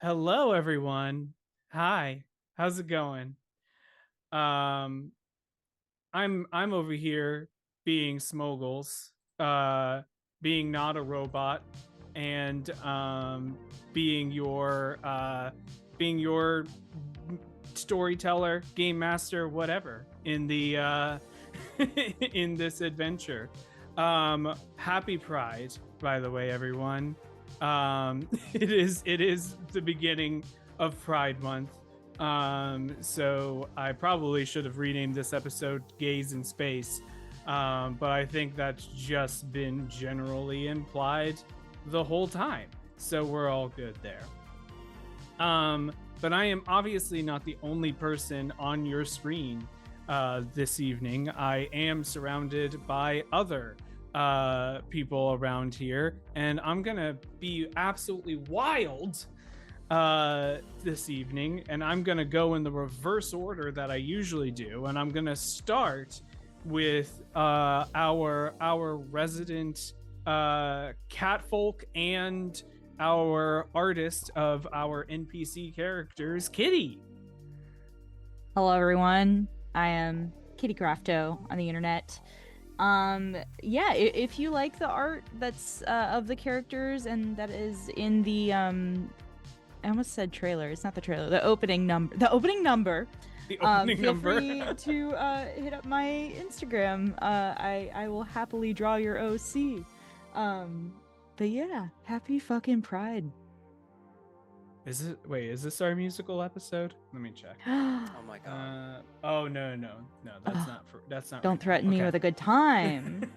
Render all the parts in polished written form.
Hello, everyone. Hi. How's it going? Um, I'm over here being Smoggles, uh, being not a robot, and being your storyteller, game master, whatever in the in this adventure. Happy Pride, by the way, everyone. It is the beginning of Pride Month. So I probably should have renamed this episode Gays in Space. But I think that's just been generally implied the whole time. So we're all good there. But I am obviously not the only person on your screen this evening. I am surrounded by other people around here, and I'm gonna be absolutely wild this evening, and I'm gonna go in the reverse order that I usually do, and I'm gonna start with our resident catfolk and our artist of our NPC characters, Kitty. Hello, everyone. I am Kitty Crafto on the internet. Yeah, if you like the art that's of the characters and that is in the I almost said trailer. It's not the trailer. The opening number. The opening number. The opening Feel number. free to hit up my Instagram. I will happily draw your OC. But yeah, happy fucking Pride. Is this our musical episode? Let me check. Oh my god. Oh no, that's not. Don't threaten me with a good time.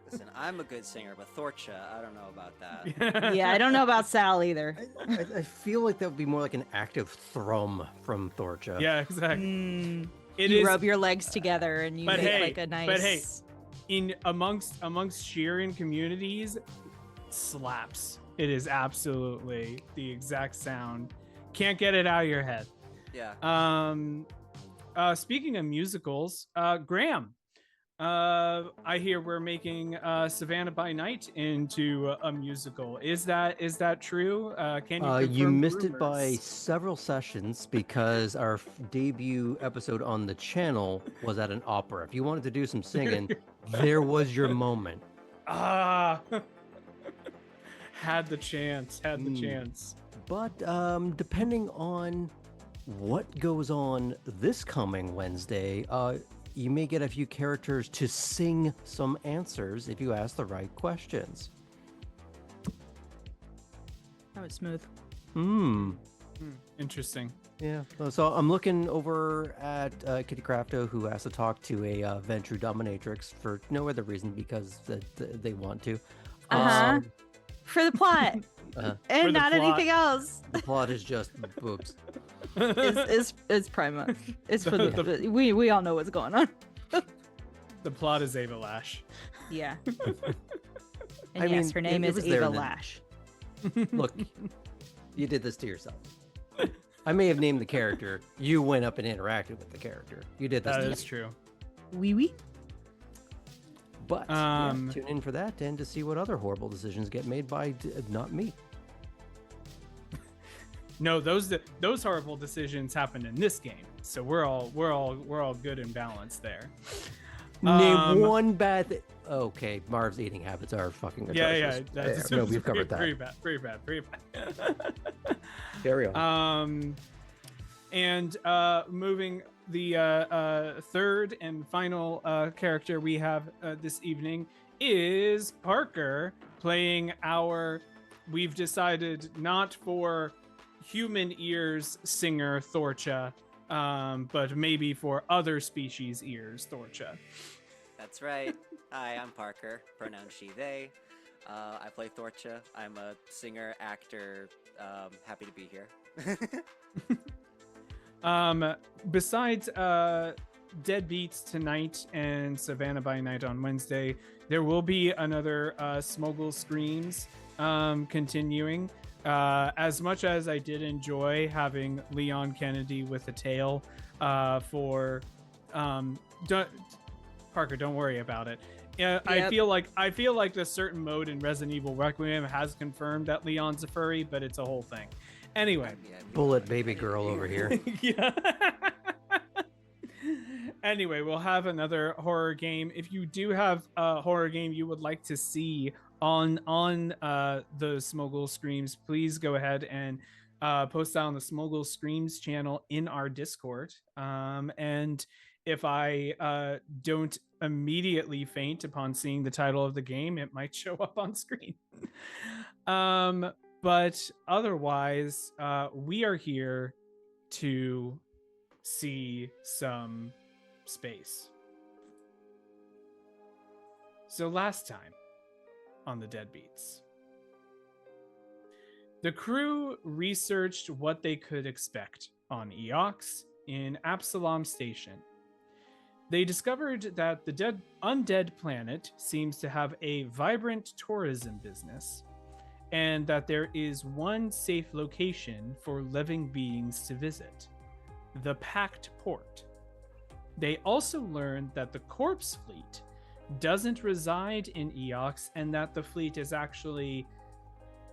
Listen, I'm a good singer, but Thorcha, I don't know about that. Yeah, I don't know about Sal either. I feel like that would be more like an active thrum from Thorcha. Yeah, exactly. You rub your legs together and you but make hey, like a nice. But hey, in amongst Sheeran communities, slaps. It is absolutely the exact sound. Can't get it out of your head. Yeah. Speaking of musicals, Graham, I hear we're making Savannah by Night into a musical. Is that true? Can you you confirm missed rumors? it by several sessions because our debut episode on the channel was at an opera. If you wanted to do some singing, there was your moment. Had the chance. But depending on what goes on this coming Wednesday, you may get a few characters to sing some answers if you ask the right questions. That was smooth. Interesting. Yeah. So I'm looking over at Kitty Crafto, who has to talk to a Ventru dominatrix for no other reason because they want to. For the plot. And not plot. anything else. The plot is just boobs. It's Prima. It's for the we all know what's going on. The plot is Ava Lash. Yeah. And I yes, mean, her name it is was there Ava in the- Lash. Look, you did this to yourself. I may have named the character. You went up and interacted with the character. You did this. That to is me. true. Wee wee. But tune in for that and to see what other horrible decisions get made by not me. No, those horrible decisions happened in this game, so we're all good and balanced there. Name one bad thing. Okay, Marv's eating habits are fucking atrocious. That's no, we've covered that. Pretty bad. Carry on. And moving the third and final character we have this evening is Parker, playing we've decided not for human ears singer Thorcha, but maybe for other species ears Thorcha. That's right. Hi, I'm Parker. Pronouns she, they. I play Thorcha. I'm a singer, actor. Happy to be here. Besides Deadbeats tonight and Savannah by Night on Wednesday, there will be another Smoggle Screams continuing. As much as I did enjoy having Leon Kennedy with a tail for Parker, don't worry about it. Yep. I feel like the certain mode in Resident Evil Requiem has confirmed that Leon's a furry, but it's a whole thing. Anyway. Bullet baby girl over here. Yeah. Anyway, we'll have another horror game. If you do have a horror game you would like to see on the Smoggle Screams, please go ahead and post that on the Smoggle Screams channel in our Discord. And if I don't immediately faint upon seeing the title of the game, it might show up on screen. But otherwise, we are here to see some space. So last time on the Deadbeats, the crew researched what they could expect on Eox in Absalom Station. They discovered that the undead planet seems to have a vibrant tourism business, and that there is one safe location for living beings to visit: the Pact Port. They also learned that the Corpse Fleet doesn't reside in Eox, and that the fleet is actually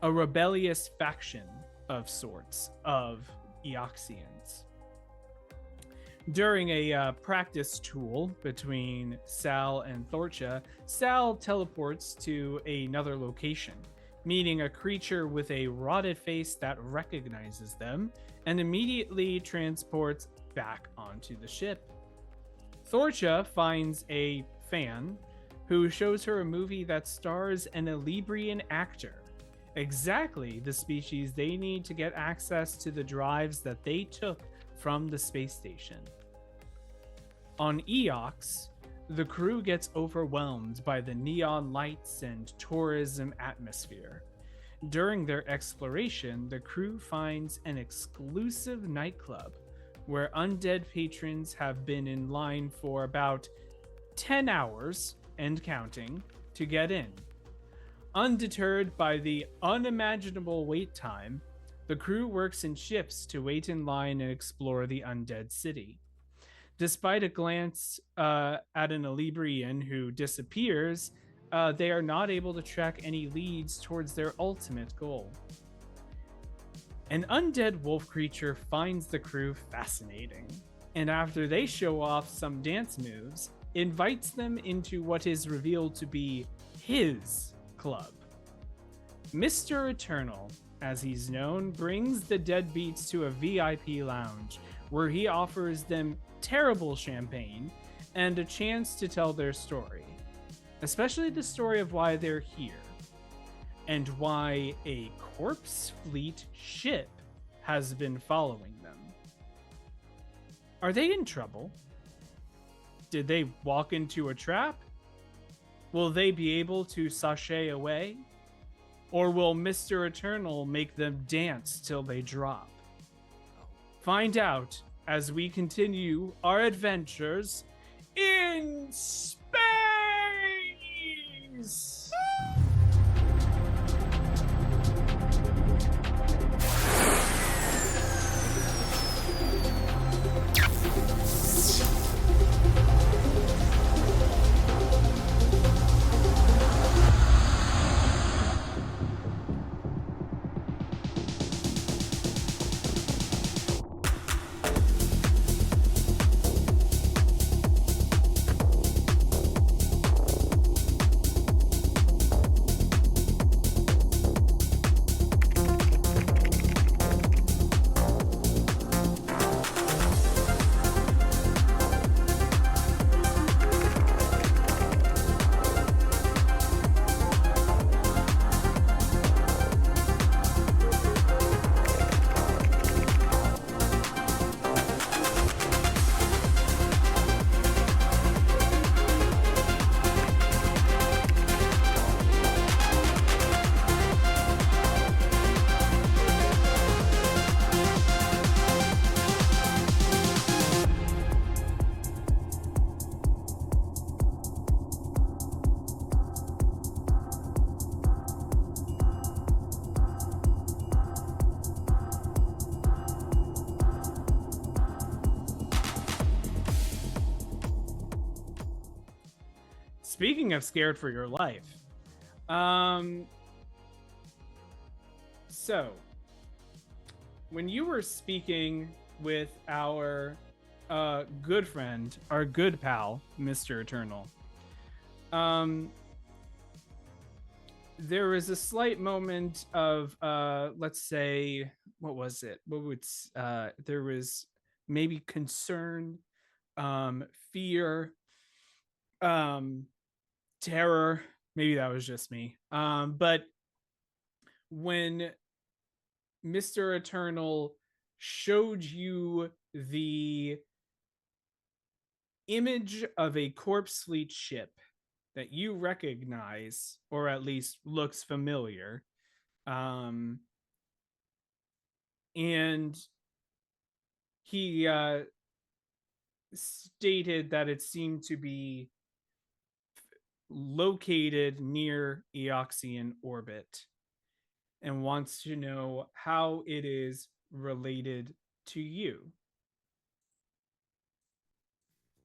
a rebellious faction of sorts of Eoxians. During a practice tool between Sal and Thorcha, Sal teleports to another location, meeting a creature with a rotted face that recognizes them and immediately transports back onto the ship. Thorcha finds a fan who shows her a movie that stars an Elebrian actor, exactly the species they need to get access to the drives that they took from the space station. On Eox, the crew gets overwhelmed by the neon lights and tourism atmosphere. During their exploration, the crew finds an exclusive nightclub where undead patrons have been in line for about 10 hours and counting to get in. Undeterred by the unimaginable wait time, the crew works in shifts to wait in line and explore the undead city. Despite a glance at an Elebrian who disappears, they are not able to track any leads towards their ultimate goal. An undead wolf creature finds the crew fascinating, and after they show off some dance moves, invites them into what is revealed to be his club. Mr. Eternal, as he's known, brings the Deadbeats to a VIP lounge where he offers them terrible champagne and a chance to tell their story, especially the story of why they're here and why a corpse fleet ship has been following them. Are they in trouble? Did they walk into a trap? Will they be able to sashay away? Or will Mr. Eternal make them dance till they drop? Find out as we continue our adventures in space! Speaking of scared for your life, so when you were speaking with our good friend, our good pal, Mr. Eternal, there was a slight moment of let's say, what was it? What would there was maybe concern, fear, um terror. Maybe that was just me. But when Mr. Eternal showed you the image of a corpse fleet ship that you recognize, or at least looks familiar, and he stated that it seemed to be located near Eoxian orbit, and wants to know how it is related to you.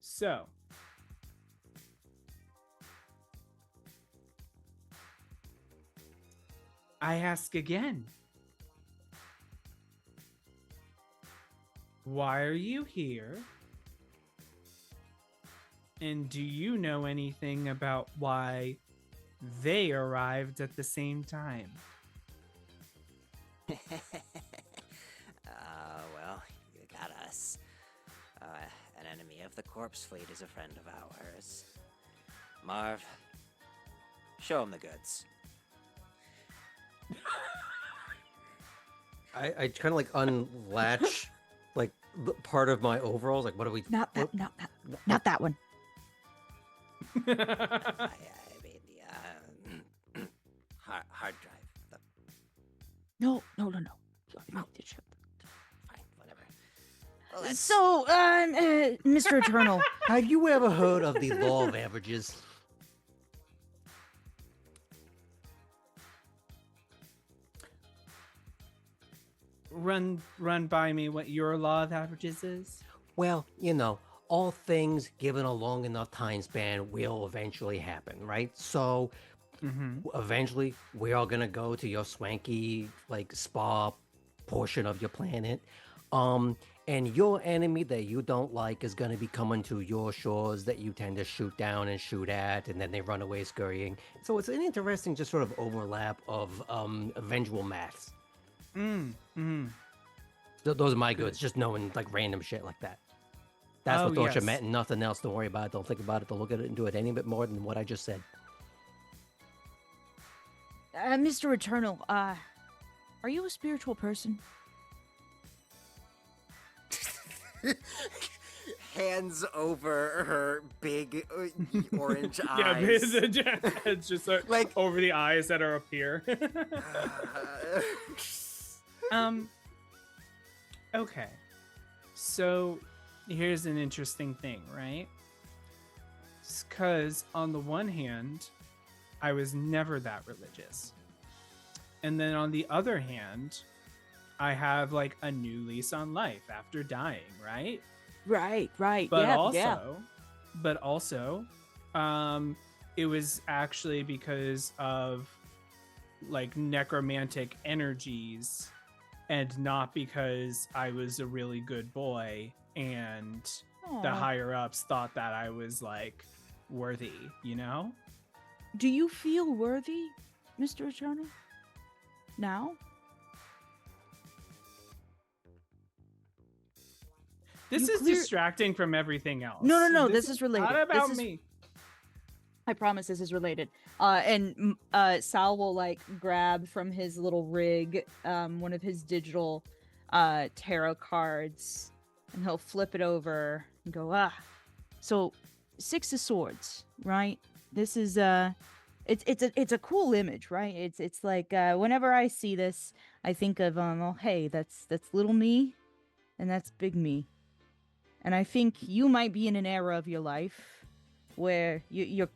So, I ask again. Why are you here? And do you know anything about why they arrived at the same time? Well, you got us. An enemy of the corpse fleet is a friend of ours. Marv, show him the goods. I kind of like unlatch like part of my overalls. Like, what do we? Not that one. I mean, the hard drive. No. Fine, whatever. Well, let's... So, Mr. Eternal. Have you ever heard of the law of averages? Run by me what your law of averages is. Well, you know, all things given a long enough time span will eventually happen, right? So eventually we are gonna go to your swanky like spa portion of your planet. And your enemy that you don't like is gonna be coming to your shores that you tend to shoot down and shoot at, and then they run away scurrying. So it's an interesting just sort of overlap of eventual maths. Those are my goods, just knowing like random shit like that. That's what Thorcha meant and nothing else. Don't worry about it. Don't think about it. Don't look at it and do it any bit more than what I just said. Mr. Eternal, are you a spiritual person? Hands over her big orange Yeah, eyes. it's just like over the eyes that are up here. Okay. So here's an interesting thing, right? Because on the one hand, I was never that religious. And then on the other hand, I have like a new lease on life after dying, right? Right. But yeah. also, it was actually because of like necromantic energies, and not because I was a really good boy and the Aw. higher ups thought that I was like worthy, you know? Do you feel worthy, Mr. Eternal? Now? This You is clear- distracting from everything else. No. This is related. Not about This is- me. I promise this is related. And Sal will like grab from his little rig one of his digital tarot cards, and he'll flip it over and go, so 6 of Swords, right? This is it's a cool image, right? It's like whenever I see this, I think of oh hey, that's little me, and that's big me, and I think you might be in an era of your life where you're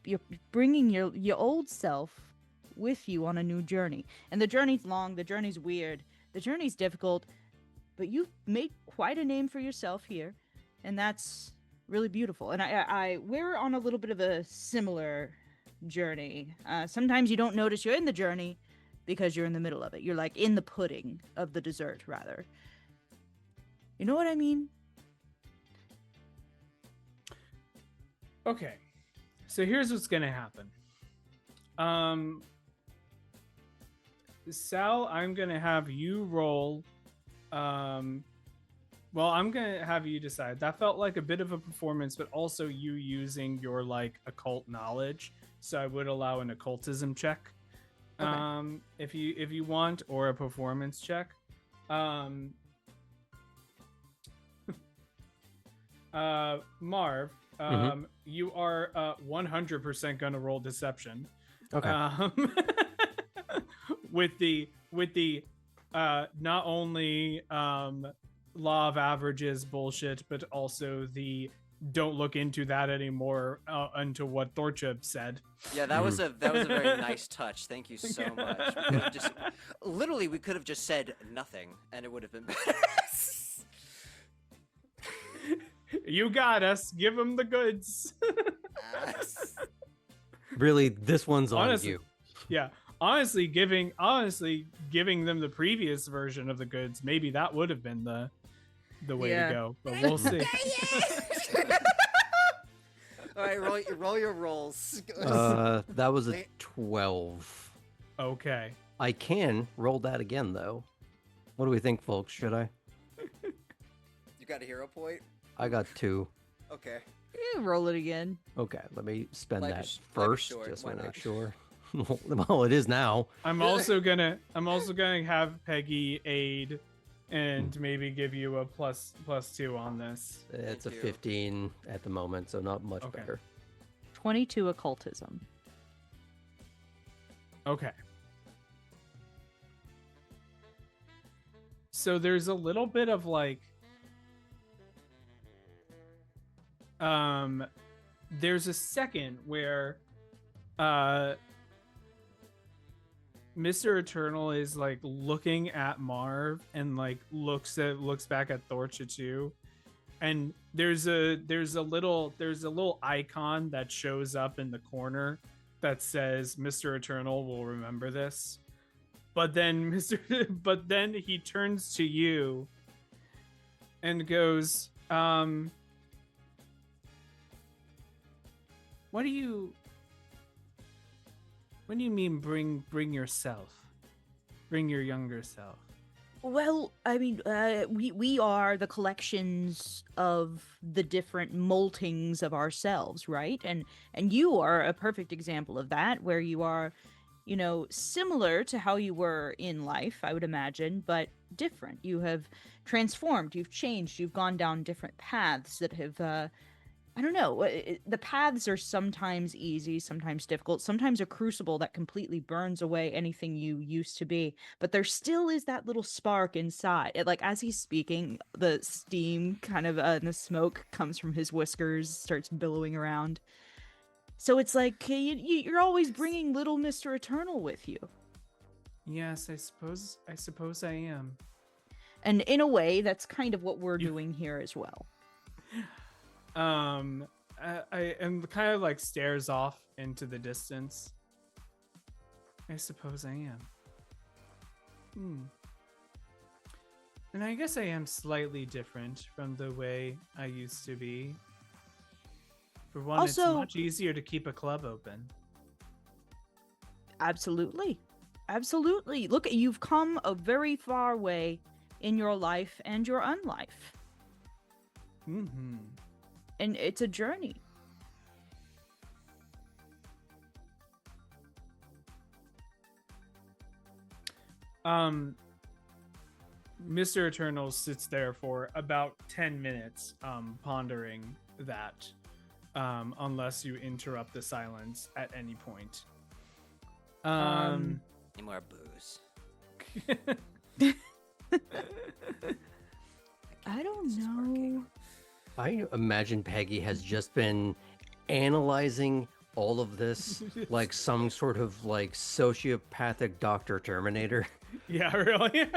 bringing your old self with you on a new journey. And the journey's long, the journey's weird, the journey's difficult, but you've made quite a name for yourself here, and that's really beautiful. And we're on a little bit of a similar journey. Sometimes you don't notice you're in the journey because you're in the middle of it. You're like in the pudding of the dessert, rather. You know what I mean? Okay. So here's what's gonna happen. Sal, I'm gonna have you roll. Well, I'm gonna have you decide. That felt like a bit of a performance, but also you using your like occult knowledge. So I would allow an occultism check, Okay. if you want, or a performance check. Marv, you are 100% gonna roll deception. Okay. With the not only law of averages bullshit, but also the don't look into that anymore unto what Thorchub said. Yeah, that was a very nice touch. Thank you so much. We could have just literally we could have just said nothing and it would have been better. You got us. Give him the goods. Really, this one's on Honestly, you. yeah. Honestly, giving them the previous version of the goods, maybe that would have been the way Yeah. to go. But we'll see. All right, roll your rolls. That was a 12. Okay. I can roll that again, though. What do we think, folks? Should I? You got a hero point? I got 2. Okay. You roll it again. Okay, let me spend Life that is first, short, just why to make not? sure. Well, it is now. I'm also gonna have Peggy aid and maybe give you a +2 on this. It's a you. 15 at the moment, so not much Okay. better. 22 occultism. Okay. So there's a little bit of like there's a second where Mr. Eternal is like looking at Marv and like looks back at Thorcha too. And there's a little icon that shows up in the corner that says Mr. Eternal will remember this. But then he turns to you and goes, what do you mean bring yourself? Bring your younger self. Well, I mean, we are the collections of the different moltings of ourselves, right? And you are a perfect example of that, where you are, you know, similar to how you were in life, I would imagine, but different. You have transformed, you've changed, you've gone down different paths that have, I don't know, the paths are sometimes easy, sometimes difficult, sometimes a crucible that completely burns away anything you used to be, but there still is that little spark inside. Like, as he's speaking, the steam kind of, and the smoke comes from his whiskers, starts billowing around. So it's like, you're always bringing little Mr. Eternal with you. Yes, I suppose I am. And in a way, that's kind of what we're doing here as well. I am kind of like stares off into the distance. I suppose I am. And I guess I am slightly different from the way I used to be. For one, it's Also- much easier to keep a club open. Absolutely. Absolutely. Look, you've come a very far way in your life and your unlife. Mm-hmm. And it's a journey. Mr. Eternal sits there for about 10 minutes, pondering that, unless you interrupt the silence at any point. Any more booze? I don't This is know. working. I imagine Peggy has just been analyzing all of this like some sort of like sociopathic Dr. Terminator. Yeah, really?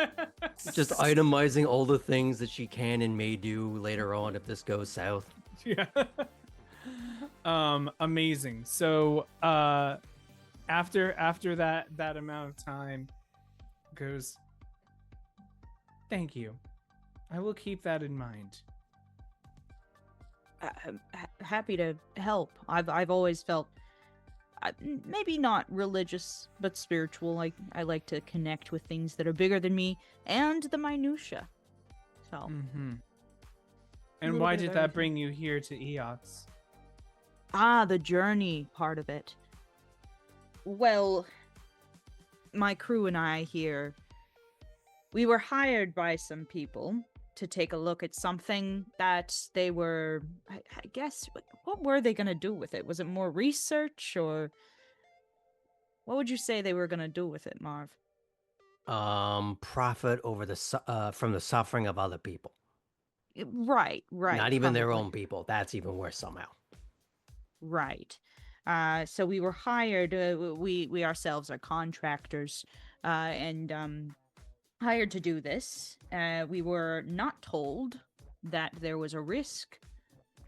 Just itemizing all the things that she can and may do later on if this goes south. Yeah. Amazing. So after that amount of time goes, thank you. I will keep that in mind. I'm happy to help. I've always felt maybe not religious but spiritual. Like I like to connect with things that are bigger than me and the minutia. So. Mm-hmm. A And little why bit of did that everything. bring you here to Eots? The journey part of it. Well, my crew and I here, we were hired by some people to take a look at something that they were, I guess, what were they going to do with it? Was it more research, or what would you say they were going to do with it, Marv? Profit over from the suffering of other people. Right, Not even their probably. own people. That's even worse somehow. Right. So we were hired. We ourselves are contractors, and hired to do this. We were not told that there was a risk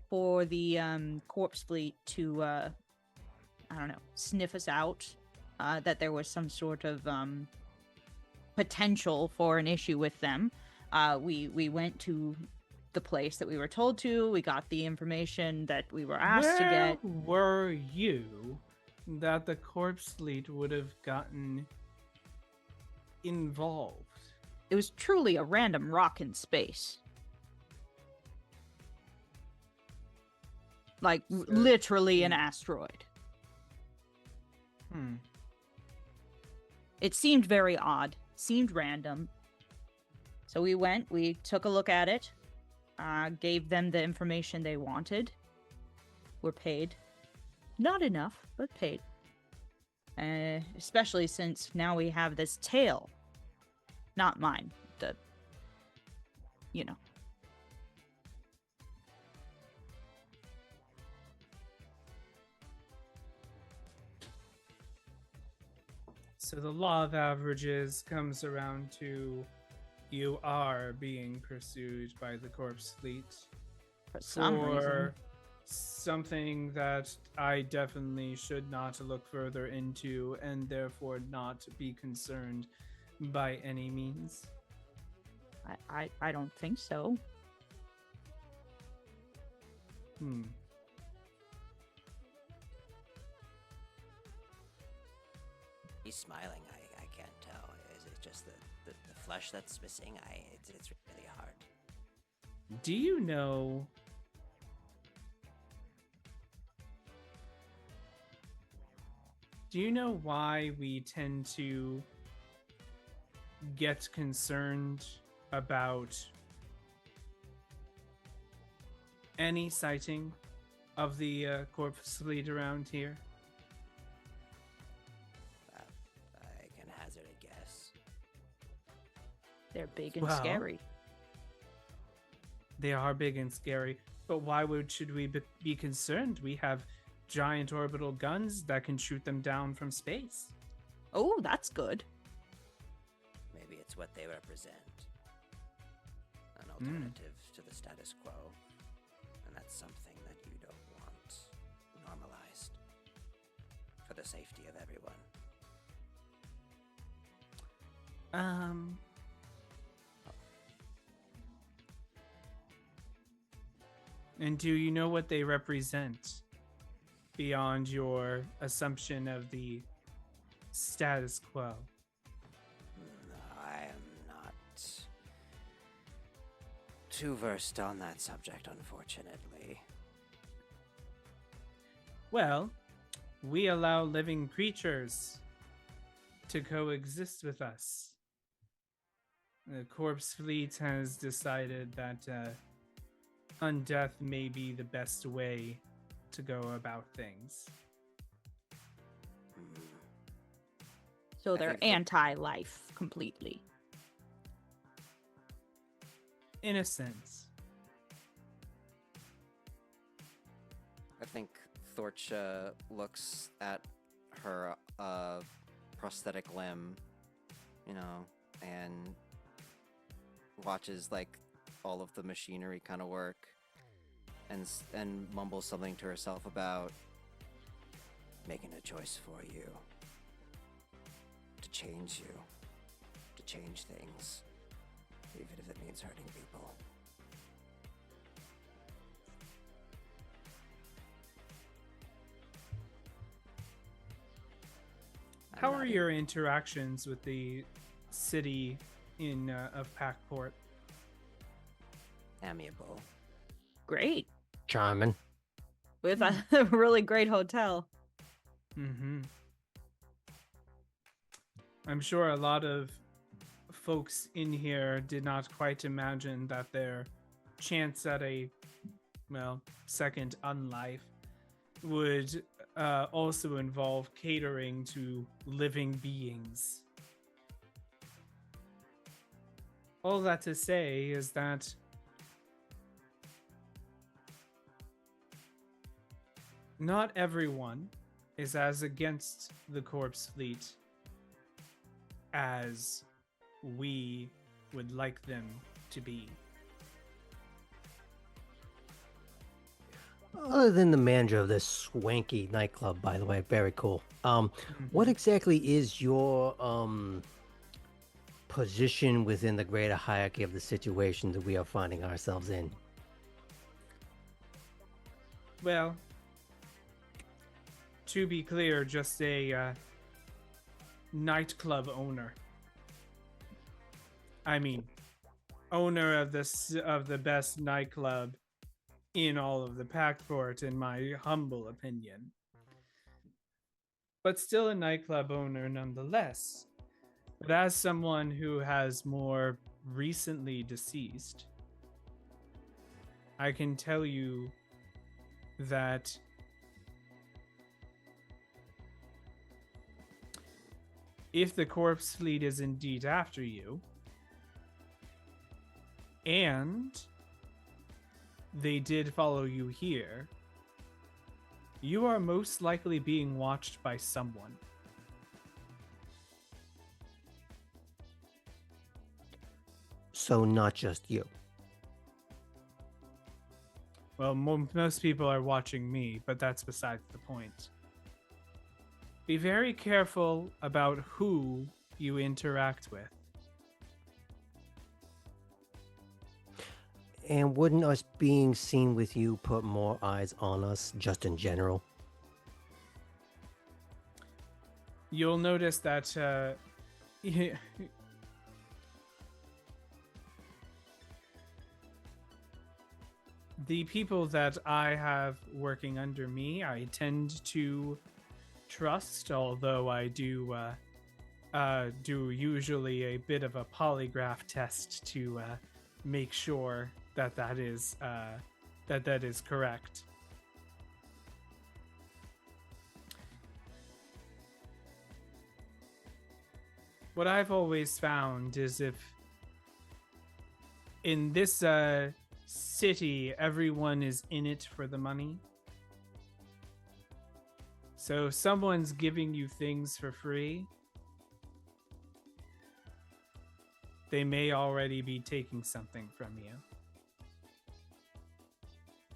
for the corpse fleet to, I don't know, sniff us out. That there was some sort of potential for an issue with them. We went to the place that we were told to. We got the information that we were asked to Where get. were you that the corpse fleet would have gotten involved? It was truly a random rock in space. Like, So- literally an asteroid. Hmm. It seemed very odd, seemed random. So we went, we took a look at it, gave them the information they wanted. Were paid. Not enough, but paid. Especially since now we have this tale. Not mine, you know. So the law of averages comes around to you are being pursued by the corpse fleet For some reason. for something that I definitely should not look further into and therefore not be concerned by any means. I don't think so. He's smiling. I can't tell. Is it just the flesh that's missing? It's really hard. Do you know why we tend to get concerned about any sighting of the corpse fleet around here? I can hazard a guess. They're big and Well, scary. They are big and scary, but why should we be concerned? We have giant orbital guns that can shoot them down from space. Oh, that's good. Maybe it's what they represent. An alternative to the status quo. And that's something that you don't want normalized. For the safety of everyone. And do you know what they represent beyond your assumption of the status quo? I am not too versed on that subject, unfortunately. Well, we allow living creatures to coexist with us. The corpse fleet has decided that undeath may be the best way to go about things. So I they're think that- anti-life completely. In a sense. I think Thorcha looks at her prosthetic limb, and watches like all of the machinery kind of work, and mumbles something to herself about making a choice for you, to change things. even if it means hurting people. How are your interactions with the city of Packport? Amiable. Great. Charming. With a really great hotel. Mm-hmm. I'm sure a lot of folks in here did not quite imagine that their chance at a, well, second unlife would also involve catering to living beings. All that to say is that not everyone is as against the corpse fleet as we would like them to be. Other than the manager of this swanky nightclub, by the way, very cool. What exactly is your position within the greater hierarchy of the situation that we are finding ourselves in? Well, to be clear, just a nightclub owner. I mean, owner of the best nightclub in all of the Packport, in my humble opinion. But still a nightclub owner nonetheless. But as someone who has more recently deceased, I can tell you that if the corpse fleet is indeed after you, and they did follow you here, you are most likely being watched by someone. So not just you. Well, most people are watching me, but that's besides the point. Be very careful about who you interact with. And wouldn't us being seen with you put more eyes on us, just in general? You'll notice that the people that I have working under me, I tend to trust, although I do usually a bit of a polygraph test to make sure that is correct. What I've always found is if in this city everyone is in it for the money, so if someone's giving you things for free, they may already be taking something from you.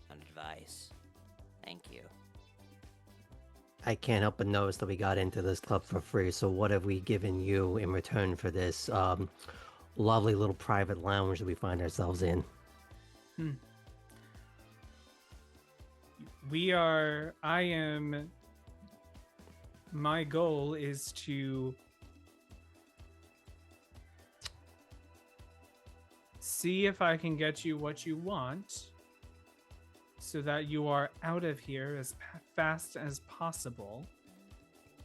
On advice. Thank you. I can't help but notice that we got into this club for free, so what have we given you in return for this lovely little private lounge that we find ourselves in? My goal is to see if I can get you what you want so that you are out of here as fast as possible,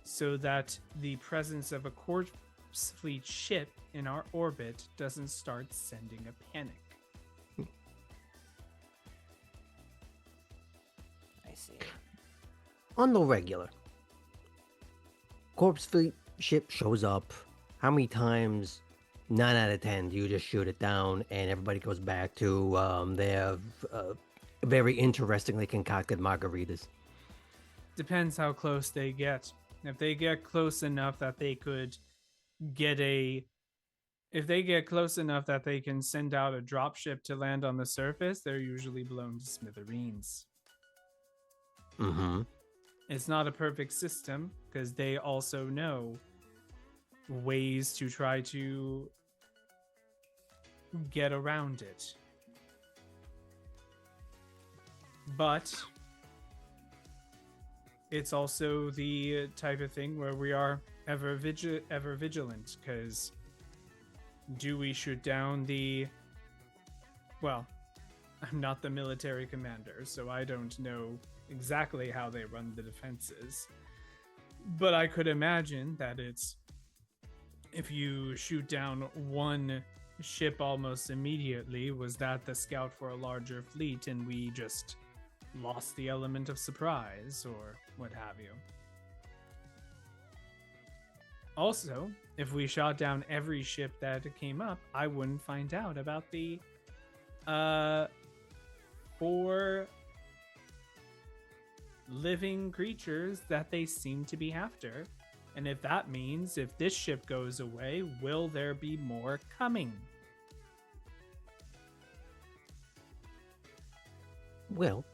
so that the presence of a corpse fleet ship in our orbit doesn't start sending a panic. I see. On the regular, corpse fleet ship shows up. How many times? 9 out of 10, do you just shoot it down and everybody goes back to their very interestingly concocted margaritas? Depends how close they get. If they get close enough that they could if they get close enough that they can send out a dropship to land on the surface, they're usually blown to smithereens. Mm-hmm. It's not a perfect system because they also know ways to try to get around it. But it's also the type of thing where we are ever vigilant, because do we shoot down the... Well, I'm not the military commander, so I don't know exactly how they run the defenses. But I could imagine that it's... If you shoot down one ship almost immediately, was that the scout for a larger fleet and we just lost the element of surprise or what have you? Also, if we shot down every ship that came up, I wouldn't find out about the 4 living creatures that they seem to be after. And if that means if this ship goes away, will there be more coming? Well,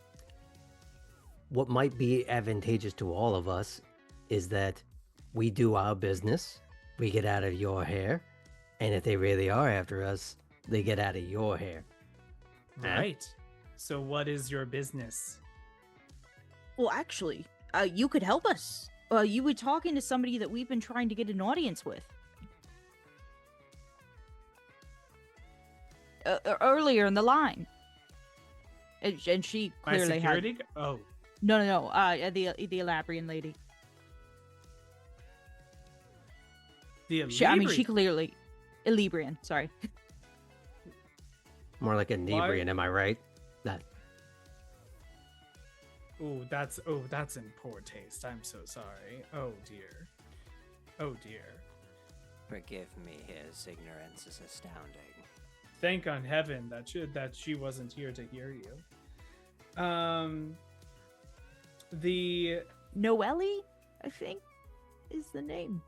what might be advantageous to all of us is that we do our business, we get out of your hair, and if they really are after us, they get out of your hair. Right. So what is your business? Well, actually, you could help us. You were talking to somebody that we've been trying to get an audience with. Earlier in the line. And she My clearly had... security? Oh, No. The Elebrian lady. the She clearly... Elebrian, sorry. More like inebriant, am I right? That. That's in poor taste. I'm so sorry. Oh dear. Forgive me, his ignorance is astounding. Thank on heaven that she wasn't here to hear you. The Noelle, I think, is the name.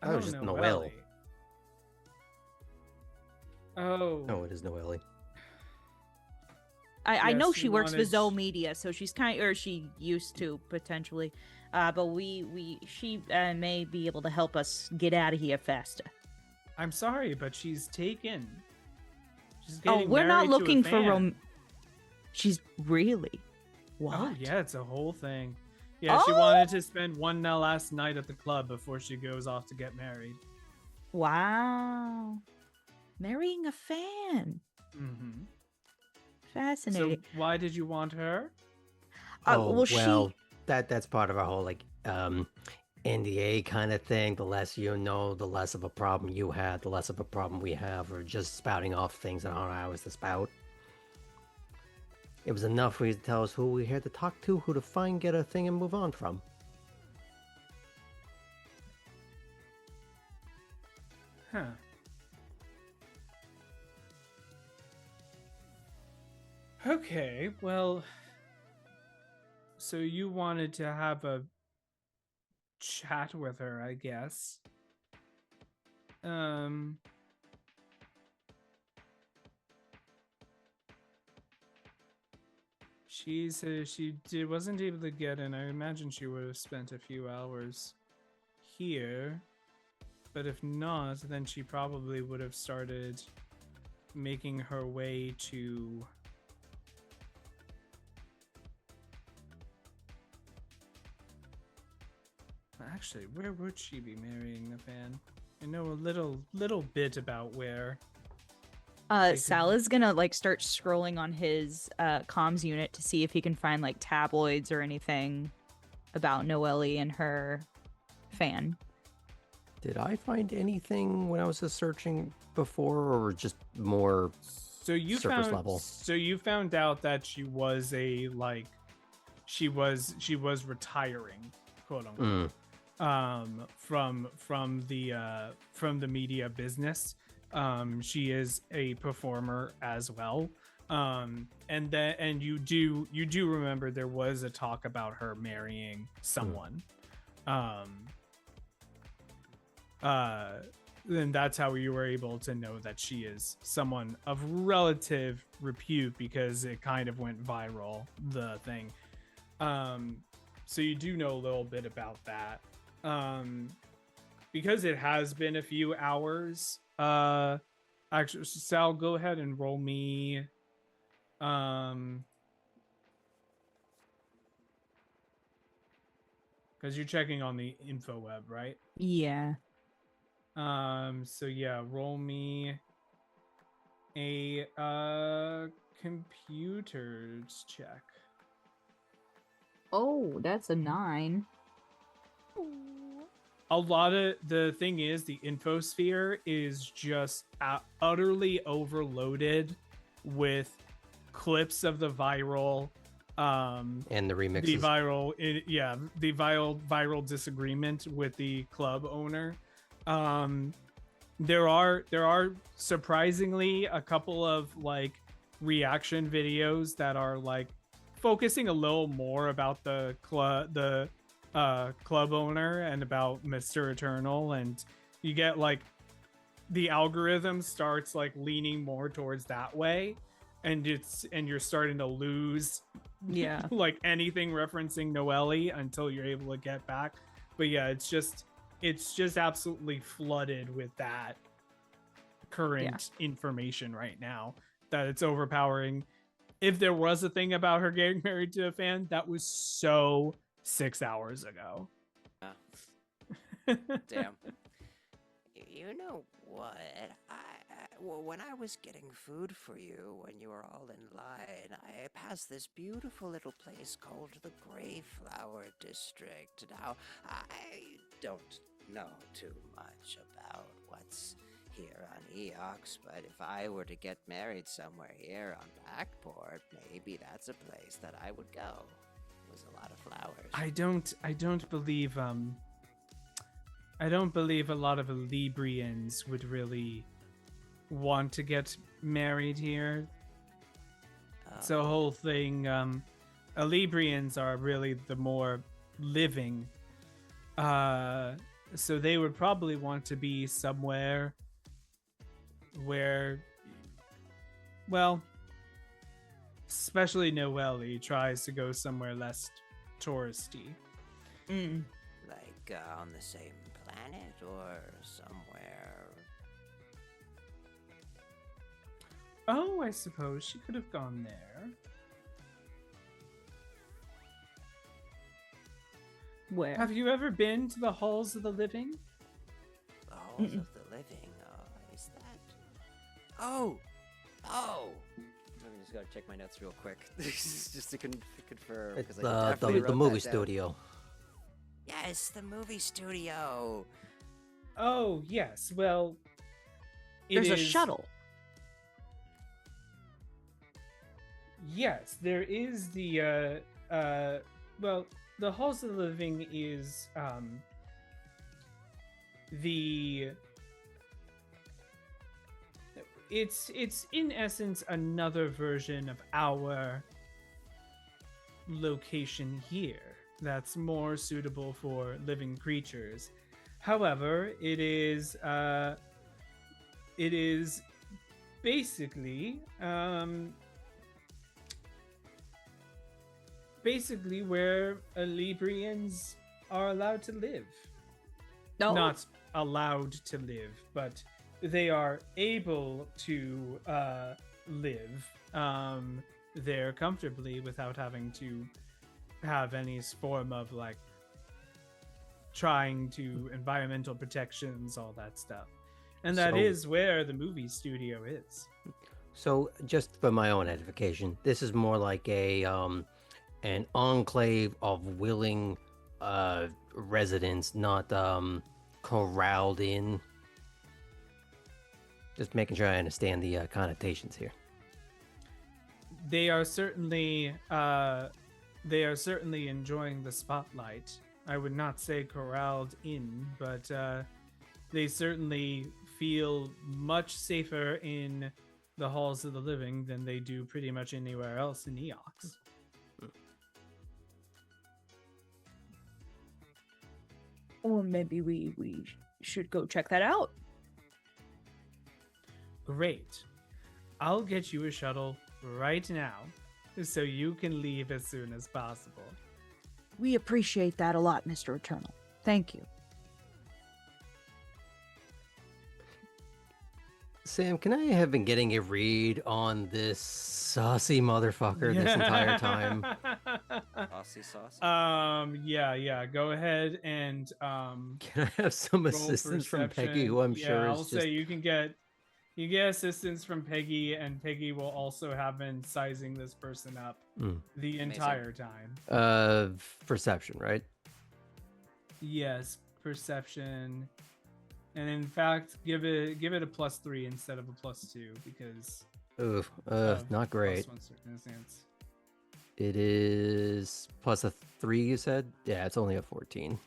Oh, just Noelle. Noelle. Oh. No, it is Noelle. I Yes, know she she works for wanted- Zoe Media, so she's she used to potentially, but she may be able to help us get out of here faster. I'm sorry, but she's taken. She's Oh, getting we're not married to a looking for fan. She's really what? Oh, yeah, it's a whole thing. Yeah, she Oh! wanted to spend one last night at the club before she goes off to get married. Wow, marrying a fan. Mm-hmm. Fascinating. So why did you want her? Well, that's part of our whole NDA kind of thing. The less you know, the less of a problem you have, the less of a problem we have, or just spouting off things that aren't ours to spout. It was enough for you to tell us who we're here to talk to, who to find, get a thing, and move on from. Huh. Okay, well, so you wanted to have a chat with her, I guess. She said wasn't able to get in. I imagine she would have spent a few hours here, but if not, then she probably would have started making her way to... Actually, where would she be marrying the fan? I know a little bit about where. Sal is gonna start scrolling on his comms unit to see if he can find tabloids or anything about Noelle and her fan. Did I find anything when I was just searching before, or just more surface level? So you found out that she was she was retiring, quote unquote, from the media business. She is a performer as well. And you do remember there was a talk about her marrying someone. Then that's how you were able to know that she is someone of relative repute, because it kind of went viral, the thing. So you do know a little bit about that. Because it has been a few hours Actually, Sal, go ahead and roll me. Because you're checking on the info web, right? Yeah. So yeah, roll me a computers check. Oh, that's a 9. A lot of the thing is the infosphere is just utterly overloaded with clips of the viral And the remixes. the viral disagreement with the club owner. There are surprisingly a couple of like reaction videos that are like focusing a little more about the club owner and about Mr. Eternal, and you get like the algorithm starts like leaning more towards that way, and you're starting to lose Yeah. like anything referencing Noelle until you're able to get back. But yeah, it's just absolutely flooded with that current information right now that it's overpowering. If there was a thing about her getting married to a fan, that was so 6 hours ago. Damn. You know what? When I was getting food for you when you were all in line, I passed this beautiful little place called the Greyflower District. Now, I don't know too much about what's here on Eox, but if I were to get married somewhere here on Backport, maybe that's a place that I would go. It was a lot of flowers. I don't believe a lot of Elebrians would really want to get married here. It's a whole thing. Elebrians are really the more living. So they would probably want to be somewhere where, well, especially Noelle tries to go somewhere less touristy. Like on the same planet or somewhere? Oh, I suppose she could have gone there. Where? Have you ever been to the Halls of the Living? The Halls of the Living. Is that? Oh! Let me just go check my notes real quick, just to confirm. It's 'cause I definitely the wrote movie that down. studio. Yes, the movie studio. Oh, yes. Well, There's a shuttle. Yes, there is the well, the Halls of the Living is it's in essence another version of our location here that's more suitable for living creatures. However, it is basically where Elebrians are allowed to live. No. Not allowed to live, but they are able to live there comfortably without having to have any form of like trying to environmental protections, all that stuff. And that is where the movie studio is. So, just for my own edification, this is more like a an enclave of willing residents, not corralled in. Just making sure I understand the connotations here. They are certainly enjoying the spotlight. I would not say corralled in, but they certainly feel much safer in the Halls of the Living than they do pretty much anywhere else in Eox. Or maybe we should go check that out. Great. I'll get you a shuttle right now so you can leave as soon as possible. We appreciate that a lot, Mr. Eternal. Thank you. Sam, can I have been getting a read on this saucy motherfucker this entire time? Saucy sauce. Yeah. Go ahead and Can I have some roll assistance from Peggy, perception. who I'm Yeah, sure I'll is say just... you get assistance from Peggy, and Peggy will also have been sizing this person up the entire time. Perception, right? Yes, perception. And in fact, give it a +3 instead of a +2 because Ooh, of not great. +1 circumstance. It is plus a 3, you said? Yeah, it's only a 14.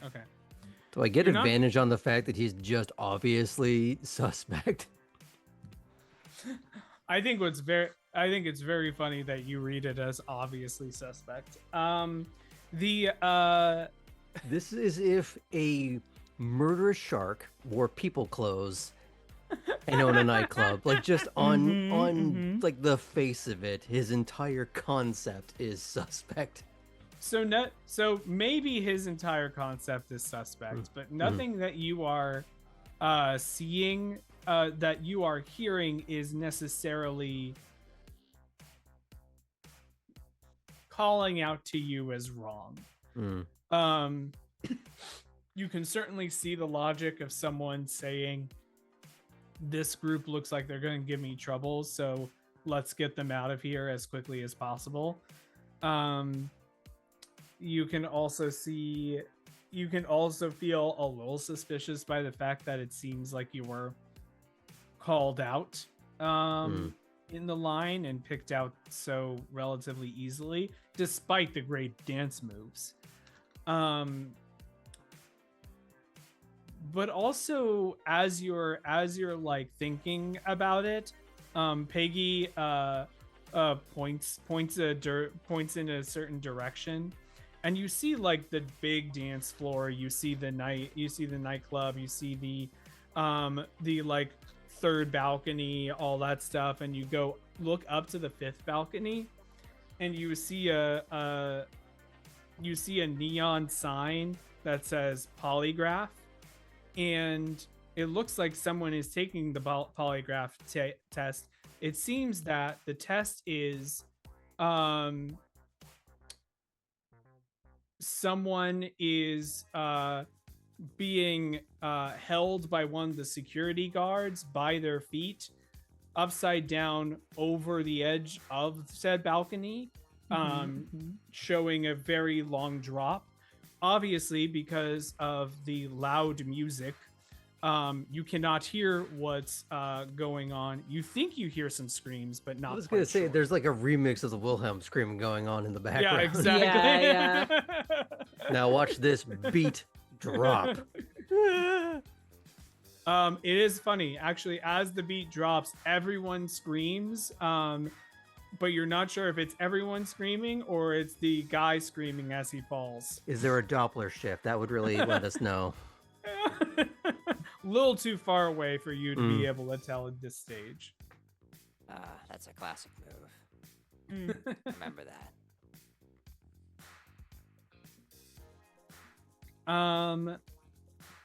Okay. Do I get You're not- advantage on the fact that he's just obviously suspect? I think it's very funny that you read it as obviously suspect. This is if a murderous shark wore people clothes and owned a nightclub. Like just on like the face of it, his entire concept is suspect. So maybe his entire concept is suspect, but nothing that you are seeing that you are hearing is necessarily calling out to you as wrong. You can certainly see the logic of someone saying, this group looks like they're going to give me trouble, so let's get them out of here as quickly as possible. You can also feel a little suspicious by the fact that it seems like you were called out in the line and picked out so relatively easily, despite the great dance moves. But also as you're like thinking about it, Peggy points in a certain direction, and you see like the big dance floor, you see the nightclub, you see the like third balcony, all that stuff, and you go look up to the fifth balcony, and you see a neon sign that says polygraph, and it looks like someone is taking the polygraph test. It seems that the test is someone is being held by one of the security guards by their feet upside down over the edge of said balcony, showing a very long drop. Obviously, because of the loud music, you cannot hear what's going on. You think you hear some screams, but not. I was gonna say, sure. there's like a remix of the Wilhelm scream going on in the background. Yeah, exactly. Yeah. Now watch this beat drop. It is funny, actually. As the beat drops, everyone screams. But you're not sure if it's everyone screaming or it's the guy screaming as he falls. Is there a Doppler shift? That would really let us know. A little too far away for you to be able to tell at this stage. That's a classic move. Remember that.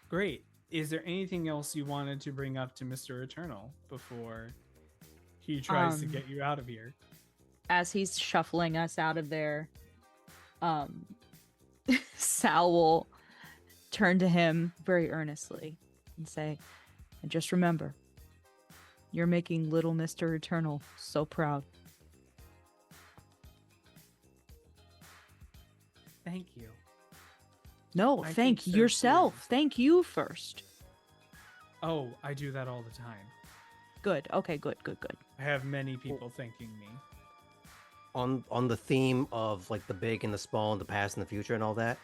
Great. Is there anything else you wanted to bring up to Mr. Eternal before he tries to get you out of here? As he's shuffling us out of there, Sal will turn to him very earnestly and say, and just remember, you're making little Mr. Eternal so proud. Thank you. No, I thank think so, yourself. too. Thank you first. Oh, I do that all the time. Good. Okay, good. I have many people thanking me. On the theme of like the big and the small and the past and the future and all that,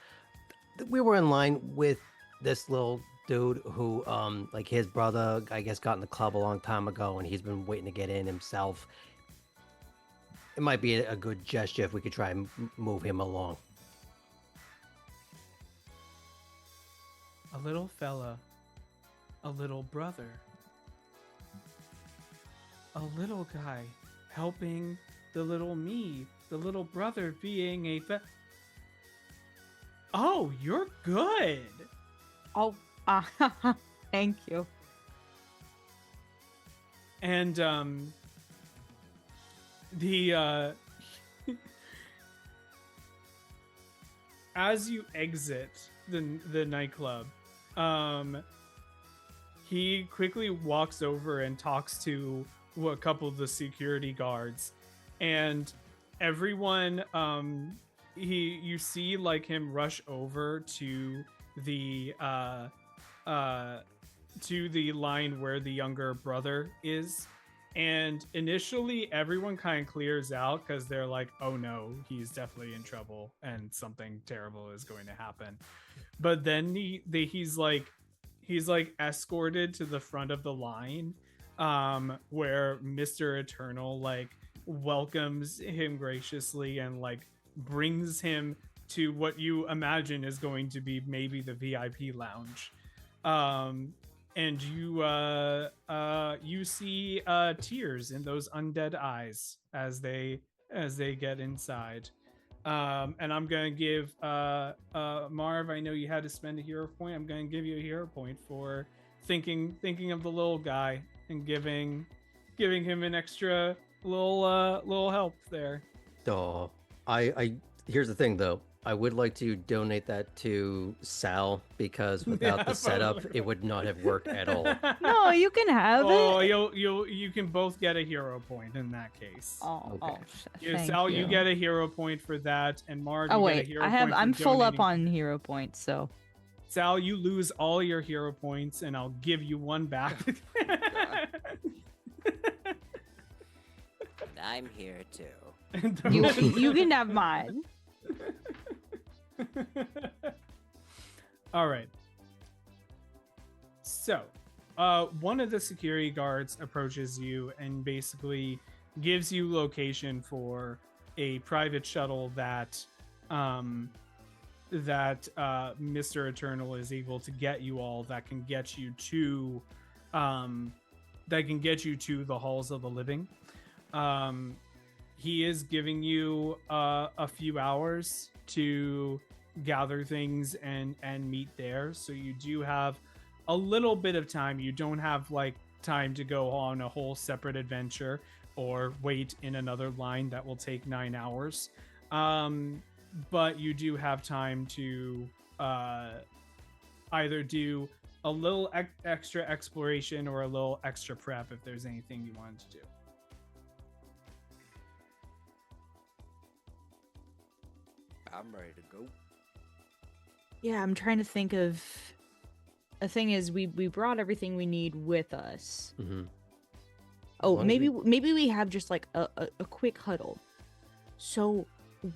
we were in line with this little dude who like his brother, I guess, got in the club a long time ago and he's been waiting to get in himself. It might be a good gesture if we could try and move him along. A little fella, a little brother, a little guy helping the little me, the little brother being a Oh, you're good. Oh, thank you. And the as you exit the nightclub, he quickly walks over and talks to a couple of the security guards, and everyone you see like him rush over to the line where the younger brother is. And initially everyone kind of clears out because they're like, oh no, he's definitely in trouble and something terrible is going to happen. But then he's like escorted to the front of the line, where Mr. Eternal like welcomes him graciously and like brings him to what you imagine is going to be maybe the VIP lounge. And you see tears in those undead eyes as they get inside. And I'm gonna give Marv, I know you had to spend a hero point. I'm gonna give you a hero point for thinking of the little guy and giving him an extra little help there. Oh, I here's the thing though. I would like to donate that to Sal because without the setup, probably. it would not have worked at all. No, you can have Oh, it. you can both get a hero point in that case. Oh, Okay. Yeah, thank Sal, you. you get a hero point for that, and Marv, Oh you get a wait, hero point for I'm full up donating. on hero points, so Sal, you lose all your hero points, and I'll give you one back. I'm here too. And you those- you can have mine. All right. So, one of the security guards approaches you and basically gives you location for a private shuttle that Mr. Eternal is able to get you all that can get you to the halls of the living. He is giving you a few hours to gather things and meet there, so you do have a little bit of time. You don't have like time to go on a whole separate adventure or wait in another line that will take 9 hours, but you do have time to either do a little extra exploration or a little extra prep if there's anything you wanted to do. I'm ready to go. Yeah, I'm trying to think of. The thing is, we brought everything we need with us. Mm-hmm. Oh, long as maybe we have just like a quick huddle. So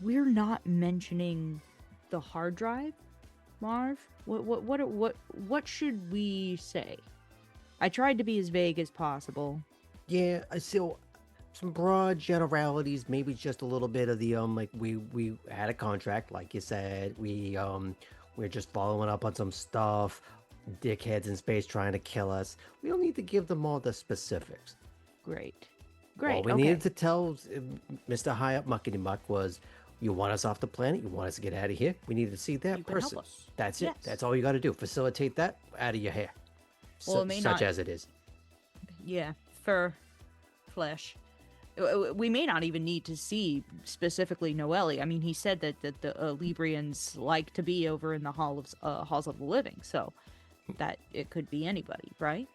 we're not mentioning the hard drive, Marv. What should we say? I tried to be as vague as possible. Yeah, so some broad generalities, maybe just a little bit of the like we had a contract, like you said. We're just following up on some stuff. Dickheads in space trying to kill us. We don't need to give them all the specifics. Great. All we okay. needed to tell Mr. High Up Muckety Muck was, you want us off the planet, you want us to get out of here, we need to see that You can help person. us. That's it. Yes. That's all you got to do. Facilitate that out of your hair. Well, it may such not- as it is. Yeah, fur, flesh. We may not even need to see specifically Noelle. I mean, he said that the Elebrians like to be over in the halls of the living, so that it could be anybody, right?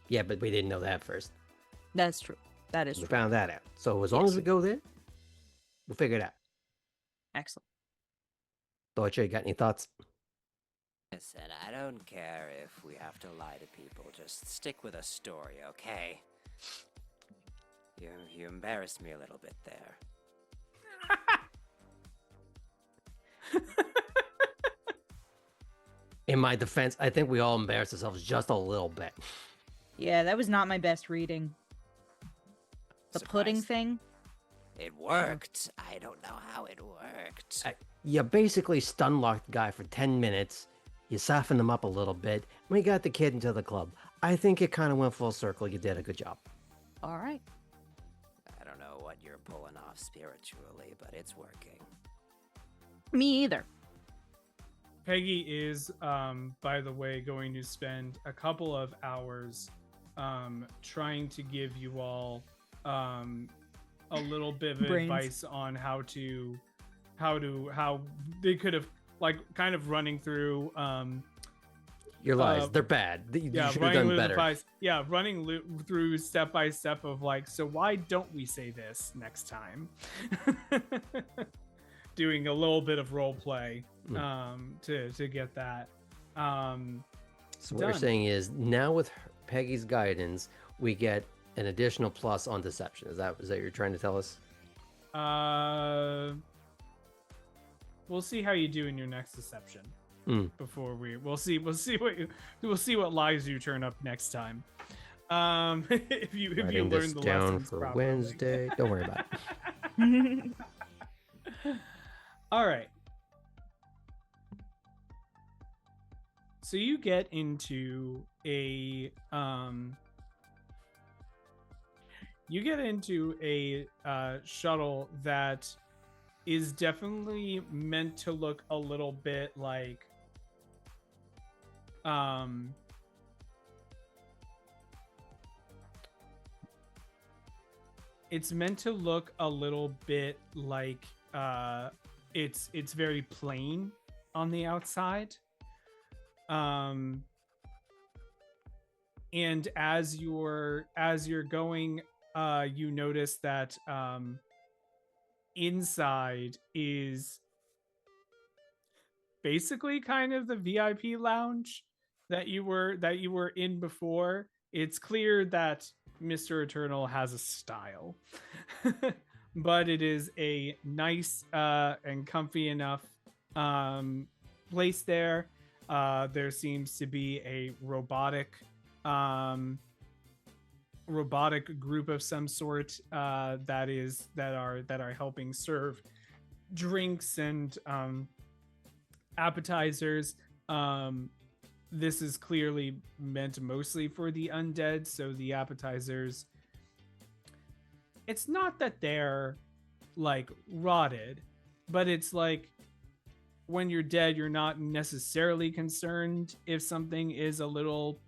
Yeah, but we didn't know that first. That's true. That is We true. found that out. So as long as we go there, we'll figure it out. Excellent. Deutsche, you got any thoughts? Listen, I don't care if we have to lie to people. Just stick with a story, okay? You embarrassed me a little bit there. In my defense, I think we all embarrassed ourselves just a little bit. Yeah, that was not my best reading. The pudding Surprised. thing? It worked. I don't know how it worked. You basically stun locked the guy for 10 minutes. You softened him up a little bit. And we got the kid into the club. I think it kind of went full circle. You did a good job. All right. I don't know what you're pulling off spiritually, but it's working. Me either. Peggy is, by the way, going to spend a couple of hours trying to give you all a little bit of Brains. advice on how they could have, like, kind of running through Your lies, they're bad. You should have done better. Running through step by step of, like, so why don't we say this next time? Doing a little bit of role play to get that. So what you're saying is now with Peggy's guidance, we get an additional plus on deception. Is that what you're trying to tell us? We'll see how you do in your next deception. Before we'll see what lies you turn up next time. If you learn the down lessons for properly. Wednesday. Don't worry about it. All right. So you get into a shuttle that is definitely meant to look a little bit like it's meant to look a little bit like it's very plain on the outside. And as you're going, you notice that inside is basically kind of the VIP lounge that you were in before. It's clear that Mr. Eternal has a style, but it is a nice and comfy enough place there. There seems to be a robotic group of some sort that are helping serve drinks and appetizers. This is clearly meant mostly for the undead, so the appetizers, it's not that they're like rotted, but it's like when you're dead, you're not necessarily concerned if something is a little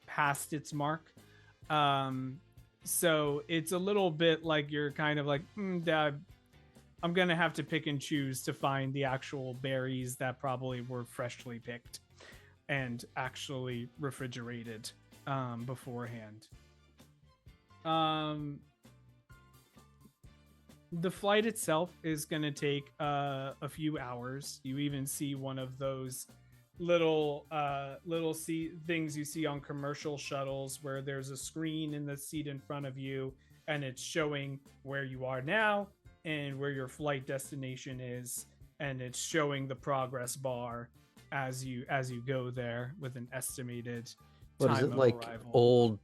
past its mark. So it's a little bit like you're kind of like, I'm gonna have to pick and choose to find the actual berries that probably were freshly picked and actually refrigerated beforehand. The flight itself is going to take a few hours. You even see one of those little things you see on commercial shuttles where there's a screen in the seat in front of you and it's showing where you are now and where your flight destination is, and it's showing the progress bar as you go there with an estimated What time is it, of like arrival. old,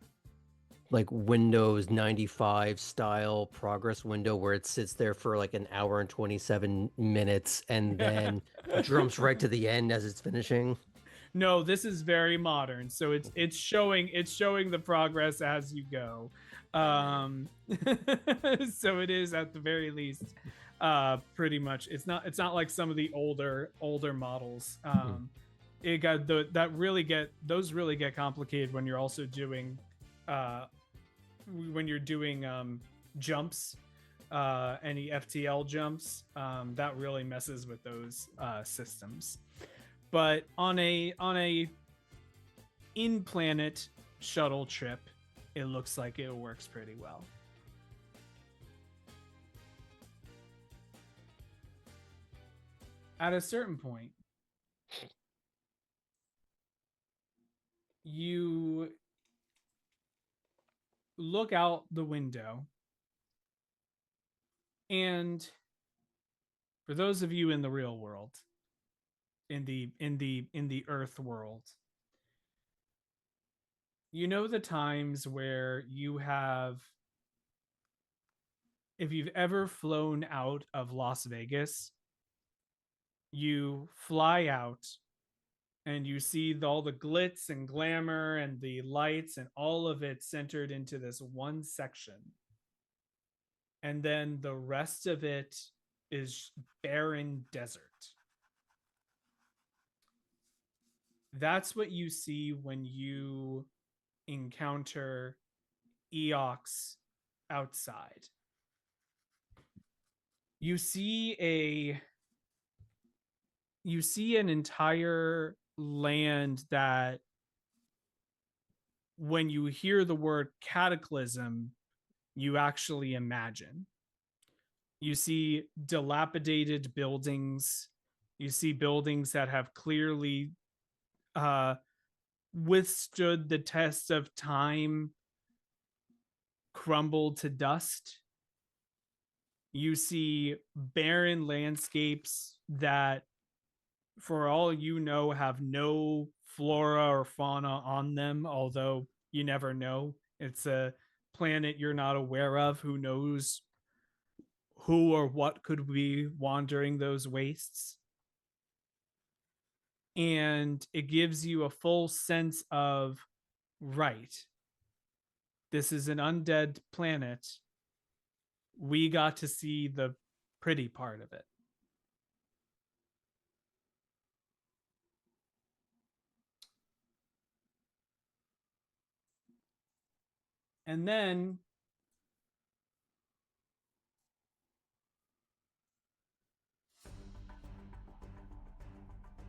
like Windows 95 style progress window where it sits there for like an hour and 27 minutes and then jumps right to the end as it's finishing? No, this is very modern, so it's showing the progress as you go. So it is at the very least pretty much. It's not like some of the older models. It got those really get complicated when you're also doing jumps, any FTL jumps. That really messes with those systems. But on a in-planet shuttle trip, it looks like it works pretty well. At a certain point, you look out the window, and for those of you in the real world, in the Earth world, you know the times where you have, if you've ever flown out of Las Vegas, you fly out and you see all the glitz and glamour and the lights and all of it centered into this one section. And then the rest of it is barren desert. That's what you see when you encounter Eox outside. You see an entire land that, when you hear the word cataclysm, you actually imagine. You see dilapidated buildings. You see buildings that have clearly withstood the test of time, crumbled to dust. You see barren landscapes that, for all you know, have no flora or fauna on them, although you never know. It's a planet you're not aware of. Who knows who or what could be wandering those wastes? And it gives you a full sense of, right, this is an undead planet. We got to see the pretty part of it. And then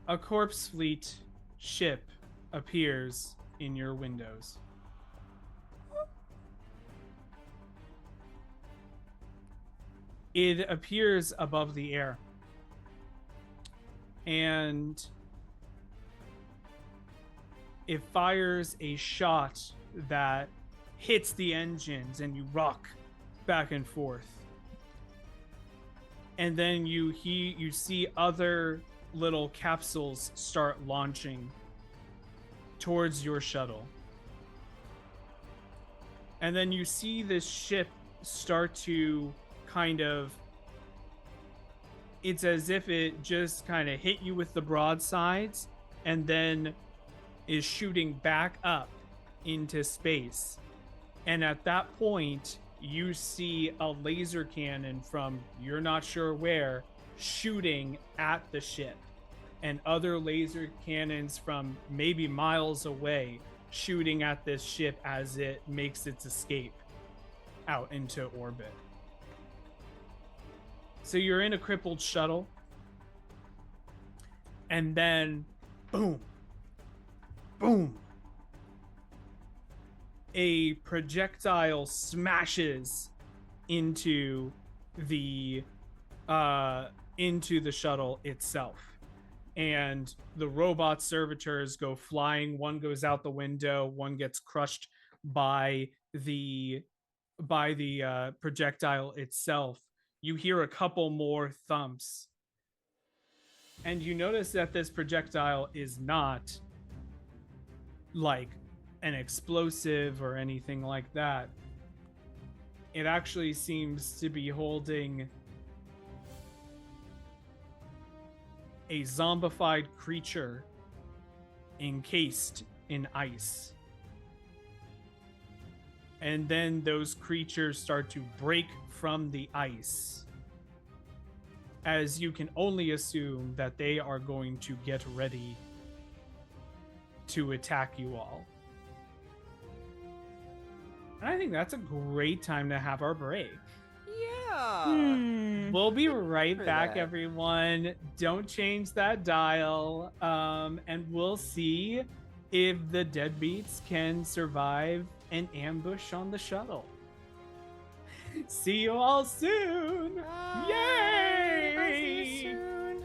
a corpse fleet ship appears in your windows. It appears above the air. And it fires a shot that hits the engines and you rock back and forth. And then you see other little capsules start launching towards your shuttle. And then you see this ship start to kind of, it's as if it just kind of hit you with the broadsides and then is shooting back up into space. And at that point, you see a laser cannon from you're not sure where shooting at the ship, and other laser cannons from maybe miles away shooting at this ship as it makes its escape out into orbit. So you're in a crippled shuttle, and then boom, boom, a projectile smashes into the shuttle itself, and the robot servitors go flying. One goes out the window, one gets crushed by the projectile itself. You hear a couple more thumps, and you notice that this projectile is not like an explosive or anything like that. It actually seems to be holding a zombified creature encased in ice. And then those creatures start to break from the ice, as you can only assume that they are going to get ready to attack you all. And I think that's a great time to have our break. Yeah. We'll be right For back, that. everyone. Don't change that dial. And we'll see if the Deadbeats can survive an ambush on the shuttle. See you all soon. Yay! I'll see you soon.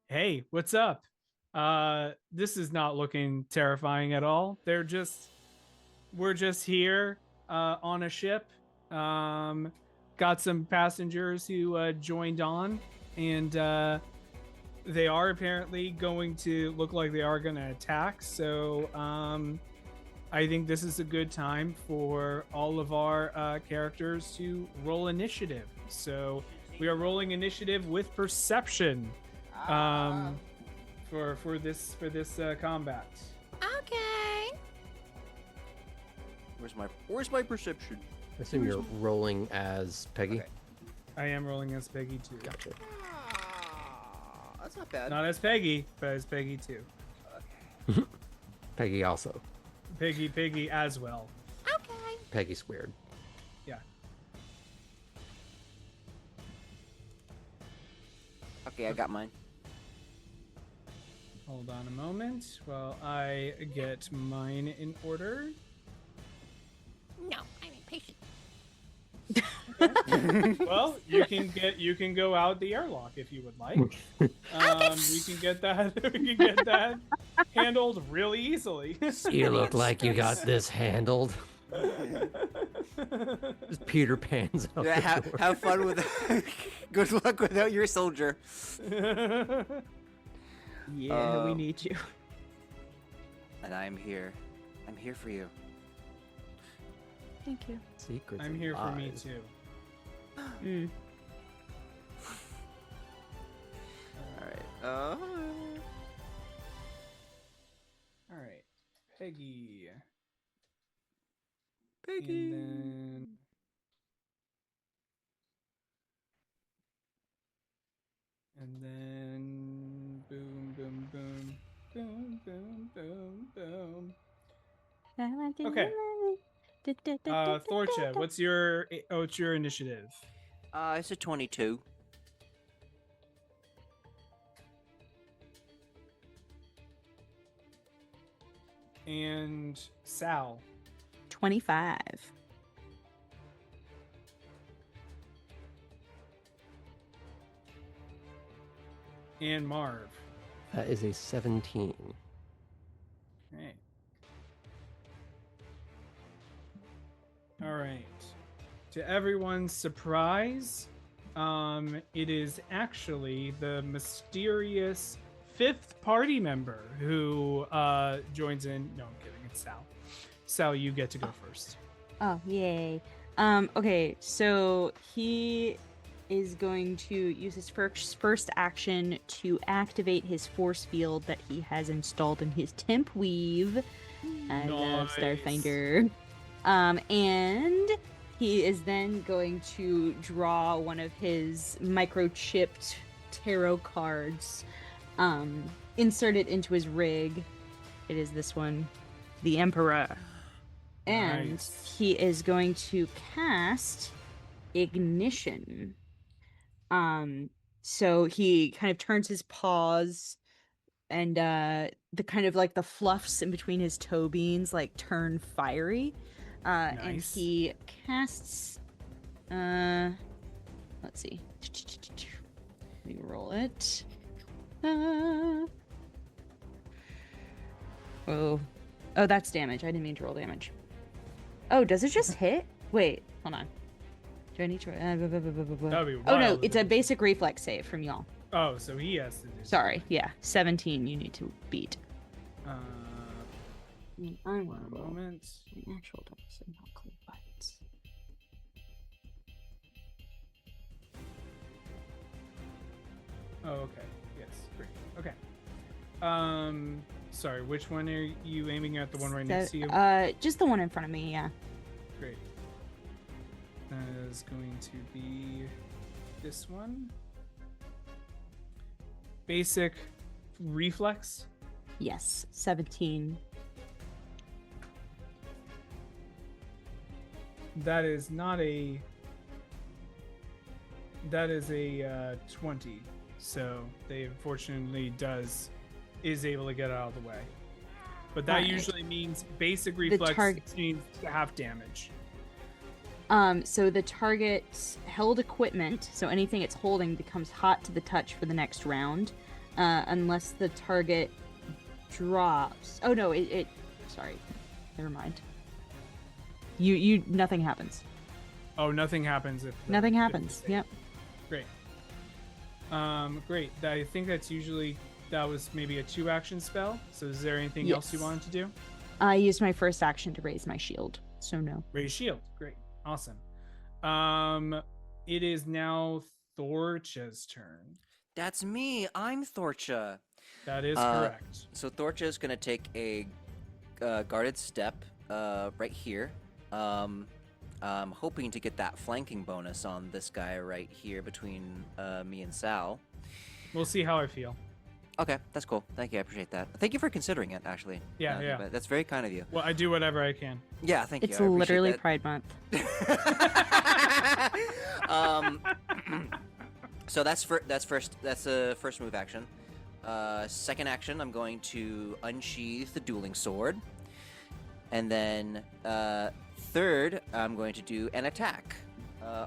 Hey, what's up? This is not looking terrifying at all. We're just here on a ship. Got some passengers who joined on, and they are apparently going to look like they are going to attack. So I think this is a good time for all of our characters to roll initiative. So we are rolling initiative with perception for this combat. Okay. Where's my perception? I assume you're rolling as Peggy. Okay. I am rolling as Peggy too. Gotcha. That's not bad. Not as Peggy, but as Peggy too. Peggy also. Peggy as well. Peggy squared. Yeah. Okay, I got mine. Hold on a moment while I get mine in order. No, I'm impatient. Well, you can go out the airlock if you would like. We can get that handled really easily. You look like you got this handled. Just Peter Pan's out Yeah, the door. have fun with good luck without your soldier. Yeah, we need you. And I'm here. I'm here for you. Thank you. Secrets I'm and here for me lies. too. Alright. All right, Peggy. Peggy. And then boom, boom, boom, boom, boom, boom, boom. Okay. Thorcha, what's your initiative? It's a 22. And Sal. 25. And Marv. That is a 17. Okay. All right. To everyone's surprise, it is actually the mysterious fifth party member who joins in. No, I'm kidding. It's Sal. Sal, you get to go first. Oh, yay. Okay, so he is going to use his first action to activate his force field that he has installed in his temp weave. I love Nice. Starfinder. And he is then going to draw one of his microchipped tarot cards, insert it into his rig. It is this one, the Emperor. And Nice. he is going to cast Ignition. So he kind of turns his paws, and the kind of like the fluffs in between his toe beans like turn fiery. And Nice. he casts let's see. Let me roll it. Oh, that's damage. I didn't mean to roll damage. Oh, does it just hit? Wait, hold on. Do I need to? That'd be Oh no, wild it's if a basic reflex save from y'all. Oh, so he has to do. Sorry, yeah, 17. You need to beat. Uh, I one want to roll moment. natural dice and not cold bites. Oh, okay. Yes, great. Okay. Sorry, which one are you aiming at? The one right next to you? Just the one in front of me. Yeah. Great. That is going to be this one. Basic reflex. Yes, 17. That is not a. That is a 20. So they unfortunately is able to get out of the way. But that Alright. usually means basic reflex means half damage. So the target's held equipment, so anything it's holding becomes hot to the touch for the next round, unless the target drops. Oh no, it sorry, never mind. You nothing happens. Oh, nothing happens if Nothing happens. Yep. Great. Great. I think that was maybe a 2-action spell. So is there anything else you Yes. wanted to do? I used my first action to raise my shield, so no. Raise shield. Great. Awesome. It is now Thorcha's turn. That's me. I'm Thorcha. That is correct. So Thorcha is gonna take a guarded step right here, I'm hoping to get that flanking bonus on this guy right here between me and Sal. We'll see how I feel. Okay, that's cool. Thank you. I appreciate that. Thank you for considering it, actually. Yeah, yeah. But that's very kind of you. Well, I do whatever I can. Yeah, thank you. It's I appreciate literally that. Pride Month. So that's the first move action. Second action, I'm going to unsheath the dueling sword, and then third, I'm going to do an attack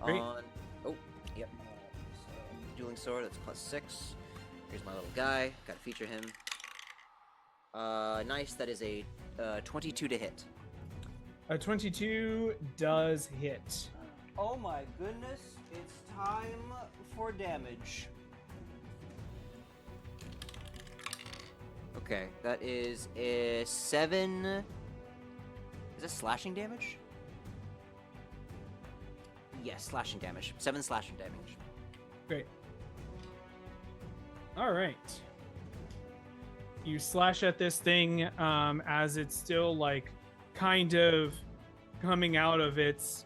Great. on. Oh, yep. So, dueling sword. That's +6. Here's my little guy. Got to feature him. Nice. That is a 22 to hit. A 22 does hit. Oh my goodness, it's time for damage. Okay, that is a 7. Is this slashing damage? Yes, slashing damage. 7 slashing damage. Great. All right. You slash at this thing as it's still like kind of coming out of its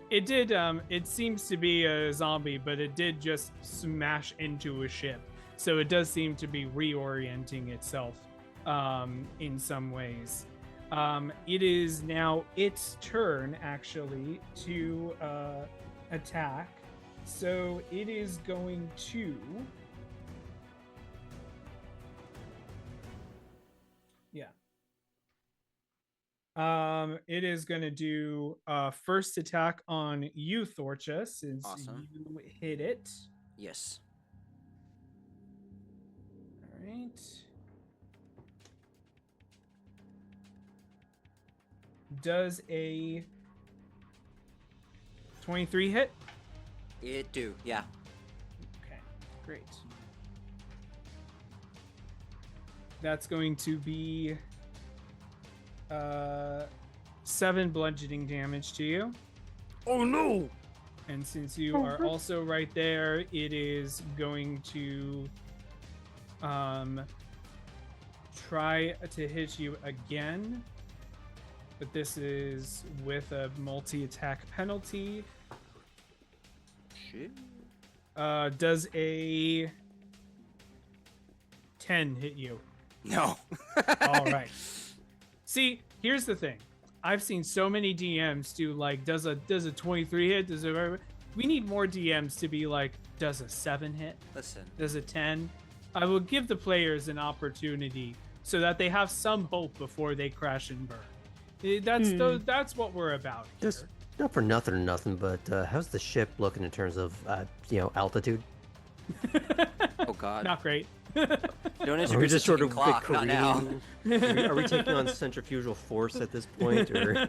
it seems to be a zombie, but it did just smash into a ship. So it does seem to be reorienting itself in some ways. It is now its turn actually to attack. So it is going to it is going to do first attack on you, Thorcha, since Awesome. you hit it. Yes. All right. Does a 23 hit? It do, yeah. Okay, great. That's going to be 7 bludgeoning damage to you. Oh no! And since you are also right there, it is going to try to hit you again. But this is with a multi-attack penalty. Shit. Does a 10 hit you? No. All right. See, here's the thing. I've seen so many DMs do like, does a 23 hit? We need more DMs to be like, does a 7 hit? Listen. Does a 10? I will give the players an opportunity so that they have some hope before they crash and burn. That's what we're about here. Just not for nothing or nothing, but how's the ship looking in terms of altitude? Oh god. Not great. Don't Are we introduce just a sort ticking of clock, not now. Are we taking on centrifugal force at this point, or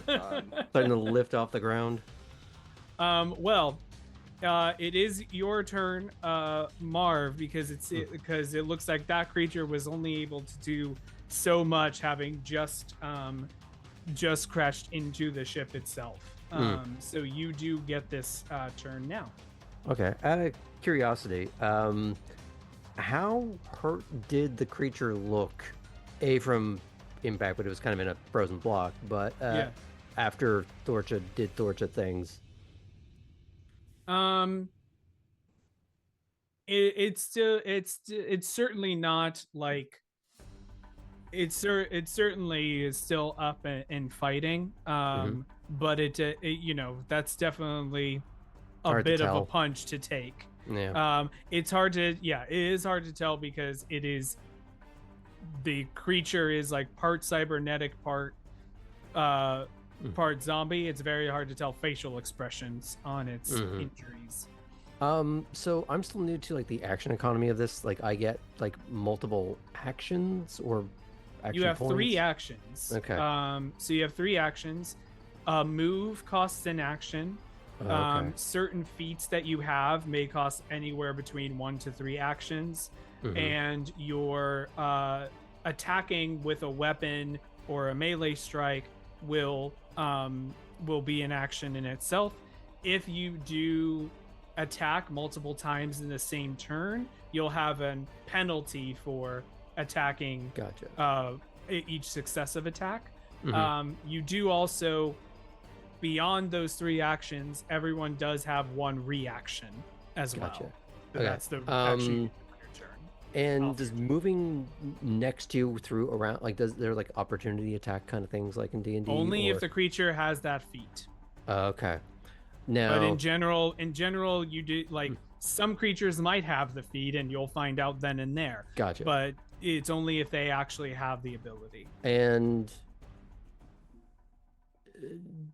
starting to lift off the ground? It is your turn, Marv, because it looks like that creature was only able to do so much, having just crashed into the ship itself. So you do get this turn now. Okay. Out of curiosity, how hurt did the creature look? From impact, but it was kind of in a frozen block. But after Thorcha did Thorcha things. It's certainly not like it certainly is still up and fighting. But it that's definitely a bit of a punch to take. Yeah. It is hard to tell because the creature is like part cybernetic, part zombie. It's very hard to tell facial expressions on its injuries. So I'm still new to like the action economy of this. Like I get like multiple actions or action You have points? 3 actions. Okay. So you have 3 actions. Move costs an action. Okay. Certain feats that you have may cost anywhere between 1 to 3 actions. And your attacking with a weapon or a melee strike will be an action in itself. If you do attack multiple times in the same turn, you'll have a penalty for attacking Gotcha. each successive attack. Mhm. You do also, beyond those 3 actions, everyone does have 1 reaction as Gotcha. well. So Okay. that's the action you do on your turn. And Off does your turn. moving next to you through around like does there like opportunity attack kind of things like in D&D Only or if the creature has that feat. okay. But Now, in general, you do like some creatures might have the feat, and you'll find out then and there. gotcha. But it's only if they actually have the ability. And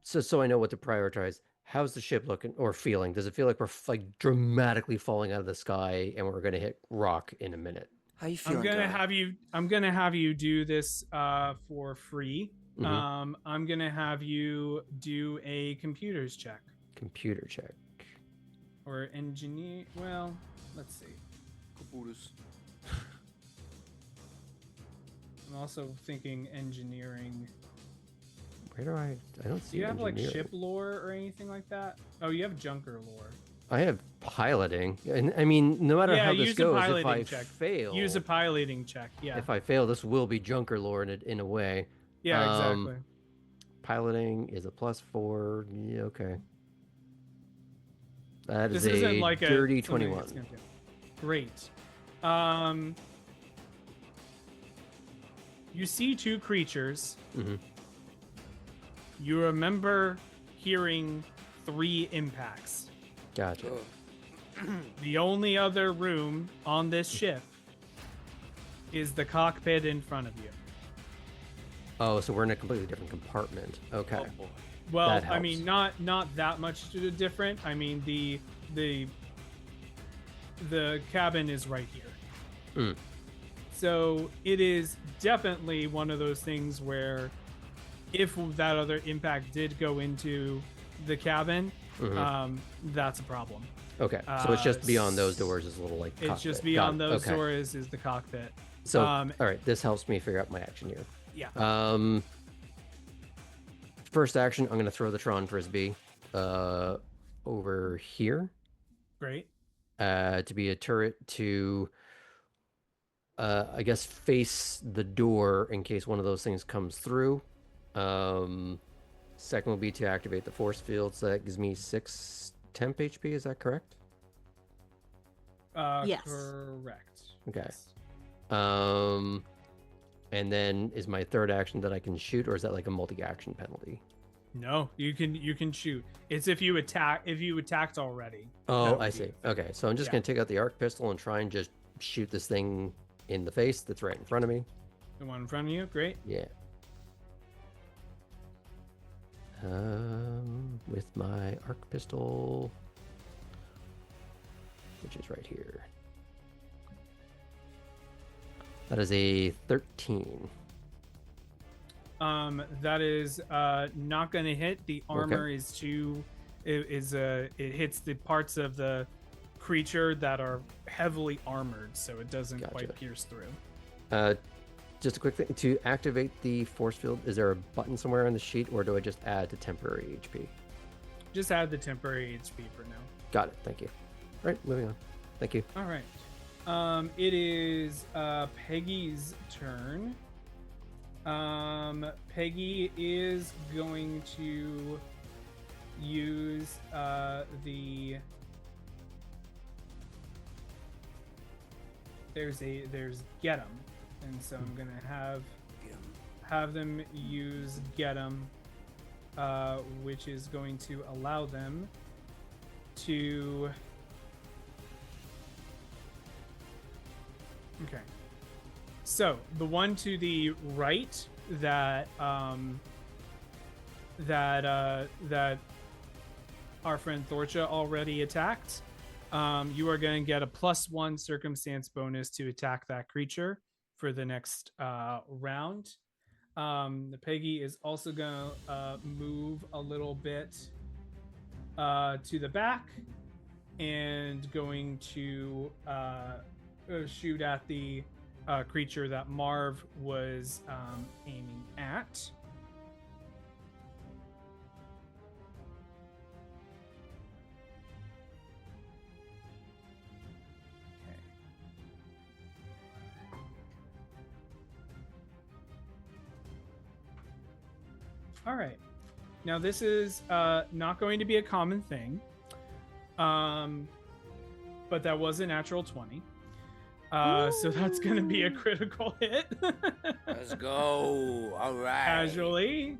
so I know what to prioritize. How's the ship looking or feeling? Does it feel like we're like dramatically falling out of the sky and we're gonna hit rock in a minute? How you I'm feeling, gonna guy? have you do this for free. Mhm. I'm gonna have you do a computers check Computer check. or engineer. Well, let's see. I'm also thinking engineering. Where do I don't see Do you have like engineering. ship lore or anything like that? Oh, you have junker lore. I have piloting. And I mean, no matter Yeah, how this use a goes, if piloting I check. fail, Use a piloting check. Yeah. if I fail, this will be junker lore in a way. Yeah, exactly. Piloting is a +4. Yeah, okay. That is This isn't a like dirty something 21. that's gonna do. Great. Um, you see 2 creatures. Mm-hmm. You remember hearing 3 impacts. Gotcha. The only other room on this ship is the cockpit in front of you. Oh, so we're in a completely different compartment. Okay. Well, That I mean, helps. not that much different. I mean, the cabin is right here. Mm. So it is definitely one of those things where if that other impact did go into the cabin, Mhm. that's a problem. Okay. So it's just beyond those doors is a little like It's cockpit. just Got beyond it. those Okay. doors is the cockpit. So all right, this helps me figure out my action here. Yeah. First action, I'm gonna throw the Tron Frisbee over here Great. to be a turret to I guess face the door in case one of those things comes through. Second will be to activate the force field, so that gives me 6 temp HP. Is that correct? Yes. Correct. Okay. Yes. And then is my third action that I can shoot, or is that like a multi-action penalty? No, you can shoot. It's if you attacked already. Oh, That would I be- see. Okay, so I'm just Yeah. gonna take out the arc pistol and try and just shoot this thing in the face that's right in front of me. The one in front of you. Great. Yeah. With my arc pistol, which is right here. That is a 13. That is not going to hit. The armor is too. It hits the parts of the creature that are heavily armored, so it doesn't quite Gotcha. pierce through. Just a quick thing to activate the force field. Is there a button somewhere on the sheet, or do I just add to temporary HP? Just add the temporary HP for now. Got it. Thank you. All right, moving on. Thank you. All right. It is Peggy's turn. Peggy is going to use there's get 'em, and so I'm gonna have them use get 'em, which is going to allow them to. Okay. So the one to the right that that our friend Thorcha already attacked, you are going to get a +1 circumstance bonus to attack that creature for the next round. The Peggy is also going to move a little bit to the back and going to shoot at the creature that Marv was aiming at. Okay. All right. Now this is not going to be a common thing, but that was a natural 20. So that's going to be a critical hit. Let's go. All right. Casually.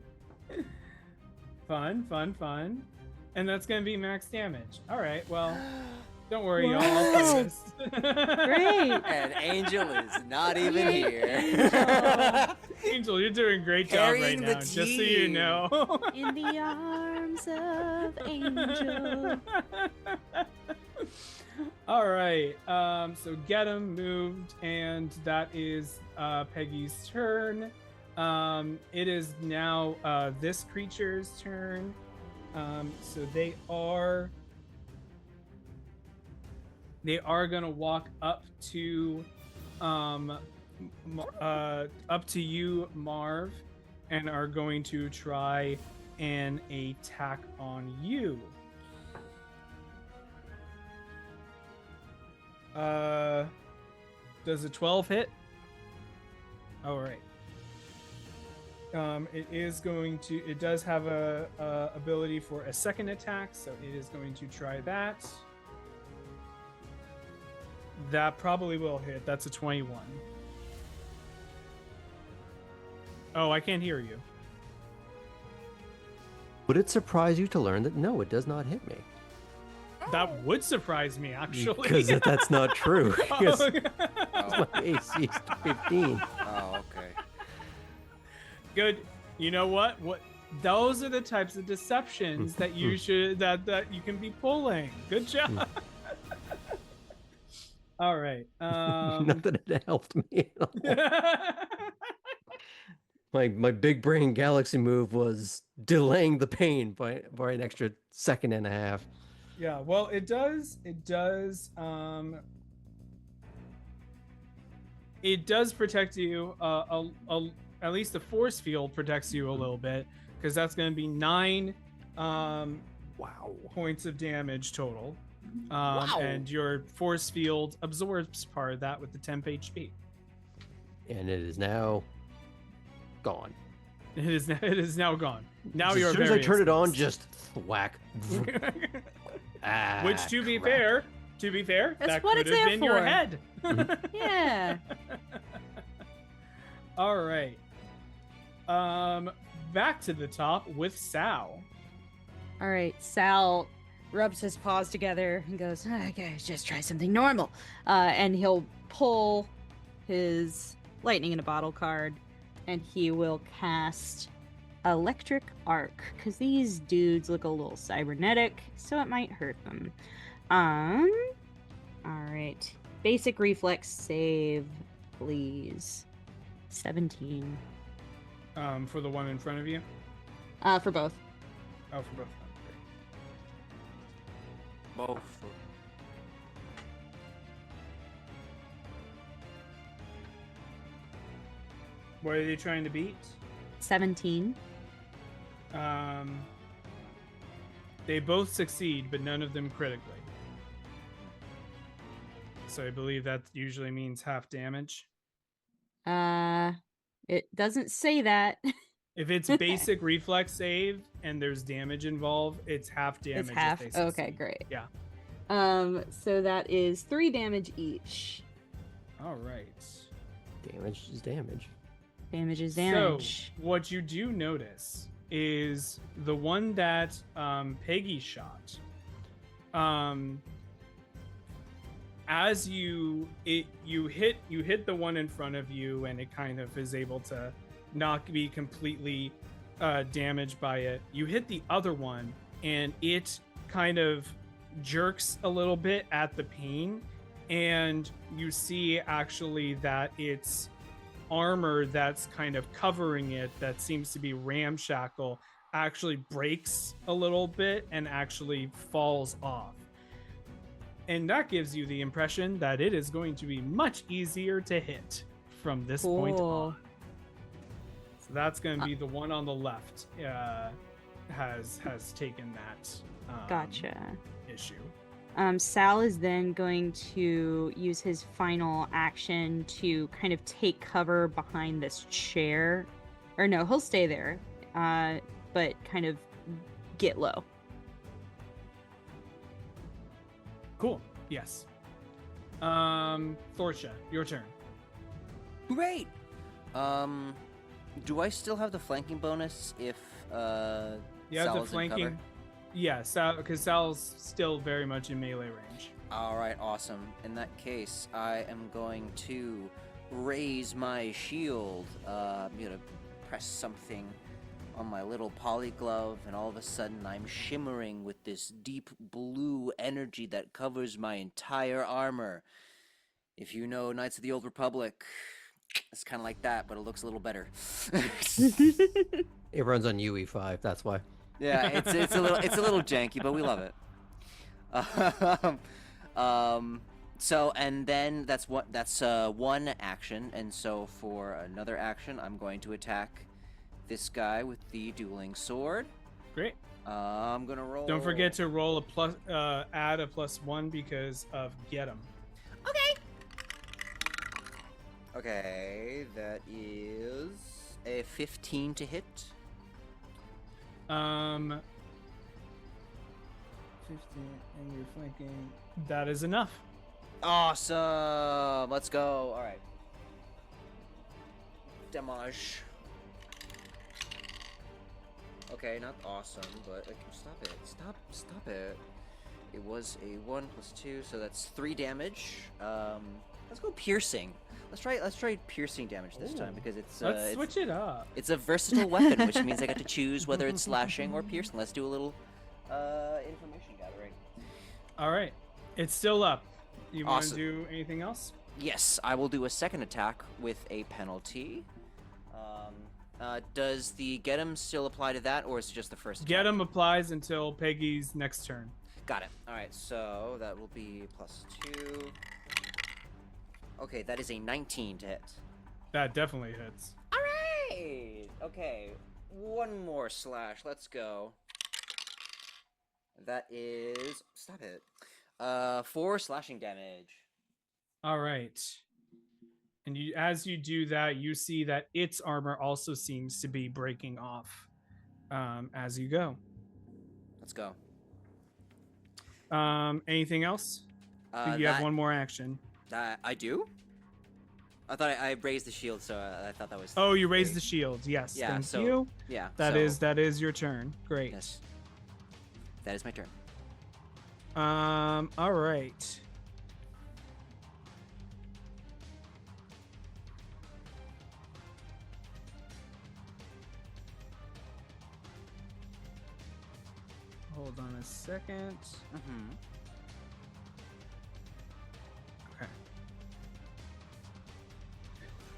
Fun. And that's going to be max damage. All right, well, don't worry, y'all. I'll play this. Great. And Angel is not even Yay, here. Angel, you're doing a great job right Carrying the now, just so you team. know. In the arms of Angel. All right. So get him moved, and that is Peggy's turn. It is now this creature's turn. So they are gonna walk up to you, Marv, and are going to try an attack on you. Does a 12 hit? All right. It does have a ability for a second attack, so it is going to try that. That probably will hit. That's a 21. Oh, I can't hear you. Would it surprise you to learn that no, it does not hit me? That would surprise me, actually. Because that's not true. Because Okay. Oh, my AC is 15. oh, okay. Good. You know what? Those are the types of deceptions that you should that you can be pulling. Good job. All right. Not that it helped me at all. My big brain galaxy move was delaying the pain by an extra second and a half. Yeah, well, it does protect you. At least the force field protects you a little bit, because that's going to be 9 Wow. points of damage total. Wow. And your force field absorbs part of that with the temp HP. And it is now gone. It is now gone. Now As you're soon as I very turn it on, exposed. just whack. Which, to be fair, That's that what could it's have there been your for. head. Yeah. All right. Back to the top with Sal. All right, Sal rubs his paws together and goes, okay, just try something normal. And he'll pull his lightning in a bottle card, and he will cast electric arc, because these dudes look a little cybernetic, so it might hurt them. All right. Basic reflex save, please. 17. For the one in front of you. For both. Oh, for both. Okay. Both. What are they trying to beat? 17. They both succeed, but none of them critically. So I believe that usually means half damage. It doesn't say that. If it's basic reflex save and there's damage involved, it's half damage. It's half. If they Okay, succeed. great. Yeah. So that is 3 damage each. All right. Damage is damage. Damage is damage. So what you do notice is the one that Peggy shot. As you hit the one in front of you, and it kind of is able to not be completely damaged by it. You hit the other one, and it kind of jerks a little bit at the pain, and you see actually that it's armor that's kind of covering it, that seems to be ramshackle, actually breaks a little bit and actually falls off. And that gives you the impression that it is going to be much easier to hit from this point on. So that's going to be the one on the left has taken that Gotcha. issue. Sal is then going to use his final action to kind of take cover behind this chair. Or no, he'll stay there but kind of get low. Cool. Yes. Thorsha, your turn. Great. Do I still have the flanking bonus if Yeah, Sal the is in flanking. cover? Yeah, Sal, because Sal's still very much in melee range. All right, awesome. In that case, I am going to raise my shield. I'm gonna press something on my little polyglove, and all of a sudden I'm shimmering with this deep blue energy that covers my entire armor. If you know Knights of the Old Republic, it's kind of like that, but it looks a little better. It runs on UE5, that's why. Yeah, it's a little janky, but we love it. So and then that's one action, and so for another action, I'm going to attack this guy with the dueling sword. Great. I'm gonna roll. Don't forget to roll a plus, add a +1 because of get 'em. Okay, that is a 15 to hit. 15 and you're flanking. That is enough. Awesome. Let's go. All right. Damage. Okay, not awesome, but like, stop it. Stop it. It was a 1 + 2, so that's 3 damage. Let's go piercing. Let's try piercing damage this time because it's Let's switch it up. it's a versatile weapon, which means I get to choose whether it's slashing or piercing. Let's do a little information gathering. All right. It's still up. You want to Awesome. do anything else? Yes, I will do a second attack with a penalty. Does the get him still apply to that, or is it just the first attack? Get 'em applies until Peggy's next turn. Got it. All right, so that will be +2. Okay, that is a 19 to hit. That definitely hits. All right. Okay, one more slash. Let's go. That is stop it. 4 slashing damage. All right. And as you do that, you see that its armor also seems to be breaking off as you go. Let's go. Anything else? You have one more action. I do? I thought I raised the shield, so I thought that was... Oh, you raised the shield. Yes. Yeah, Thank so- you. Yeah, That so- is your turn. Great. Yes. That is my turn. All right. Hold on a second. Mm-hmm. Okay.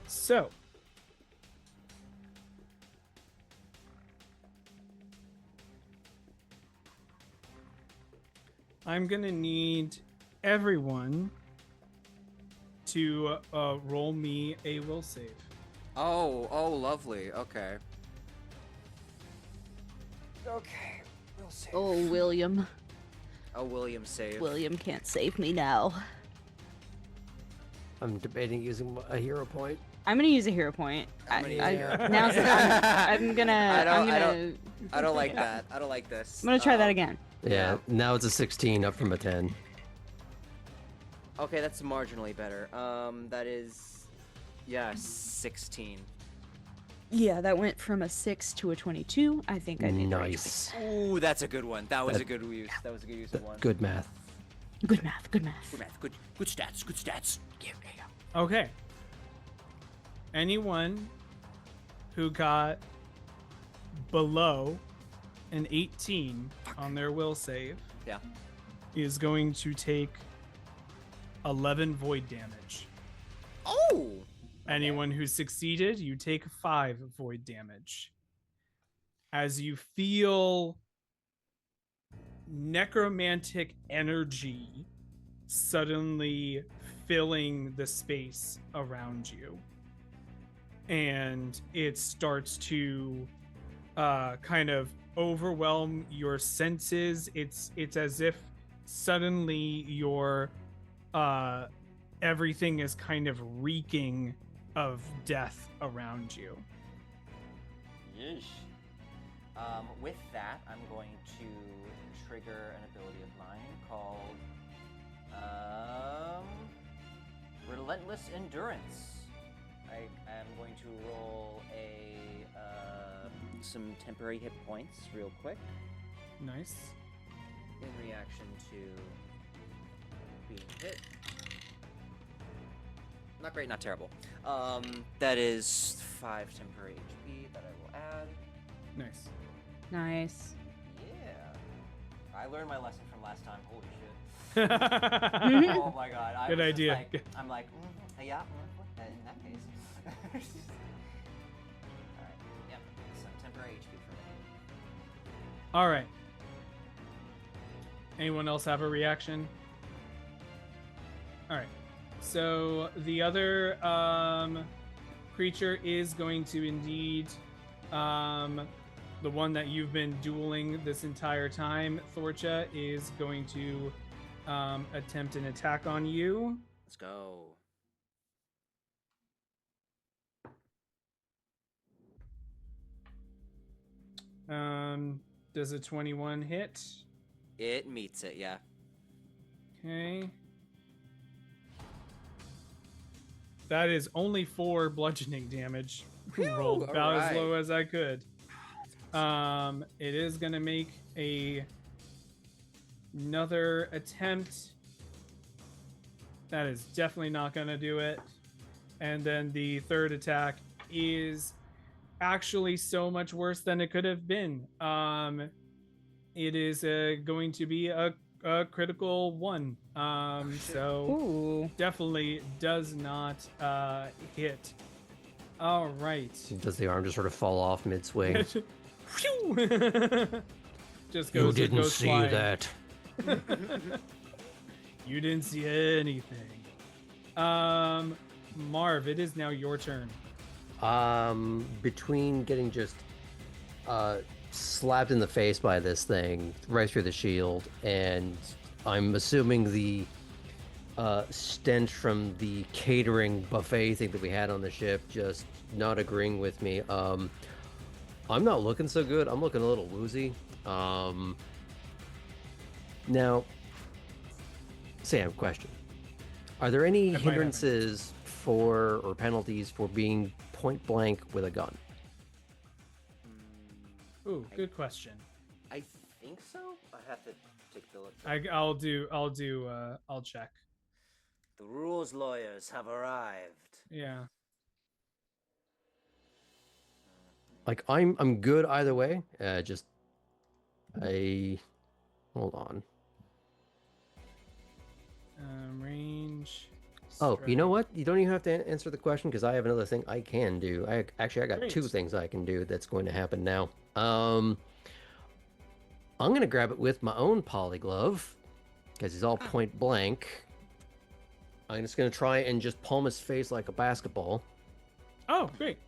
So, I'm gonna need everyone to roll me a will save. Oh, lovely. Okay. Okay. We'll save. Oh, William. Oh, William save. William can't save me now. I'm debating using a hero point. I'm gonna use a hero point. I'm gonna use a hero point. Now's I'm gonna. I don't like that. I don't like this. I'm gonna try that again. Yeah, now it's a 16 up from a 10. Okay, that's marginally better. That is... Yeah, 16. Yeah, that went from a 6 to a 22. I think I made the right choice. Nice. Ooh, that's a good one. That was a good use. That was a good use of one. Good math. Good math. Good math. Good math. Good stats. Good stats. Yeah, yeah. Okay. Anyone who got below an 18 on their will save Yeah. is going to take 11 void damage. Oh! Anyone who succeeded, you take 5 void damage. As you feel necromantic energy suddenly filling the space around you. And it starts to kind of overwhelm your senses. It's as if suddenly your everything is kind of reeking of death around you. Yeesh. With that, I'm going to trigger an ability of mine called Relentless Endurance. I am going to roll some temporary hit points real quick Nice. in reaction to being hit. Not great, not terrible. That is 5 temporary HP that I will add. Nice. Nice. Yeah. I learned my lesson from last time. Holy shit. Good Oh my god. I Good was just idea. Like, I'm like, yeah, in that case. Alright, yep. Some temporary HP for me. All right. Anyone else have a reaction? All right. So the other creature is going to indeed, the one that you've been dueling this entire time, Thorcha, is going to attempt an attack on you. Let's go. Does a 21 hit? It meets it, yeah. Okay. That is only 4 bludgeoning damage. Rolled about as low as I could. It is gonna make another attempt. That is definitely not gonna do it. And then the third attack is actually so much worse than it could have been. It is going to be a critical 1. So Ooh. definitely does not hit. All right. Does the arm just sort of fall off mid-swing? Just You goes. didn't goes see flying. that. You didn't see anything. Marv, it is now your turn. Between getting just slapped in the face by this thing right through the shield, and I'm assuming the stench from the catering buffet thing that we had on the ship just not agreeing with me. I'm not looking so good. I'm looking a little woozy. Now, Sam, question. Are there any might have it. hindrances for or penalties for being point blank with a gun? Ooh, good question. I think so. I have to take a look. I'll check. The rules lawyers have arrived. Yeah. Like I'm good either way. Hold on. Range. Oh, you know strike. what? You don't even have to answer the question because I have another thing I can do. I got Great. 2 things I can do that's going to happen now. I'm gonna grab it with my own polyglove because he's all point blank. I'm just gonna try and just palm his face like a basketball Oh, great.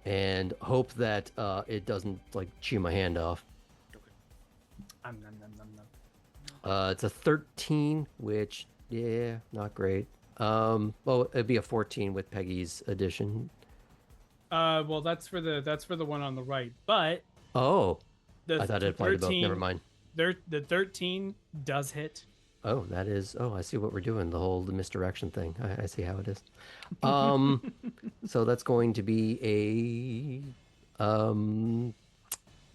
and hope that it doesn't like chew my hand off. Nom, nom, nom, nom, nom. It's a 13, which not great. Well, it'd be a 14 with Peggy's addition. Well, that's for the one on the right, but Oh, the I thought it applied to both. Never mind. The 13 does hit. Oh, that is. Oh, I see what we're doing. The whole misdirection thing. I see how it is. So that's going to be not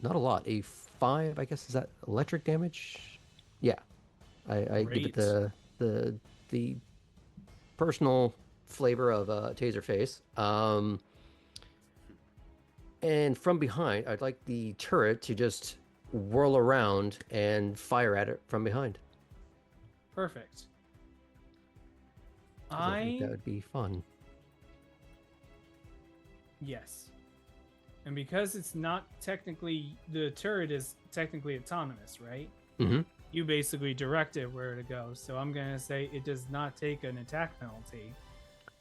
a lot. A 5, I guess. Is that electric damage? Yeah. I give it Great. the personal flavor of taser face. And from behind, I'd like the turret to just whirl around and fire at it from behind. Perfect. 'Cause I think that would be fun. Yes. And because it's not technically, the turret is technically autonomous, right? Mm-hmm. You basically direct it where to go. So I'm going to say it does not take an attack penalty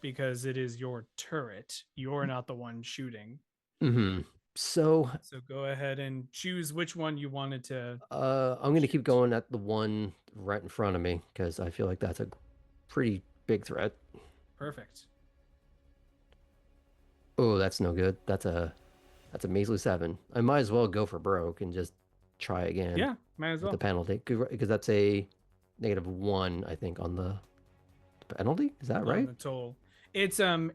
because it is your turret. You're not the one shooting. Mm-hmm. So So go ahead and choose which one you wanted to. I'm going to keep going at the one right in front of me because I feel like that's a pretty big threat. Perfect. Oh, that's no good. That's a That's a measly 7. I might as well go for broke and just try again. Yeah, might as With well. the penalty, because that's a -1, I think, on the penalty. Is that On right? the toll. It's on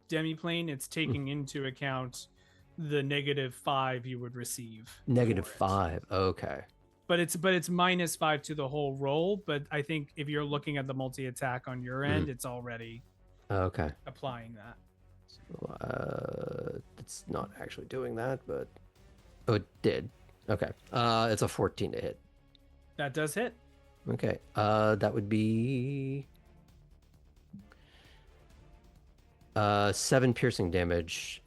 demiplane. It's taking into account the -5 you would receive. Negative for it. 5. Okay. But it's -5 to the whole roll. But I think if you're looking at the multi attack on your end, it's already Okay. applying that. So, it's not actually doing that, but oh, it did. Okay. It's a 14 to hit. That does hit. Okay. That would be 7 piercing damage,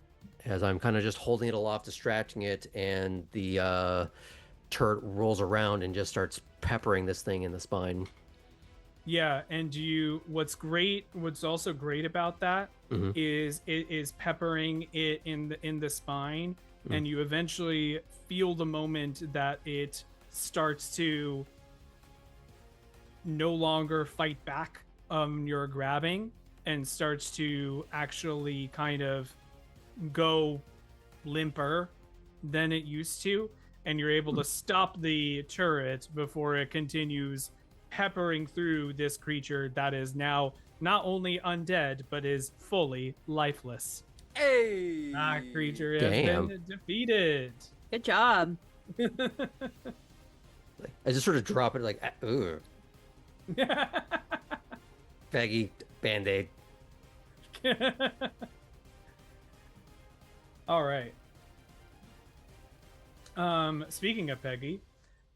as I'm kind of just holding it aloft, distracting it, and the turret rolls around and just starts peppering this thing in the spine. Yeah, and what's also great about that is it is peppering it in the spine, and you eventually feel the moment that it starts to no longer fight back your grabbing and starts to actually kind of go limper than it used to, and you're able to stop the turret before it continues peppering through this creature that is now not only undead but is fully lifeless. Hey! That creature has Damn. been defeated. Good job. I just sort of drop it like, ugh. Baggy band-aid. All right. Speaking of Peggy,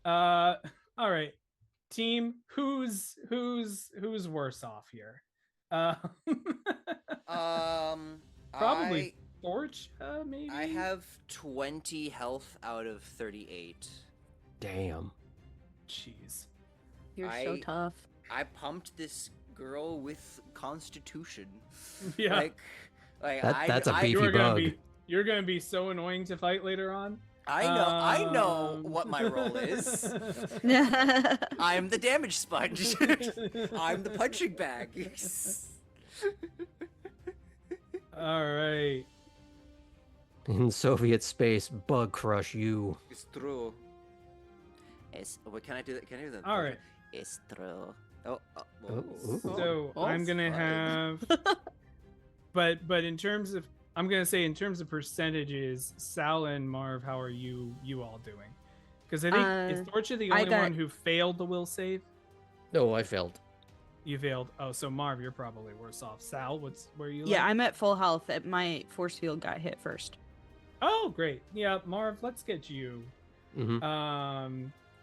all right, team, who's worse off here? Probably Torch, maybe. I have 20 health out of 38. Damn. Jeez. You're so tough. I pumped this girl with Constitution. Yeah. That's a beefy bug. You're gonna be so annoying to fight later on. I know what my role is. I'm the damage sponge. I'm the punching bag. All right. In Soviet space, bug crush you. It's true. What can I do? Can I do that? All right. It's true. Oh. So I'm gonna have, but in terms of, I'm gonna say in terms of percentages, Sal and Marv, how are you all doing? Because I think is Torcha the only one who failed the will save? No, I failed. You failed. Oh, so Marv, you're probably worse off. Sal, where are you? Yeah, I'm at full health. My force field got hit first. Oh, great. Yeah, Marv, let's get you.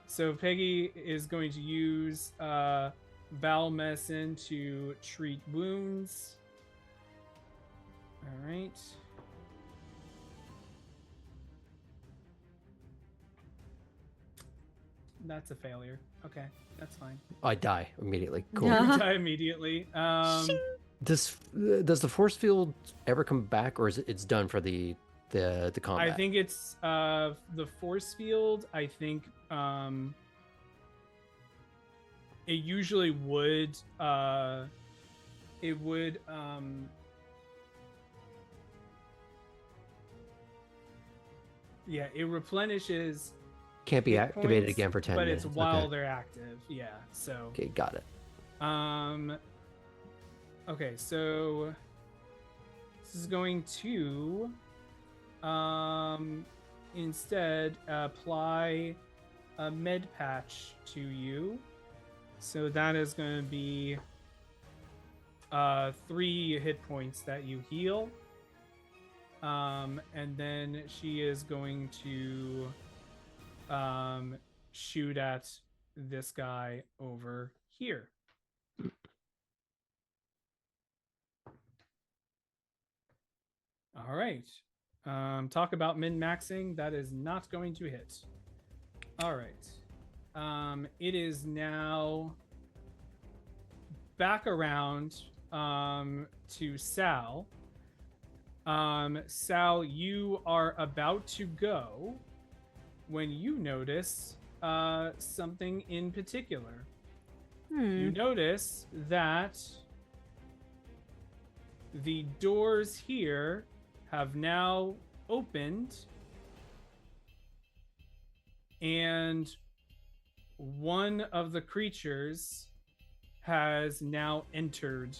So Peggy is going to use Val Medicine to treat wounds. All right. That's a failure. Okay, that's fine. I die immediately. Cool. You die immediately. Does the force field ever come back, or is it's done for the combat? I think it's the force field. I think it usually would yeah, it replenishes. Can't be activated points, again for 10 but minutes. it's while they're active. Yeah, so Okay, got it. Okay, so this is going to instead apply a med patch to you. So that is going to be 3 hit points that you heal. And then she is going to shoot at this guy over here. All right. Talk about min-maxing. That is not going to hit. All right. It is now back around to Sal. Sal, you are about to go when you notice something in particular. You notice that the doors here have now opened, and one of the creatures has now entered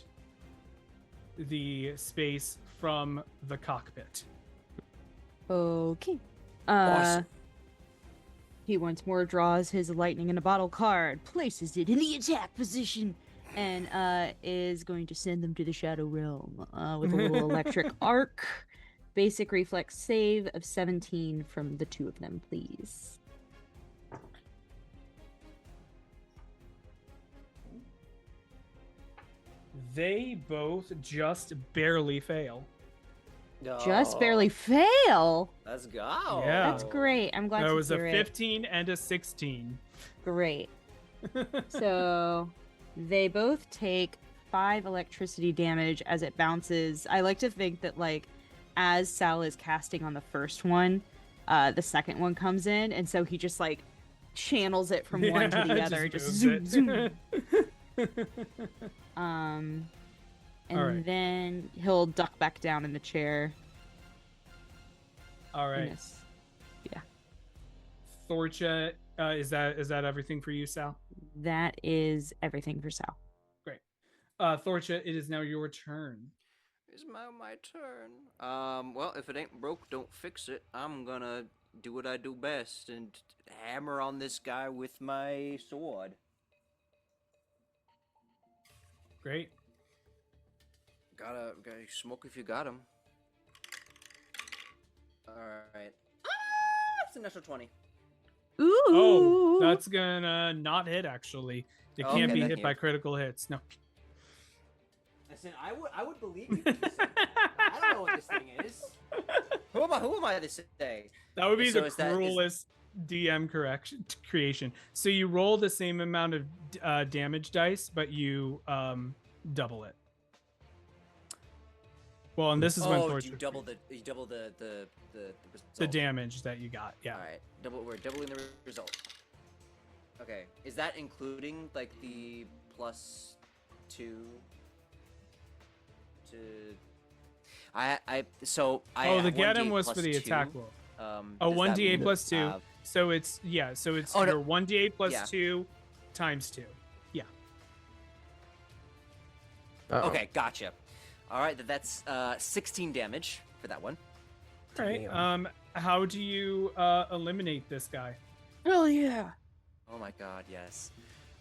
the space from the cockpit. Okay. Awesome. He once more draws his lightning in a bottle card, places it in the attack position, and is going to send them to the Shadow Realm with a little electric arc. Basic reflex save of 17 from the two of them, please. They both just barely fail. Just barely fail. Let's go. Yeah. That's great. I'm glad There to was a hear it. 15 and a 16. Great. So they both take 5 electricity damage as it bounces. I like to think that, like, as Sal is casting on the first one, the second one comes in, and so he just, like, channels it from one to the other. Just zoom, zoom. And Alright. then he'll duck back down in the chair. All right. Yes. Thorcha, is that everything for you, Sal? That is everything for Sal. Thorcha, it is now your turn. It's my turn. Well, if it ain't broke, don't fix it. I'm gonna do what I do best and hammer on this guy with my sword. Great. Gotta smoke if you got him. Alright. It's a natural 20. Ooh. Oh, that's gonna not hit, actually. It Okay, can't be then hit by you. critical hits. No. Listen, I would believe you. I don't know what this thing is. Who am I to say? That would be So the is that- is- cruelest DM creation. So you roll the same amount of damage dice, but you double it. Well, and this is when Oh, Thorcha you double the result. the damage that you got. Yeah. All right, we're doubling the result. Okay, is that including like the +2 to? I Oh, the have get 1d8 him was for the +2. attack roll. Does Oh, that 1d8 mean, plus 2. So it's Oh, no. your 1d8 plus Yeah. 2 times 2. Yeah. Uh-oh. Okay, gotcha. All right, that's 16 damage for that one. All right. Damn. How do you eliminate this guy? Hell yeah. Oh my god, yes.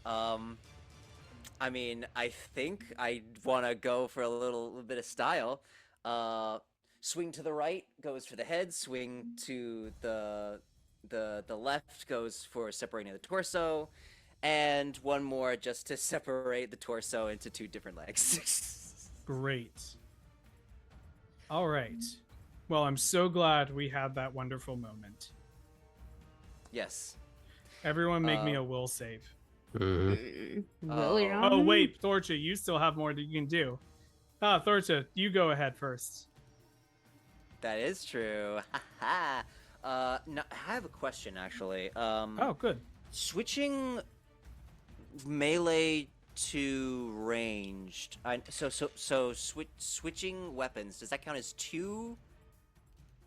I mean, I think I want to go for a little bit of style. Swing to the right goes for the head. Swing to the left goes for separating the torso, and one more just to separate the torso into 2 different legs. Great. All right. Well, I'm so glad we had that wonderful moment. Yes. Everyone make me a will save. Mhm. William. Oh, wait, Thorcha, you still have more that you can do. Thorcha, you go ahead first. That is true. No, I have a question actually. Oh, good. Switching melee to ranged. Switching weapons. Does that count as 2?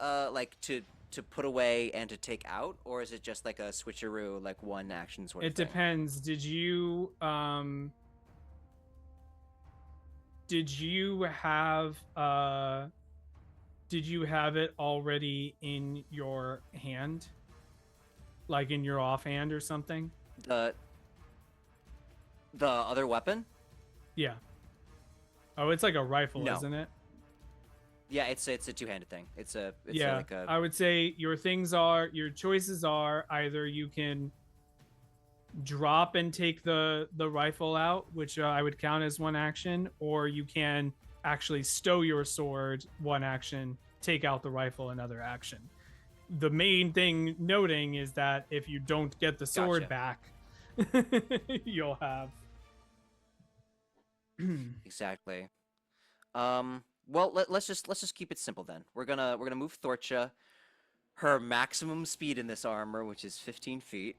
Like to put away and to take out, or is it just like a switcheroo, like one action sort of It thing? depends. Did you have it already in your hand? Like in your offhand or something? The other weapon? Yeah. Oh, it's like a rifle, No. isn't it? Yeah, it's a two-handed thing. It's Yeah. like a I would say your choices are either you can drop and take the rifle out, which I would count as one action, or you can actually stow your sword, one action, take out the rifle, another action. The main thing noting is that if you don't get the sword back, you'll have exactly. Well, let's just keep it simple then. We're gonna move Thorcha her maximum speed in this armor, which is 15 feet.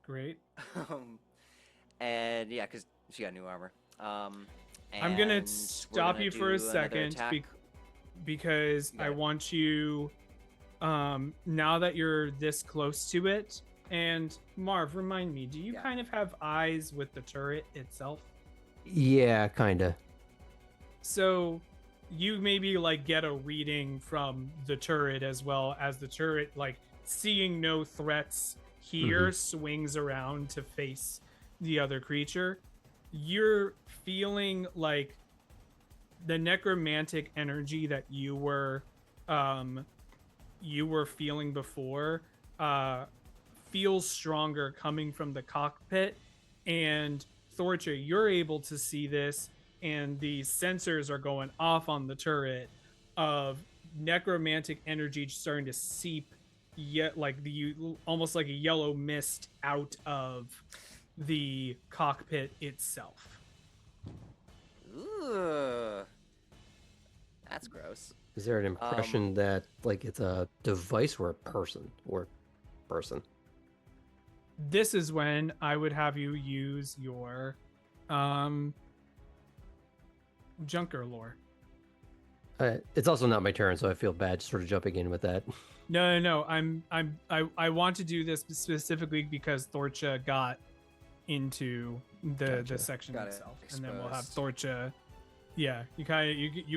great. And yeah, because she got new armor. I'm gonna and we're stop gonna you for a do another second. attack. because I Got it. want you, now that you're this close to it, and Marv, remind me, do you Yeah. kind of have eyes with the turret itself? Yeah, kinda. So you maybe like get a reading from the turret as well as the turret, like seeing no threats here, swings around to face the other creature. You're feeling like the necromantic energy that you were feeling before feels stronger coming from the cockpit. And Thorcha, you're able to see this, and the sensors are going off on the turret of necromantic energy starting to seep, yet like almost like a yellow mist out of the cockpit itself. Ooh. That's gross. Is there an impression that like it's a device or a person or person? This is when I would have you use your Junker lore. It's also not my turn, so I feel bad just sort of jumping in with that. No. I want to do this specifically because Thorcha got into the Gotcha. section Got it itself, and then we'll have exposed. Thorcha. Yeah, you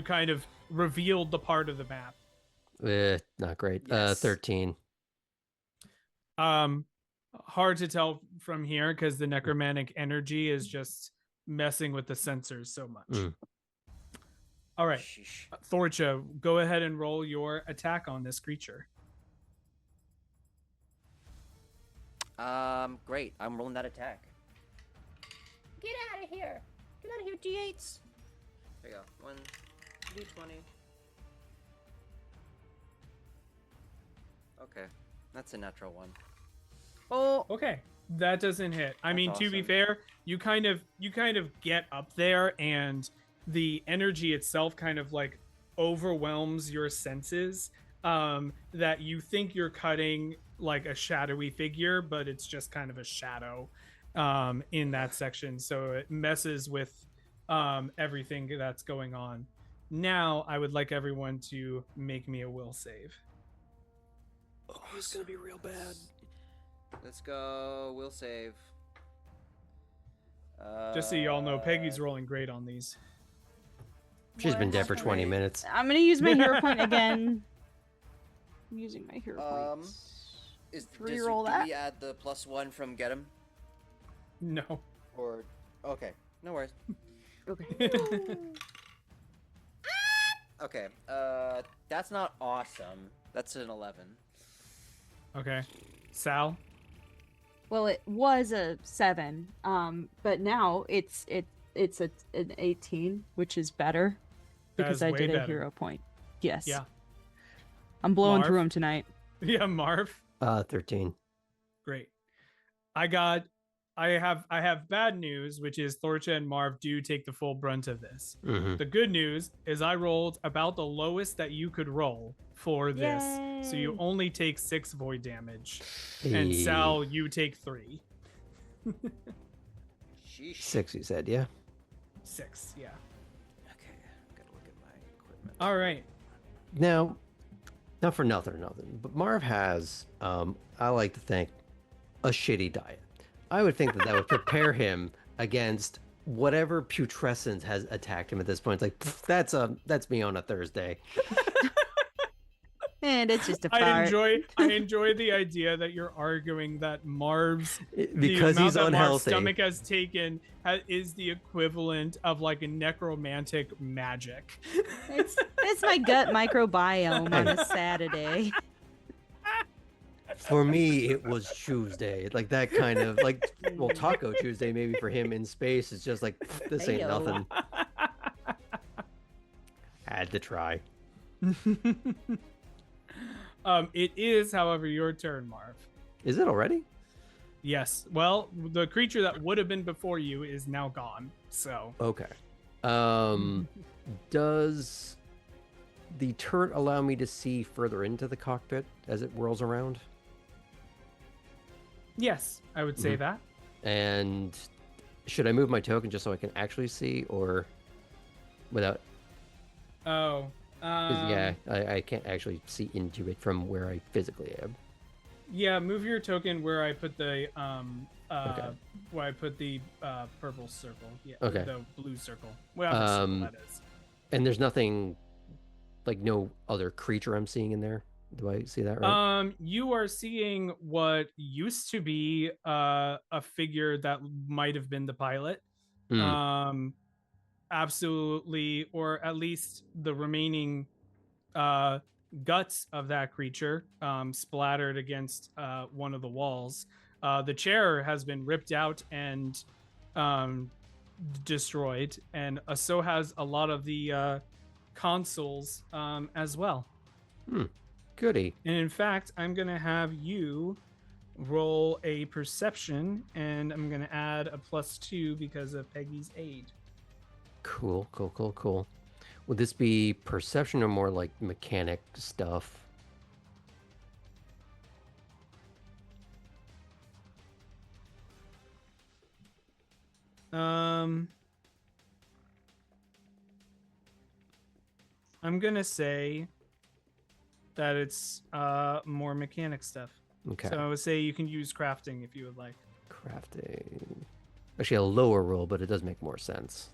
kind of revealed the part of the map. Not great. Yes. 13. Hard to tell from here because the necromantic energy is just messing with the sensors so much. Mm. All right, Sheesh. Thorcha, go ahead and roll your attack on this creature. Great. I'm rolling that attack. Get out of here. Get out of here, D8s. There you go. 1, D20. Okay, that's a natural one. Oh, Okay, that doesn't hit. I That's mean, to be awesome. fair, you kind of get up there, and the energy itself kind of like overwhelms your senses. That you think you're cutting like a shadowy figure, but it's just kind of a shadow in that section. So it messes with everything that's going on. Now, I would like everyone to make me a will save. Oh, it's gonna be real bad. let's go. We'll save. Just so you all know, Peggy's rolling great on these. She's What been dead for happened? 20 minutes. I'm gonna use my hero point again. I'm using my hero points. Is Reroll do that. we add the +1 from get him? No. Or okay, no worries. Okay. Okay, that's not awesome. That's an 11. Okay. Sal? Well, it was a 7, but now it's an 18, which is better That because is I way did a better. hero point. Yes. Yeah. I'm blowing Marv? through them tonight. Yeah, Marv. 13. Great. I have bad news, which is Thorcha and Marv do take the full brunt of this. Mm-hmm. The good news is I rolled about the lowest that you could roll for this. So you Yay. only take 6 void damage. And Sal, you take 3. Sheesh. 6, you said, yeah? 6, yeah. Okay, gotta look at my equipment. All right. Now, not for nothing, but Marv has, I like to think, a shitty diet. I would think that would prepare him against whatever putrescence has attacked him at this point. It's like, "Pff, that's me on a Thursday." And it's just a I fart. enjoy the idea that you're arguing that Marv's Because the amount he's that Marv's unhealthy. stomach has taken is the equivalent of like a necromantic magic. It's my gut microbiome on a Saturday. For me, it was Tuesday. Like that kind of like, well, Taco Tuesday maybe for him in space is just like, "Pff, this ain't Heyo. nothing." Had to try. It is, however, your turn, Marv. Is it already? Yes. Well, the creature that would have been before you is now gone. So Okay. Does the turret allow me to see further into the cockpit as it whirls around? yes, I would say Mhm. that. And should I move my token just so I can actually see, or without? Oh, 'Cause, yeah, I can't actually see into it from where I physically am. Yeah, move your token where I put the Okay. where I put the purple circle. Yeah, Okay. the blue circle. Whatever circle that is. And there's nothing, like no other creature I'm seeing in there. Do I see that right? You are seeing what used to be a figure that might have been the pilot. Hmm. Absolutely, or at least the remaining uh, guts of that creature splattered against one of the walls. The chair has been ripped out and um, destroyed, and so has a lot of the consoles as well. Goody. And in fact, I'm going to have you roll a perception, and I'm going to add a +2 because of Peggy's aid. Cool. Would this be perception or more like mechanic stuff? I'm gonna say that it's more mechanic stuff. Okay. So I would say you can use crafting if you would like. Crafting. Actually, a lower roll, but it does make more sense.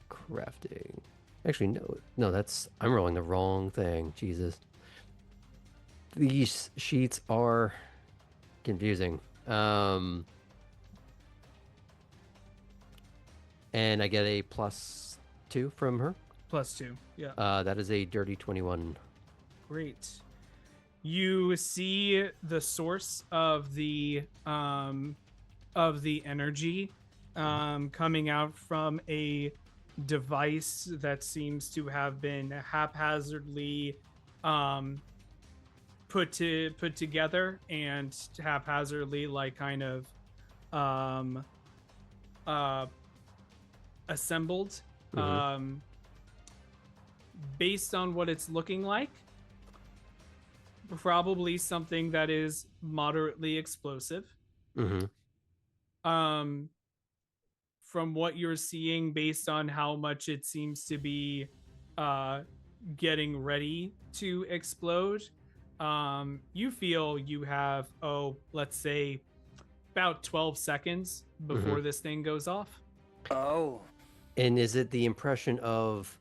Crafting. Actually, no, that's I'm rolling the wrong thing. Jesus, these sheets are confusing. And I get a +2 from her. +2. Yeah. That is a dirty 21. Great. You see the source of the energy coming out from a device that seems to have been haphazardly put together and haphazardly like kind of assembled. Based on what it's looking like, probably something that is moderately explosive. From what you're seeing, based on how much it seems to be getting ready to explode, you feel you have, let's say about 12 seconds before this thing goes off. Oh. And is it the impression of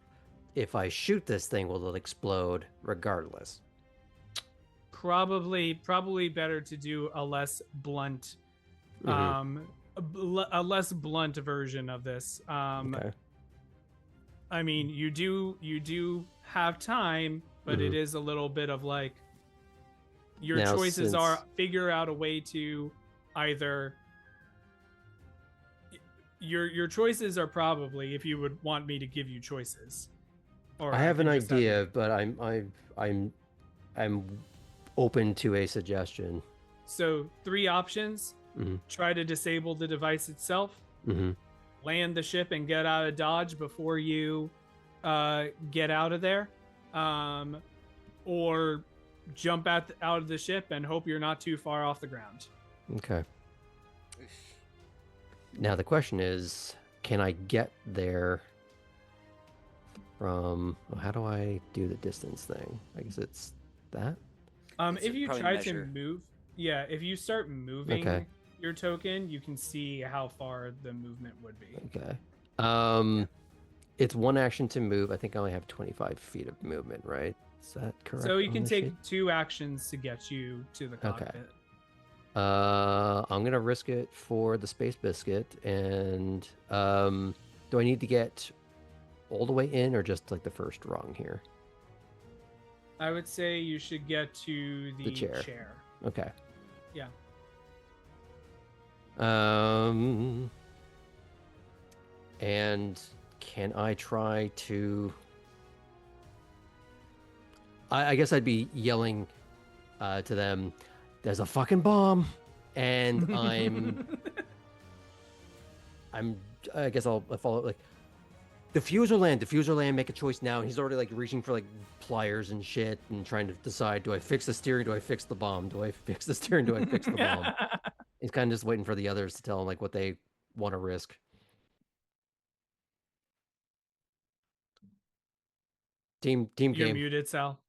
if I shoot this thing, will it explode regardless? Probably better to do a less blunt a less blunt version of this. Okay. I mean, you do have time, but it is a little bit of like your Now, choices are figure out a way to either your choices are probably, if you would want me to give you choices. Or I have an idea, but I'm open to a suggestion. So 3 options. Try to disable the device itself. Land the ship and get out of Dodge before you get out of there. Or jump out of the ship and hope you're not too far off the ground. Okay. Now the question is, can I get there from... how do I do the distance thing? I guess it's that? If you try to move... Yeah, if you start moving your token, you can see how far the movement would be. Okay. It's 1 action to move. I think I only have 25 feet of movement, right? Is that correct? So you can take 2 actions to get you to the cockpit. Okay. I'm gonna risk it for the space biscuit, and do I need to get all the way in or just like the first rung here? I would say you should get to the chair. Okay. Yeah. And can I try to... I guess I'd be yelling to them, there's a fucking bomb, and I guess I'll follow, like, diffuser land, make a choice now. And he's already like reaching for like pliers and shit and trying to decide, do I fix the steering, do I fix the bomb, do I fix the steering, do I fix the bomb? He's kind of just waiting for the others to tell him like what they want to risk. Team You're game. muted, Sal.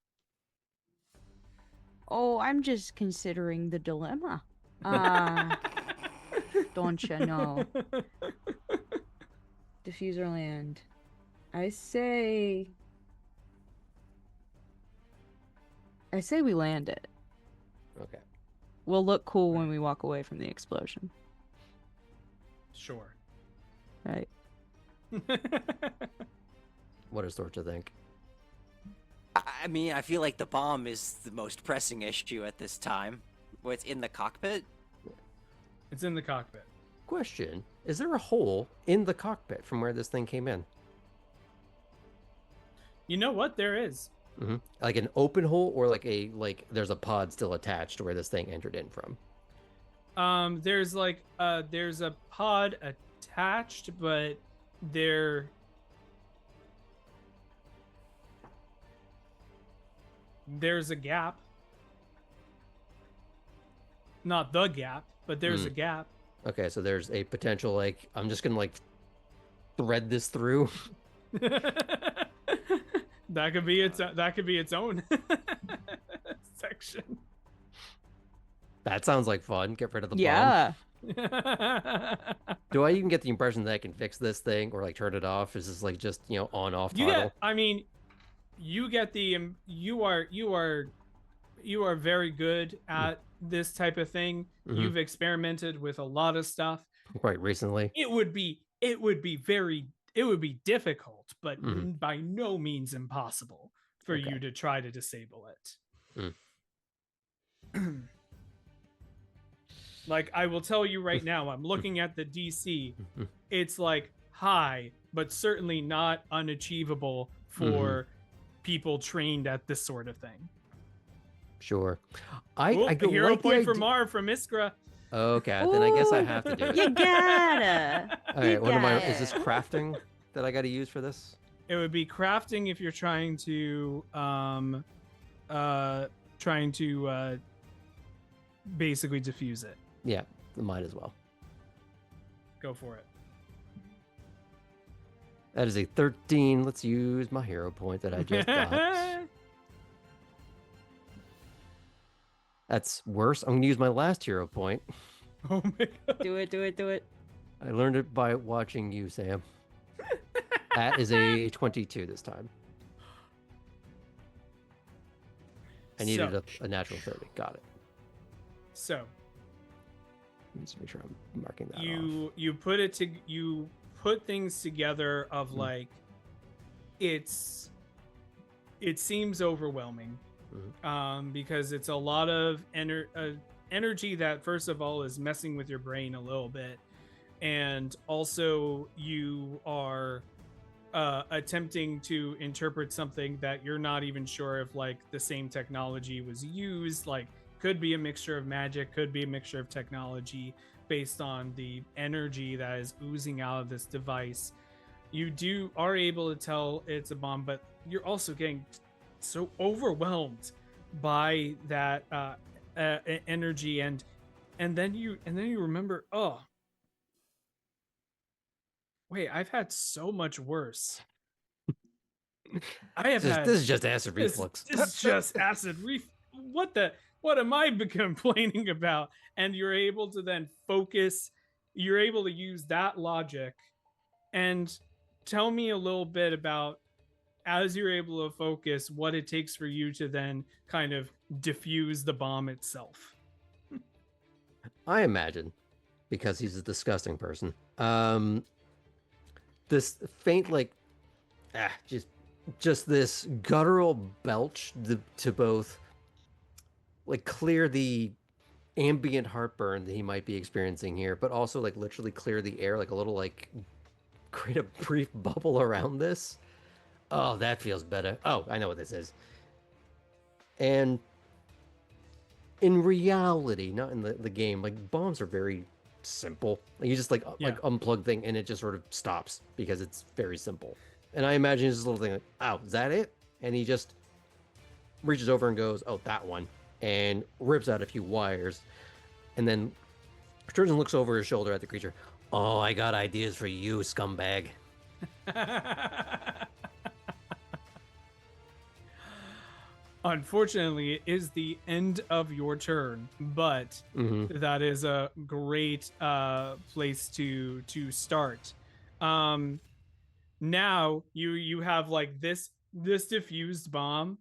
Oh, I'm just considering the dilemma. Don't you know? Diffuser land. I say we land it. Okay. We'll look cool when we walk away from the explosion. Sure. Right. What does Torcha think? I mean, I feel like the bomb is the most pressing issue at this time. Where it's in the cockpit. It's in the cockpit. Question: is there a hole in the cockpit from where this thing came in? You know what? There is. Like an open hole, or like there's a pod still attached to where this thing entered in from? There's a pod attached, but there's a gap. Not the gap, but there's a gap. Okay, so there's a potential, like, I'm just gonna like thread this through. That could be its own section. That sounds like fun. Get rid of the bomb. Yeah. Do I even get the impression that I can fix this thing or like turn it off? Is this like just, on off toggle? You get the you are very good at this type of thing. You've experimented with a lot of stuff. Quite recently. It would be difficult, but by no means impossible for you to try to disable it. Like, I will tell you right now, I'm looking at the DC. It's like high, but certainly not unachievable for people trained at this sort of thing. Sure. I go hero like point for Marv from Iskra. Okay, then I guess I have to do it. You gotta. All right, what am I? Is this crafting that I got to use for this? It would be crafting if you're trying to basically diffuse it. Yeah, might as well. Go for it. That is a 13. Let's use my hero point that I just got. That's worse. I'm going to use my last hero point. Oh my god. Do it. I learned it by watching you, Sam. That is a 22 this time. I needed a natural 30. Got it. So Let's make sure I'm marking that off. You put things together of like it seems overwhelming because it's a lot of energy that first of all is messing with your brain a little bit, and also you are attempting to interpret something that you're not even sure if like the same technology was used. Like, could be a mixture of magic, could be a mixture of technology based on the energy that is oozing out of this device. You are able to tell it's a bomb, but you're also getting so overwhelmed by that energy, and then you remember, oh wait, I've had so much worse. This is just acid reflux. This is just acid reflux. What am I complaining about? And you're able to then focus. You're able to use that logic and tell me a little bit about, as you're able to focus, what it takes for you to then kind of diffuse the bomb itself. I imagine, because he's a disgusting person, this faint, like, just this guttural belch to both like clear the ambient heartburn that he might be experiencing here, but also like literally clear the air, like a little, like, create a brief bubble around this. Oh, that feels better. Oh, I know what this is. And in reality, not in the game, like, bombs are very simple. Like, you just like unplug thing and it just sort of stops because it's very simple. And I imagine this little thing like, oh, is that it? And he just reaches over and goes, oh, that one, and rips out a few wires, and then turns and looks over his shoulder at the creature. Oh, I got ideas for you, scumbag. Unfortunately, it is the end of your turn, but that is a great place to start. Now you have like this diffused bomb,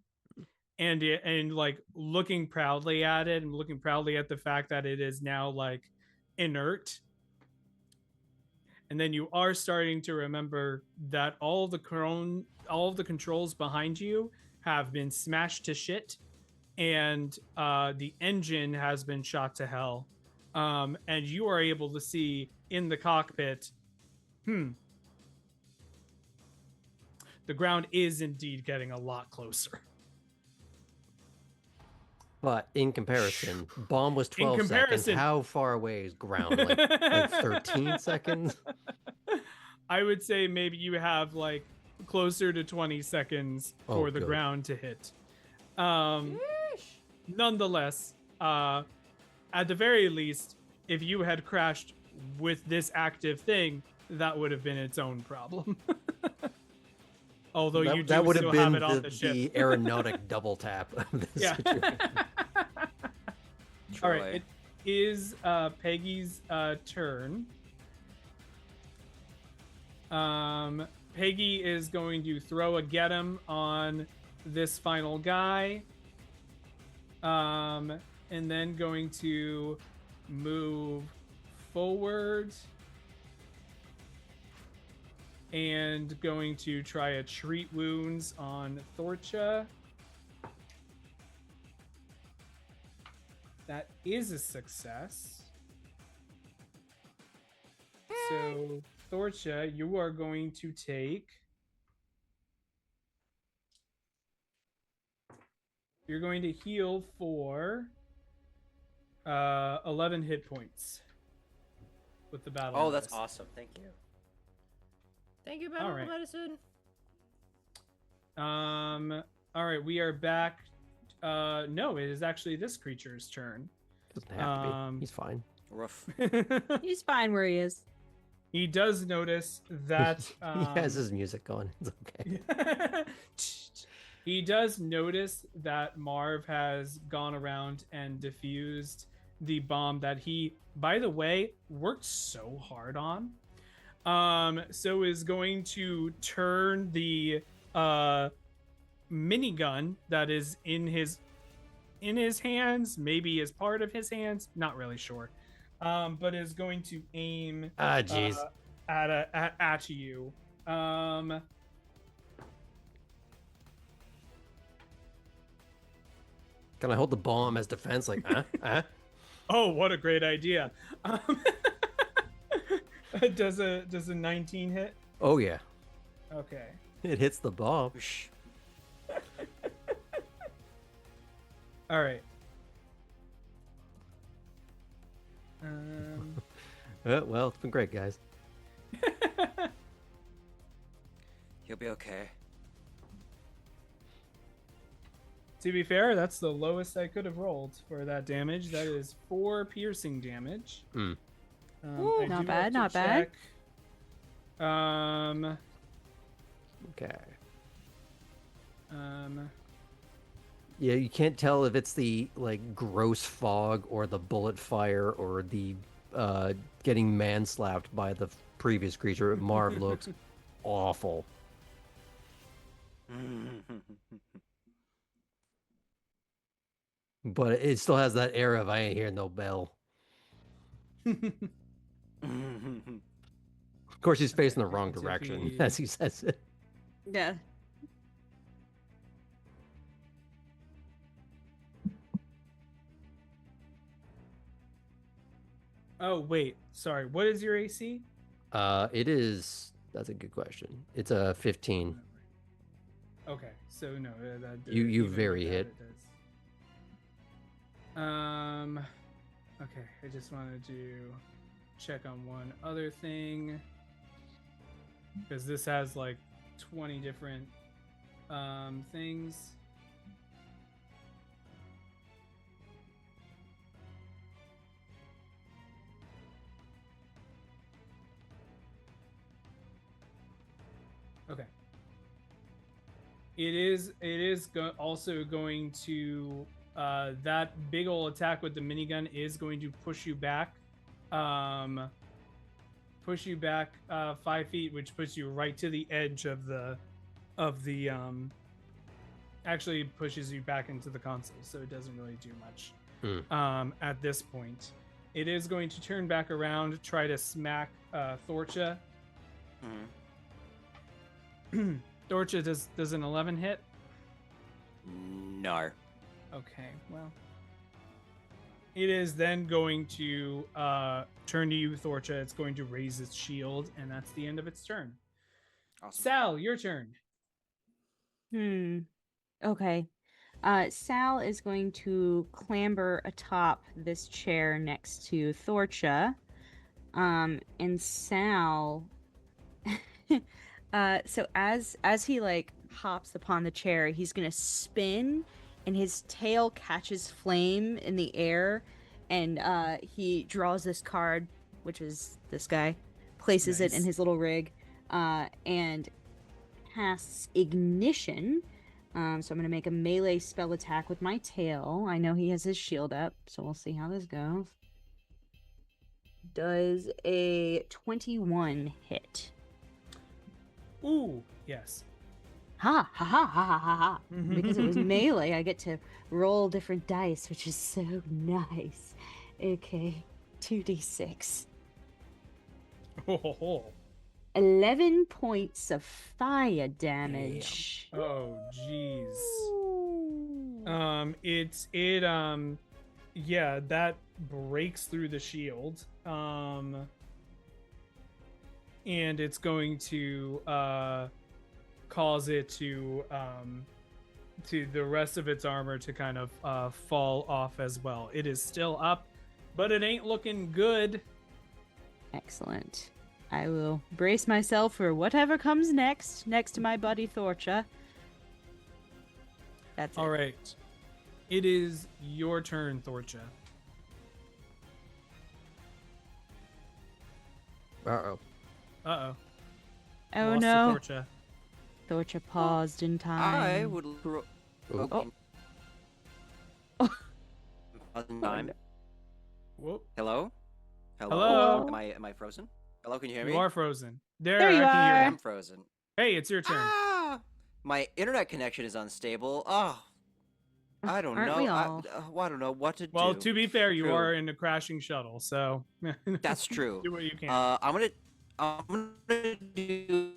and like looking proudly at it and looking proudly at the fact that it is now like inert. And then you are starting to remember that all of the controls behind you have been smashed to shit, and the engine has been shot to hell. And you are able to see in the cockpit, the ground is indeed getting a lot closer. But in comparison, bomb was 12 seconds. comparison- How far away is ground? Like 13 seconds? I would say maybe you have like closer to 20 seconds for the good. ground to hit. Nonetheless, at the very least, if you had crashed with this active thing, that would have been its own problem. Although you do that would still have been have it on the ship. the aeronautic double tap of this situation. All right, it is Peggy's turn. Peggy is going to throw a get 'em on this final guy. And then going to move forward and going to try a treat wounds on Thorcha. That is a success. So, Thorcha, you are going to take... You're going to heal for 11 hit points with the battle. Oh, that's medicine. awesome. Thank you. Thank you, Battle right. Medicine. All right, we are back. No, it is actually this creature's turn. Doesn't have to be. He's fine. Rough. He's fine where he is. He does notice that He has his music going. It's okay. He does notice that Marv has gone around and defused the bomb that he, by the way, worked so hard on. So is going to turn the minigun that is in his hands, maybe as part of his hands, not really sure. But is going to aim Jeez. at you. Can I hold the bomb as defense? Like, Oh, what a great idea. Does a 19 hit? Oh, yeah. Okay. It hits the bomb. All right. Well, it's been great, guys. You'll be okay. To be fair, that's the lowest I could have rolled for that damage. That is 4 piercing damage. Ooh, I not do bad, have to not bad. check. Okay. Um, Yeah, you can't tell if it's the like gross fog or the bullet fire or the getting man-slapped by the previous creature. Marv looks awful. But it still has that air of I ain't hearing no bell. Of course, he's facing the wrong direction as he says it. Yeah. Oh, wait. Sorry. What is your AC? It is. That's a good question. It's a 15. Okay. So, no. You even with very that, hit. it does. Okay. I just wanted to check on one other thing. Because this has like 20 different things. Okay. Also going to that big ol' attack with the minigun is going to push you back. Push you back 5 feet, which puts you right to the edge of the actually pushes you back into the console, so it doesn't really do much at this point. It is going to turn back around, try to smack Thorcha. Thorcha, does an 11 hit? No. Okay, well. It is then going to turn to you, Thorcha. It's going to raise its shield, and that's the end of its turn. Awesome. Sal, your turn. Okay. Sal is going to clamber atop this chair next to Thorcha. And Sal so as he like hops upon the chair, he's gonna spin and his tail catches flame in the air, and he draws this card, which is this guy, places it in his little rig, and casts ignition. So I'm gonna make a melee spell attack with my tail. I know he has his shield up, so we'll see how this goes. Does a 21 hit? Ooh, yes. Ha ha ha ha ha ha ha. Because it was melee, I get to roll different dice, which is so nice. Okay, 2d6. Oh, 11 points of fire damage. oh, jeez. Yeah, that breaks through the shield. And it's going to cause it to the rest of its armor to kind of fall off as well. It is still up, but it ain't looking good. Excellent. I will brace myself for whatever comes next to my buddy Thorcha. That's All it. right. It is your turn, Thorcha. Uh-oh. Uh-oh. Oh Lost no. to Thorcha. Thorcha paused in time. I would. Oh. Time. Whoop. Hello? Hello? Am I frozen? Hello, can you hear me? You are frozen. There you I can hear are. I you. am frozen. Hey, it's your turn. Ah! My internet connection is unstable. Oh, I don't Aren't know. we all? I don't know what to do. Well, to be fair, you True. are in a crashing shuttle, so That's true. do what you can. I'm gonna do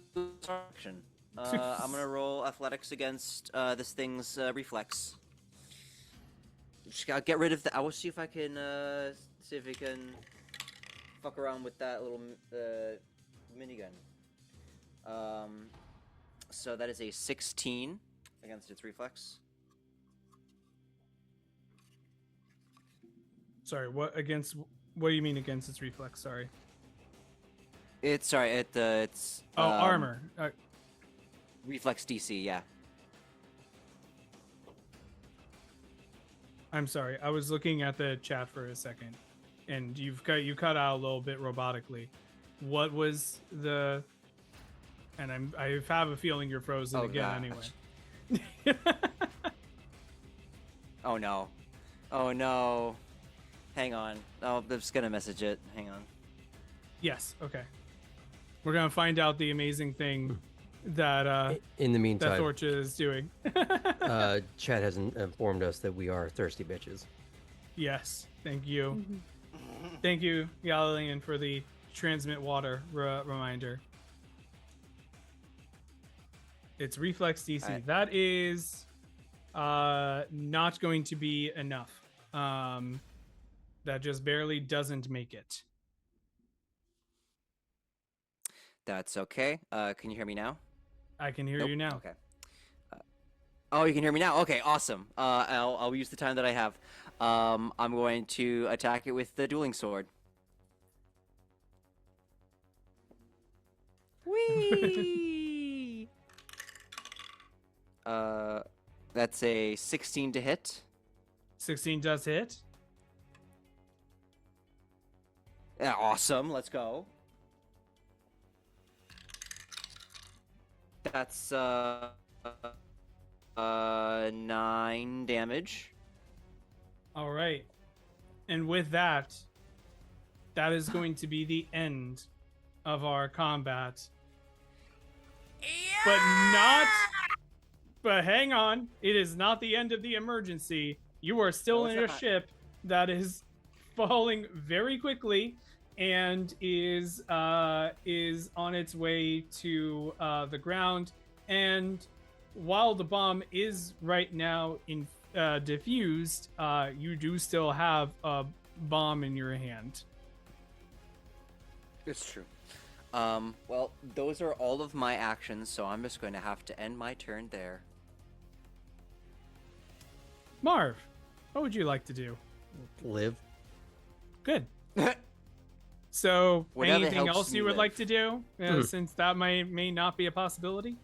action. I'm gonna roll athletics against this thing's reflex. Just gotta get rid of the. I will see if I can fuck around with that little minigun. So that is a 16 against its reflex. Sorry, what do you mean against its reflex? Sorry. It's Armor. Reflex DC, yeah. I'm sorry. I was looking at the chat for a second, and you cut out a little bit robotically. What was the? And I have a feeling you're frozen Oh, again gosh. anyway. Oh no. Oh no. Hang on. Oh, I'm just gonna message it. Hang on. Yes. Okay. We're gonna find out the amazing thing that In the that meantime, Thorcha is doing. Chad has informed us that we are thirsty bitches. Yes. Thank you. Thank you, Galilеan, for the transmit water reminder. It's reflex DC. Alright. That is not going to be enough. That just barely doesn't make it. That's okay. Can you hear me now? I can hear Nope. you now. Okay. Oh, you can hear me now. Okay, awesome. I'll use the time that I have. I'm going to attack it with the dueling sword. Whee! That's a 16 to hit. 16 does hit. Yeah, awesome. Let's go. That's 9 damage. All right. And with that, that is going to be the end of our combat. But not. But hang on. It is not the end of the emergency. You are still No, in it's a not. ship that is falling very quickly and is on its way to the ground. And while the bomb is right now diffused, you do still have a bomb in your hand. It's true. Well, those are all of my actions, so I'm just going to have to end my turn there. Marv, what would you like to do? Live. Good. So, Whatever anything helps else me you would live. like to do, since that may not be a possibility?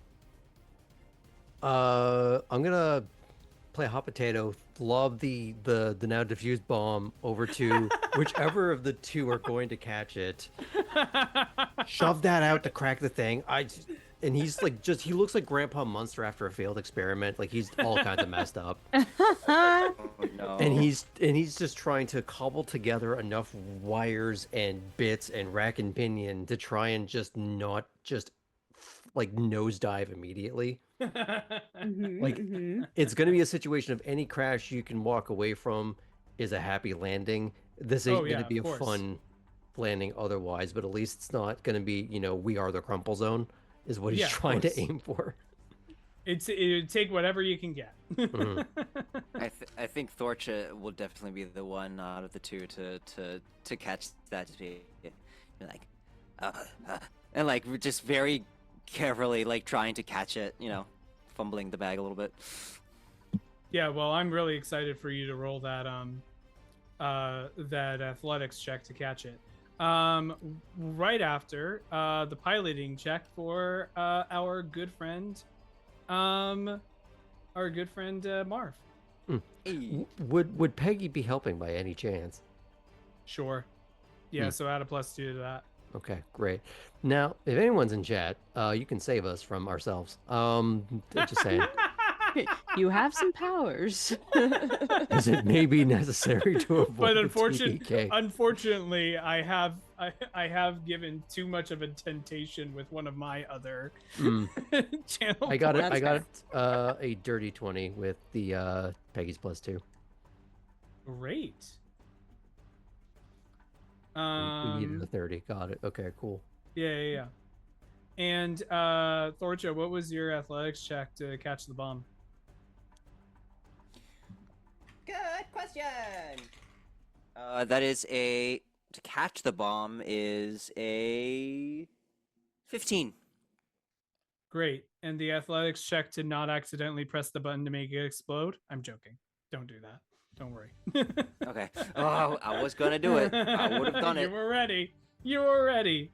I'm gonna play hot potato, lob the now diffused bomb over to whichever of the two are going to catch it. Shove that out to crack the thing. And he's like he looks like Grandpa Munster after a failed experiment. Like he's all kinds of messed up. Oh, no. And he's just trying to cobble together enough wires and bits and rack and pinion to try and just not just like nosedive immediately. Like it's going to be a situation of any crash you can walk away from is a happy landing. This ain't going to be a fun landing otherwise, but at least it's not going to be, we are the crumple zone is what he's trying to aim for. It would take whatever you can get. I think Thorcha will definitely be the one out of the two to catch that. To be like, and like just very carefully like trying to catch it, fumbling the bag a little bit. Yeah, well, I'm really excited for you to roll that that athletics check to catch it. Right after the piloting check for our good friend Marv. Hey. Would Peggy be helping by any chance? Sure. Yeah, so add a +2 to that. Okay, great. Now, if anyone's in chat, you can save us from ourselves. Just saying. You have some powers. Because it may be necessary to avoid But the TPK. unfortunately, I have given too much of a temptation with one of my other channel. I got That's a dirty 20 with the Peggy's +2. Great. We needed a 30. Got it. Okay, cool. Yeah. And Thorcha, what was your athletics check to catch the bomb? Good question. That is to catch the bomb is a 15. Great. And the athletics check to not accidentally press the button to make it explode? I'm joking. Don't do that. Don't worry. Okay. Oh, I was gonna do it. I would have done it. You were ready. You were ready.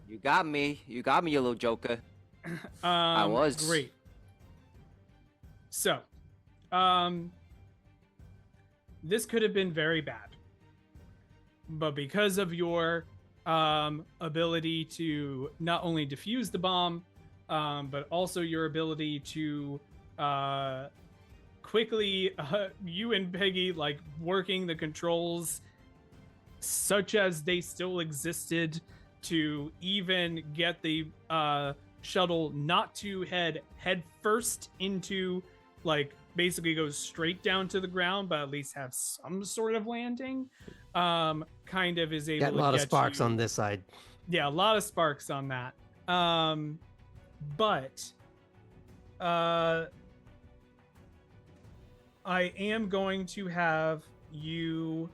You got me. You got me, you little joker. I was. Great. So, this could have been very bad. But because of your ability to not only defuse the bomb, but also your ability to quickly, you and Peggy, like, working the controls such as they still existed to even get the shuttle not to head first into, like, basically goes straight down to the ground, but at least have some sort of landing. Kind of is able Got to a lot of get sparks you- on this side. Yeah, a lot of sparks on that. But I am going to have you,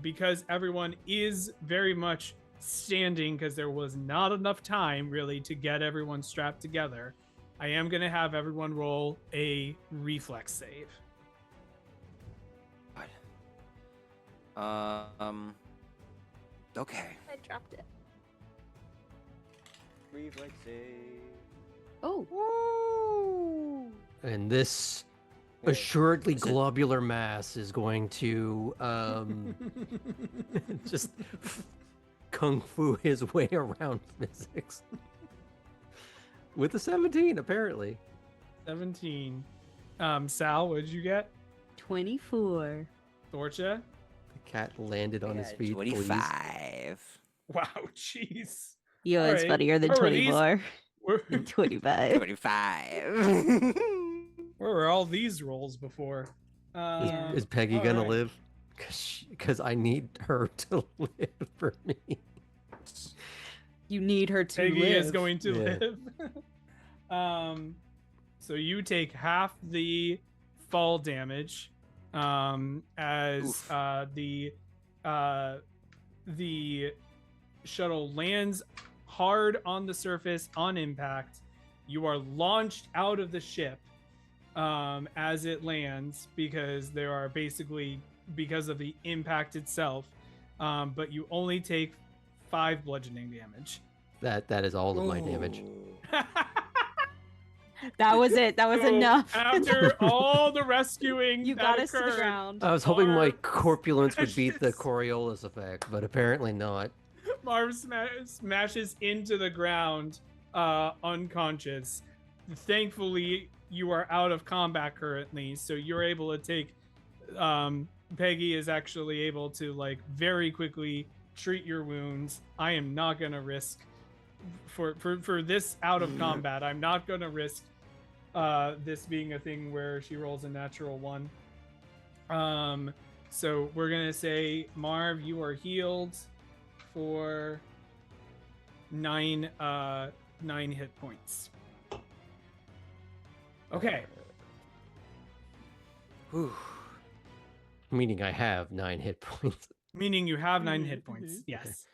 because everyone is very much standing because there was not enough time really to get everyone strapped together. I am going to have everyone roll a reflex save. Okay. I dropped it. Reflex save. Oh. And this assuredly globular mass is going to just kung fu his way around physics. With a 17, apparently. 17. Sal, what did you get? 24. Thorcha? The cat landed on his feet. Please. 25. Wow, jeez. Yo, All it's right. funnier than Where were these- 24. Where, 25. 25. where were all these rolls before? Yeah. Is Peggy all gonna right. live? Because I need her to live for me. You need her to Peggy live. is going to Yeah. live. So you take half the fall damage, as Oof. the shuttle lands hard on the surface on impact. You are launched out of the ship as it lands because there are basically because of the impact itself, but you only take 5 bludgeoning damage. That is all of my damage. That was it. That was So, enough. After all the rescuing You that got us to the occurred, ground. I was hoping my Marv corpulence would beat the smashes- Coriolis effect, but apparently not. Marv smashes into the ground, unconscious. Thankfully, you are out of combat currently, so you're able to take. Peggy is actually able to like very quickly treat your wounds. I am not gonna risk for this out of combat. I'm not gonna risk this being a thing where she rolls a natural 1. So we're gonna say, Marv, you are healed for 9 hit points. Okay. Whew. Meaning I have 9 hit points. Meaning you have 9 hit points. Yes.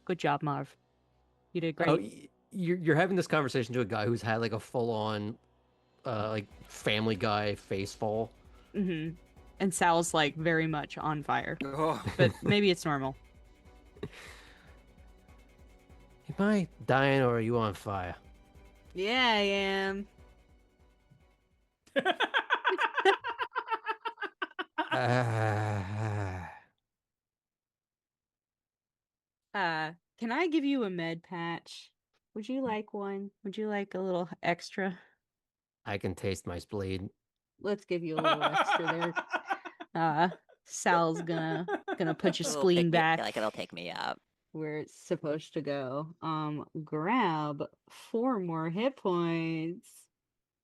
Good job, Marv. You did great. Oh, you're having this conversation to a guy who's had like a full-on, like Family Guy face fall. Mm-hmm. And Sal's like very much on fire, Oh. but maybe it's normal. Am I dying or are you on fire? Yeah, I am. Can I give you a med patch? Would you like one? Would you like a little extra? I can taste my spleen. Let's give you a little extra there. Sal's gonna put your It'll spleen pick me- back like it'll pick me up. where it's supposed to go. Grab 4 more hit points.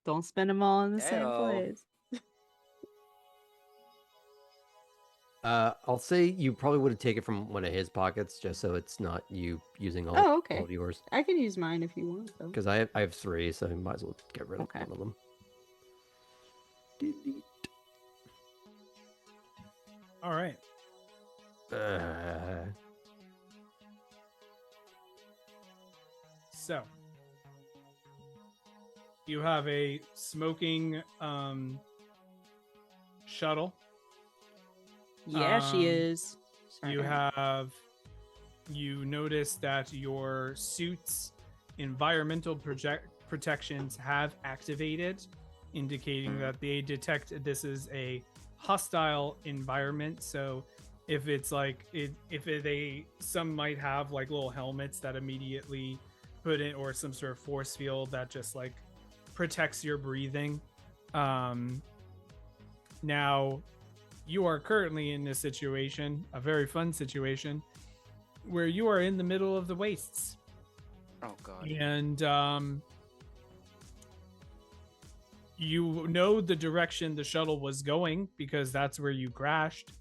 Don't spend them all in the same Ayo. place. I'll say you probably would have taken from one of his pockets, just so it's not you using all, Oh, okay. all of yours. I can use mine if you want, though. Because I have 3, so I might as well get rid of Okay. one of them. All right. So you have a smoking shuttle. Yeah, she Um, is. You Sorry. you notice that your suit's environmental protections have activated, indicating that they detect this is a hostile environment. So if it's like some might have like little helmets that immediately put in, or some sort of force field that just like protects your breathing. Now you are currently in this situation, a very fun situation, where you are in the middle of the wastes. Oh god. And you know the direction the shuttle was going because that's where you crashed.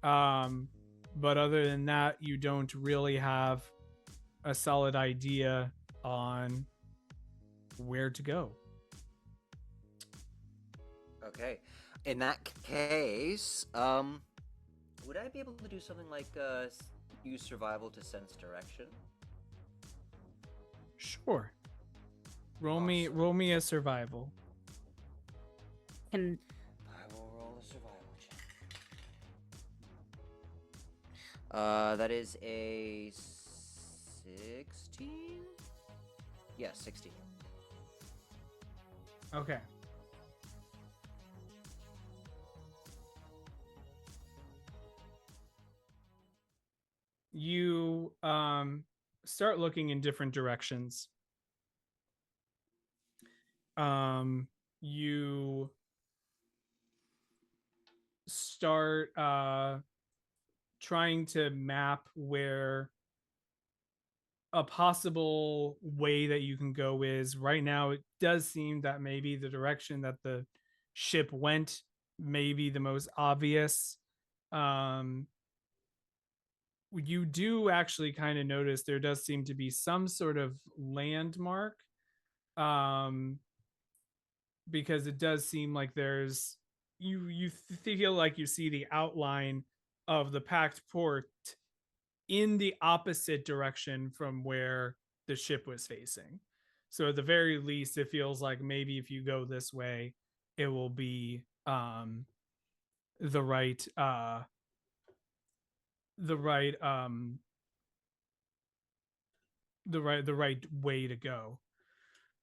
But other than that, you don't really have a solid idea on where to go. Okay. In that case, would I be able to do something like use survival to sense direction? Sure. Roll Awesome. me a survival. Can I will roll a survival check. That is a 16? Yeah, 16. Okay. You start looking in different directions. you start trying to map where a possible way that you can go is. Right now it does seem that maybe the direction that the ship went may be the most obvious. um you do actually kind of notice there does seem to be some sort of landmark, um because it does seem like there's you feel like you see the outline of the packed port in the opposite direction from where the ship was facing. So at the very least, it feels like maybe if you go this way, it will be the right the right the right way to go.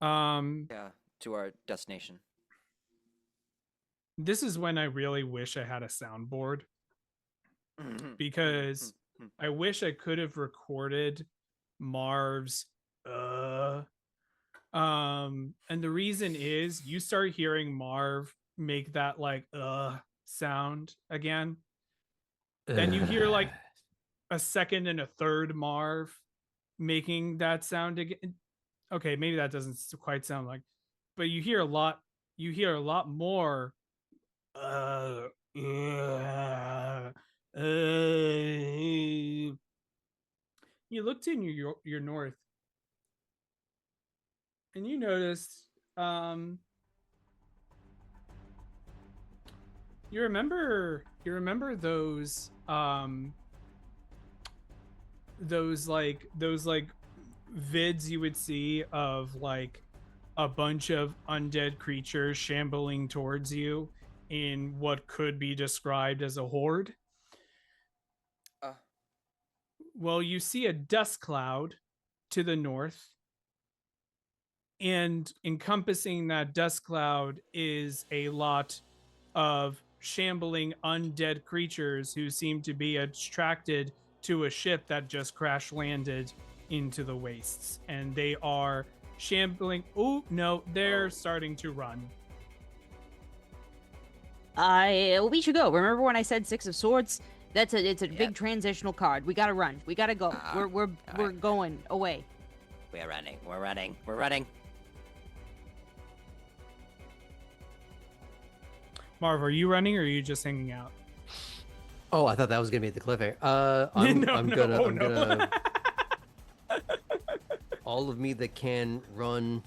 Yeah, to our destination. This is when I really wish I had a soundboard, because I wish I could have recorded Marv's and the reason is you start hearing Marv make that like sound again. Then you hear like a second and a third Marv making that sound again. Okay, maybe that doesn't quite sound like, but you hear a lot more uh, uh, you looked in your north and you noticed you remember those like vids you would see of like a bunch of undead creatures shambling towards you in what could be described as a horde. Well, you see a dust cloud to the north, and encompassing that dust cloud is a lot of shambling undead creatures who seem to be attracted to a ship that just crash landed into the wastes, and they are shambling. Oh no, they're starting to run. We should go. Remember when I said 6 of Swords? It's a big transitional card. We gotta run. We gotta go. We're going away. We're running. We're running. We're running. Marv, are you running or are you just hanging out? Oh, I thought that was gonna be the cliffhanger. I'm gonna. All of me that can run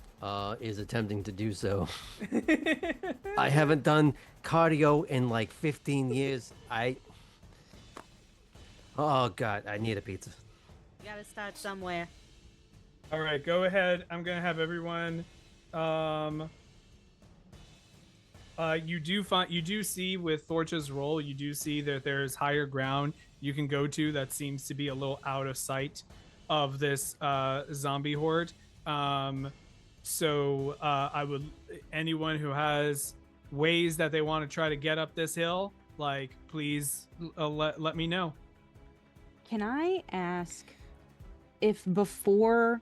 is attempting to do so. I haven't done cardio in like 15 years. Oh God, I need a pizza. We gotta start somewhere. All right, go ahead. I'm gonna have everyone. You do see with Thorcha's roll, you do see that there's higher ground you can go to that seems to be a little out of sight of this zombie horde. So I would, anyone who has ways that they want to try to get up this hill, like please let me know. Can I ask if before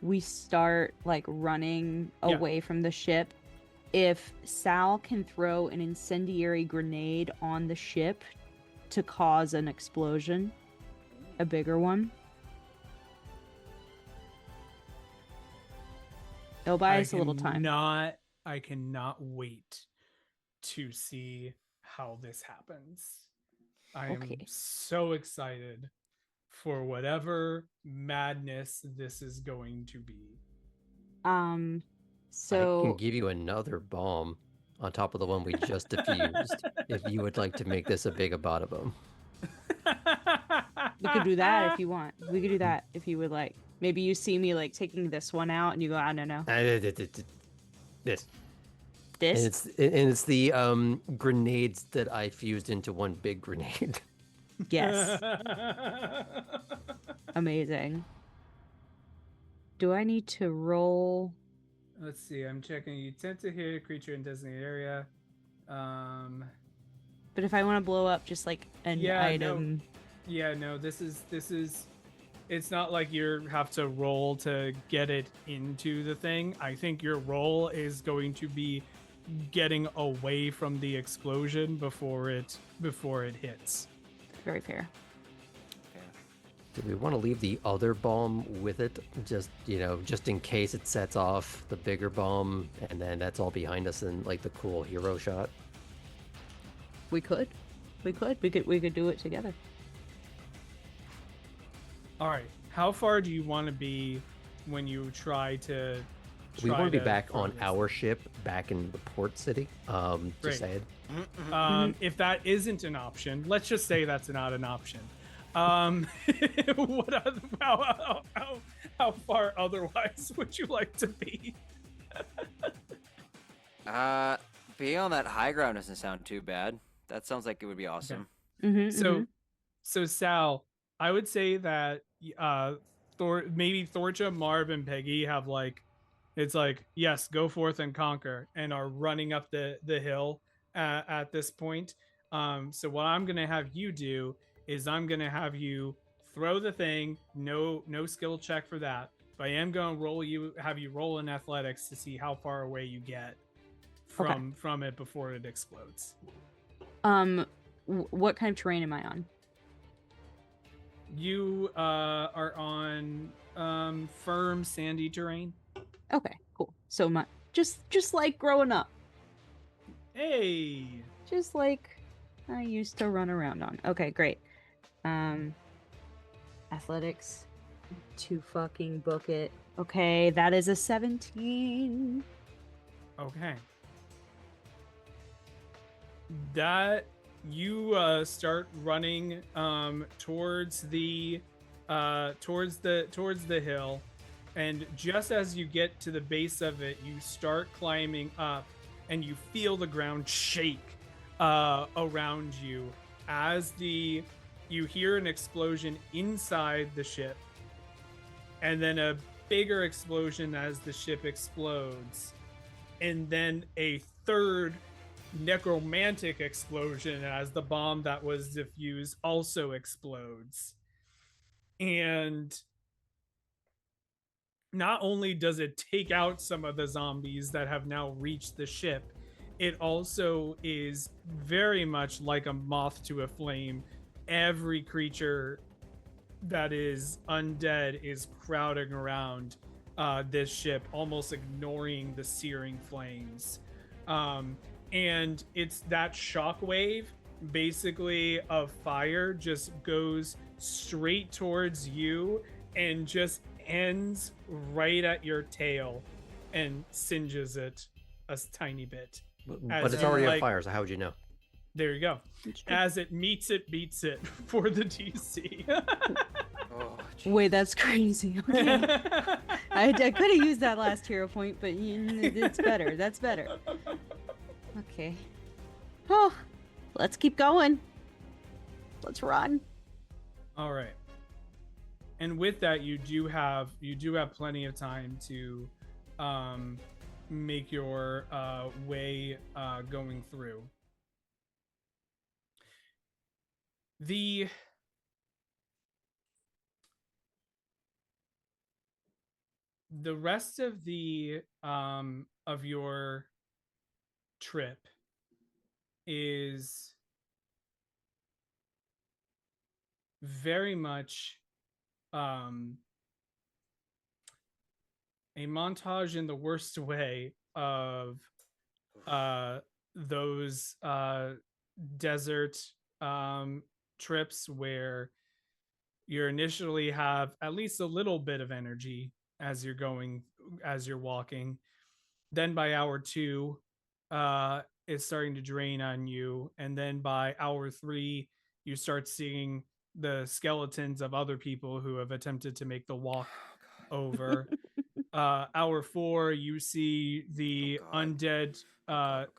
we start like running away from the ship, if Sal can throw an incendiary grenade on the ship to cause an explosion, a bigger one? It'll buy us a little time. I cannot wait to see how this happens. I am so excited for whatever madness this is going to be. So I can give you another bomb on top of the one we just diffused if you would like to make this a big bada boom. We could do that if you want. We could do that if you would like. Maybe you see me like taking this one out and you go, I don't know. This. This? And it's the grenades that I fused into one big grenade. Yes. Amazing. Do I need to roll? Let's see. I'm checking. You tend to hit a creature in designated area. But if I want to blow up just like an item. No, this is it's not like you have to roll to get it into the thing. I think your roll is going to be getting away from the explosion before it hits. Very fair. Do we want to leave the other bomb with it? Just, just in case it sets off the bigger bomb, and then that's all behind us in like the cool hero shot. We could do it together. All right. How far do you want to be when you try to? We want to be back throw on this? our ship, back in the port city. Great. Just saying. If that isn't an option, let's just say that's not an option. What other, how far otherwise would you like to be? Being on that high ground doesn't sound too bad. That sounds like it would be awesome. So Sal, I would say that maybe Thorcha, Marv, and Peggy have it's like, yes, go forth and conquer, and are running up the hill at this point. So what I'm gonna have you do is I'm gonna have you throw the thing. No skill check for that, but I am gonna have you roll in athletics to see how far away you get from it before it explodes. What kind of terrain am I on? You are on firm sandy terrain. Okay, cool. So just like growing up, Hey, just like I used to run around on. Okay, great. Athletics to fucking book it. Okay, that is a 17. okay. That you start running towards the hill, and just as you get to the base of it, you start climbing up, and you feel the ground shake around you as you hear an explosion inside the ship, and then a bigger explosion as the ship explodes, and then a third necromantic explosion as the bomb that was diffused also explodes. And not only does it take out some of the zombies that have now reached the ship, it also is very much like a moth to a flame. Every creature that is undead is crowding around this ship, almost ignoring the searing flames. And it's that shockwave, basically, of fire just goes straight towards you and just ends right at your tail and singes it a tiny bit. But it's already on fire, so how would you know? There you go. As it meets it, beats it for the DC. Wait, that's crazy. Okay. I could have used that last hero point, but it's better. That's better. Okay. Oh, let's keep going. Let's run. All right. And with that, you do have plenty of time to make your way going through. The rest of the of your trip is very much a montage in the worst way of those desert trips where you initially have at least a little bit of energy as you're walking. Then by hour 2, it's starting to drain on you, and then by hour 3, you start seeing the skeletons of other people who have attempted to make the walk over. Hour 4, you see the undead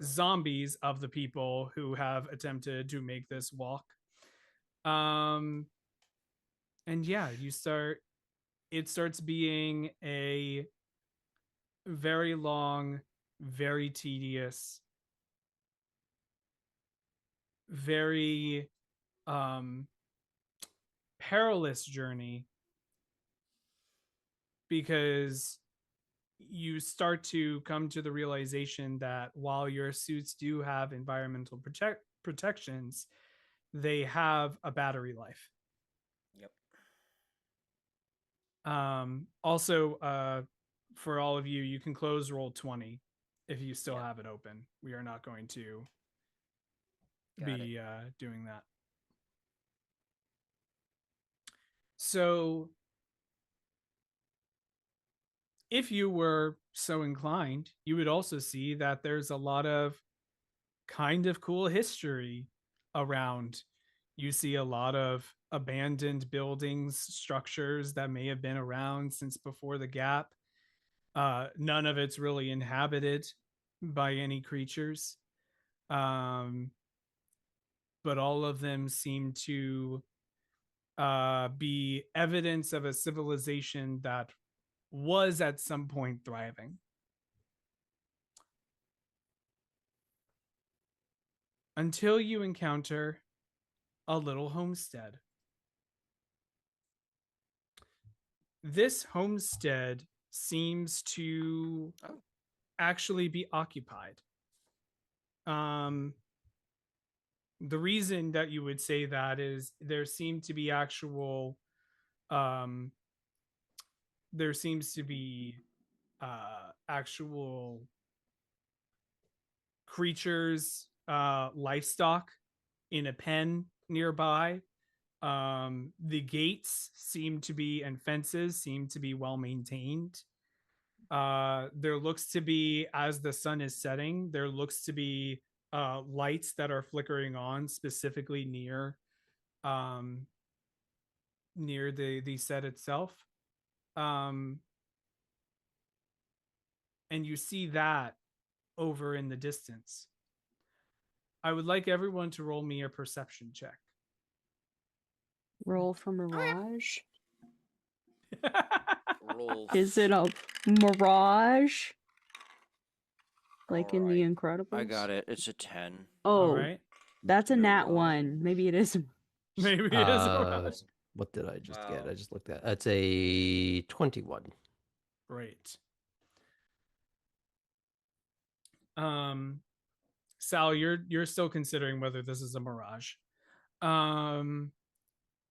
zombies of the people who have attempted to make this walk. And yeah, it starts being a very long, very tedious, very perilous journey because you start to come to the realization that while your suits do have environmental protections, they have a battery life. Yep. Also, for all of you, you can close roll 20 if you still Yep. have it open. We are not going to Got be doing that. So, if you were so inclined, you would also see that there's a lot of kind of cool history around. You see a lot of abandoned buildings, structures that may have been around since before the gap. None of it's really inhabited by any creatures. But all of them seem to be evidence of a civilization that was at some point thriving. Until you encounter a little homestead. This homestead seems to actually be occupied. The reason that you would say that is there seem to be actual there seems to be actual creatures, livestock in a pen nearby. The gates seem to be, and fences seem to be well maintained. There looks to be, as the sun is setting, there looks to be lights that are flickering on specifically near the set itself. And you see that over in the distance. I would like everyone to roll me a perception check. Roll for Mirage. Roll. Is it a mirage? Like in The Alright. Incredibles? I got it. It's a 10. Oh, All right. that's a nat Mirage. 1. Maybe it is. Maybe it is a mirage. What did I just get? Wow. I just looked at. It's a 21. Great. Sal, you're still considering whether this is a mirage.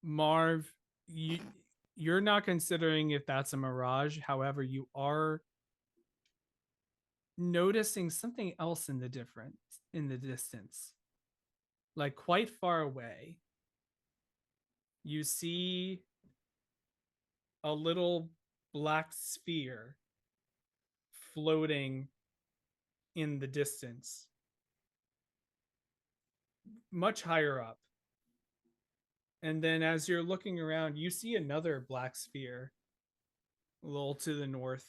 Marv, you're not considering if that's a mirage. However, you are noticing something else in the distance. Like quite far away. You see a little black sphere floating in the distance, much higher up. And then as you're looking around, you see another black sphere a little to the north,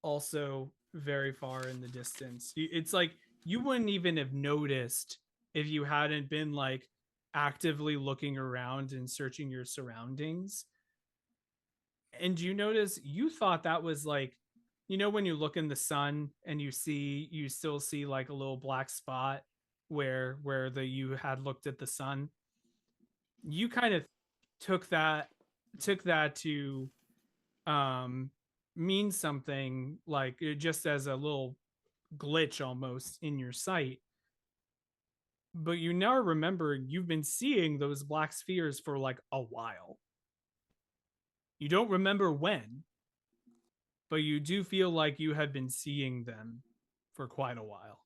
also very far in the distance. It's like you wouldn't even have noticed if you hadn't been like actively looking around and searching your surroundings. And you notice you thought that was like, you know, when you look in the sun and you still see like a little black spot where you had looked at the sun. You kind of took that to mean something, like just as a little glitch almost in your sight. But you now remember you've been seeing those black spheres for like a while. You don't remember when, but you do feel like you had been seeing them for quite a while.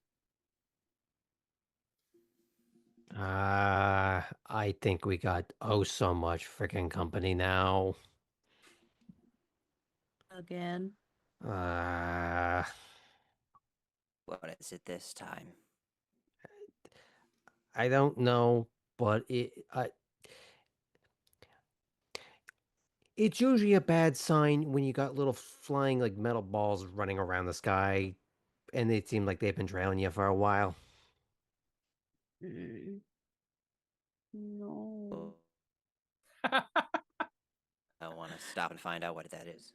I think we got so much freaking company now. Again. Uh, What is it this time? I don't know, but it's usually a bad sign when you got little flying like metal balls running around the sky, and they seem like they've been trailing you for a while. No. I want to stop and find out what that is.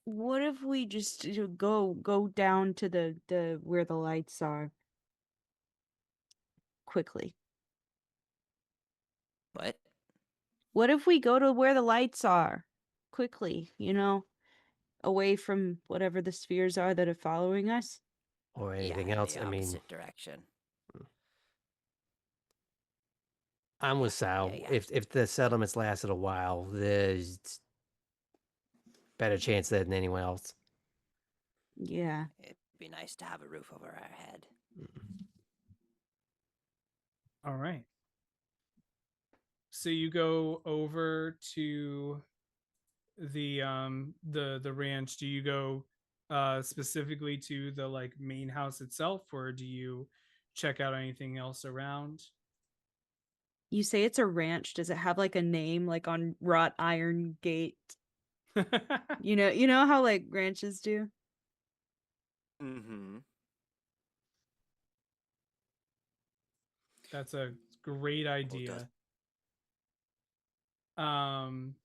What if we just go down to the where the lights are quickly? What? What if we go to where the lights are? Quickly, away from whatever the spheres are that are following us? Or Yeah, anything in else. the I mean, opposite direction. I'm with Yeah, Sal. yeah. If the settlements lasted a while, there's better chance than anyone else. Yeah. It'd be nice to have a roof over our head. All right. So you go over to the ranch. Do you go specifically to the like main house itself, or do you check out anything else around? You say it's a ranch. Does it have like a name like on wrought iron gate? You know how like ranches do? Mm-hmm. That's a great Well, idea. Um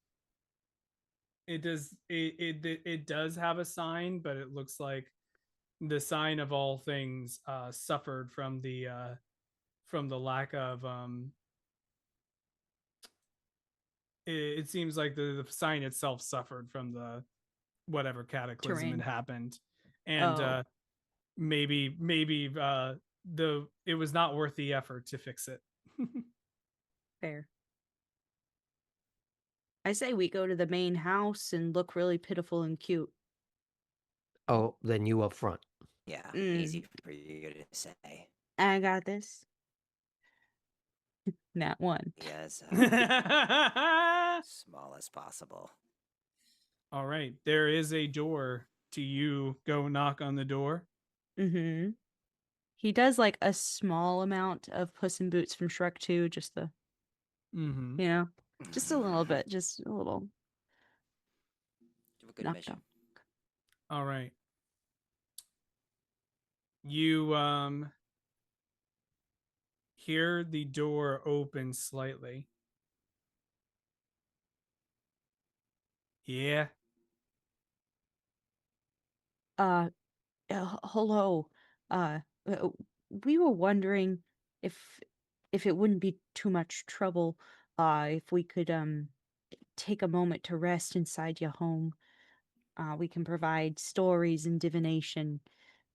it does have a sign, but it looks like the sign of all things suffered from the lack of it seems like the sign itself suffered from the whatever cataclysm had Terrain. happened, and Oh, maybe the it was not worth the effort to fix it. fair. I say we go to the main house and look really pitiful and cute. Oh, then you up front. yeah, Mm. easy for you to say. I got this. Nat one. Be as small as possible. All right, there is a door. Do you go knock on the door? Mm-hmm. He does like a small amount of Puss in Boots from Shrek 2, just Mm-hmm. just a little bit, just a little Do a good knock mission. knock. All right. You hear the door open slightly. Yeah. Uh, hello. Uh, we were wondering if if it wouldn't be too much trouble, if we could take a moment to rest inside your home. We can provide stories and divination.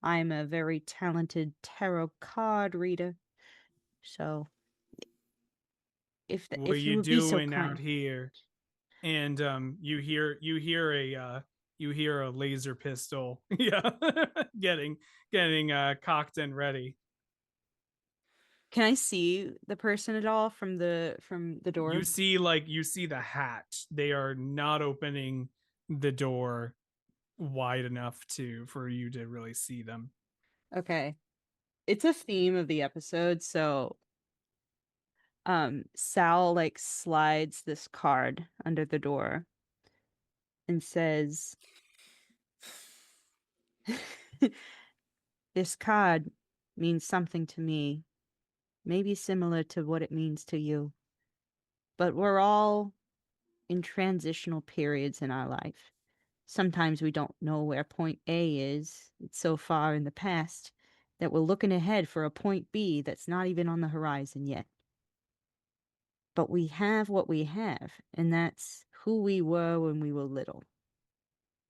I'm a very talented tarot card reader, so What are if you you would be so doing out kind. here? And you hear a laser pistol. Yeah. getting cocked and ready. Can I see the person at all from the door? You see the hat. They are not opening the door wide enough to for you to really see them. Okay. It's a theme of the episode, so Sal like slides this card under the door and says, "This card means something to me, maybe similar to what it means to you. But we're all in transitional periods in our life. Sometimes we don't know where point A is. It's so far in the past that we're looking ahead for a point B that's not even on the horizon yet. But we have what we have, and that's who we were when we were little.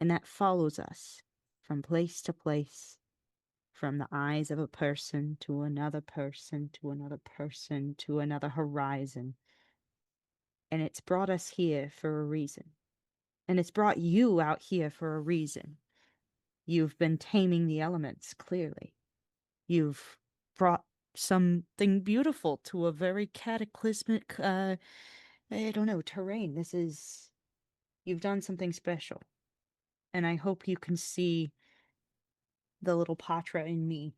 And that follows us from place to place, from the eyes of a person to another person to another person to another horizon. And it's brought us here for a reason. And it's brought you out here for a reason. You've been taming the elements, clearly. You've brought something beautiful to a very cataclysmic, I don't know, terrain. You've done something special. And I hope you can see the little Patra in me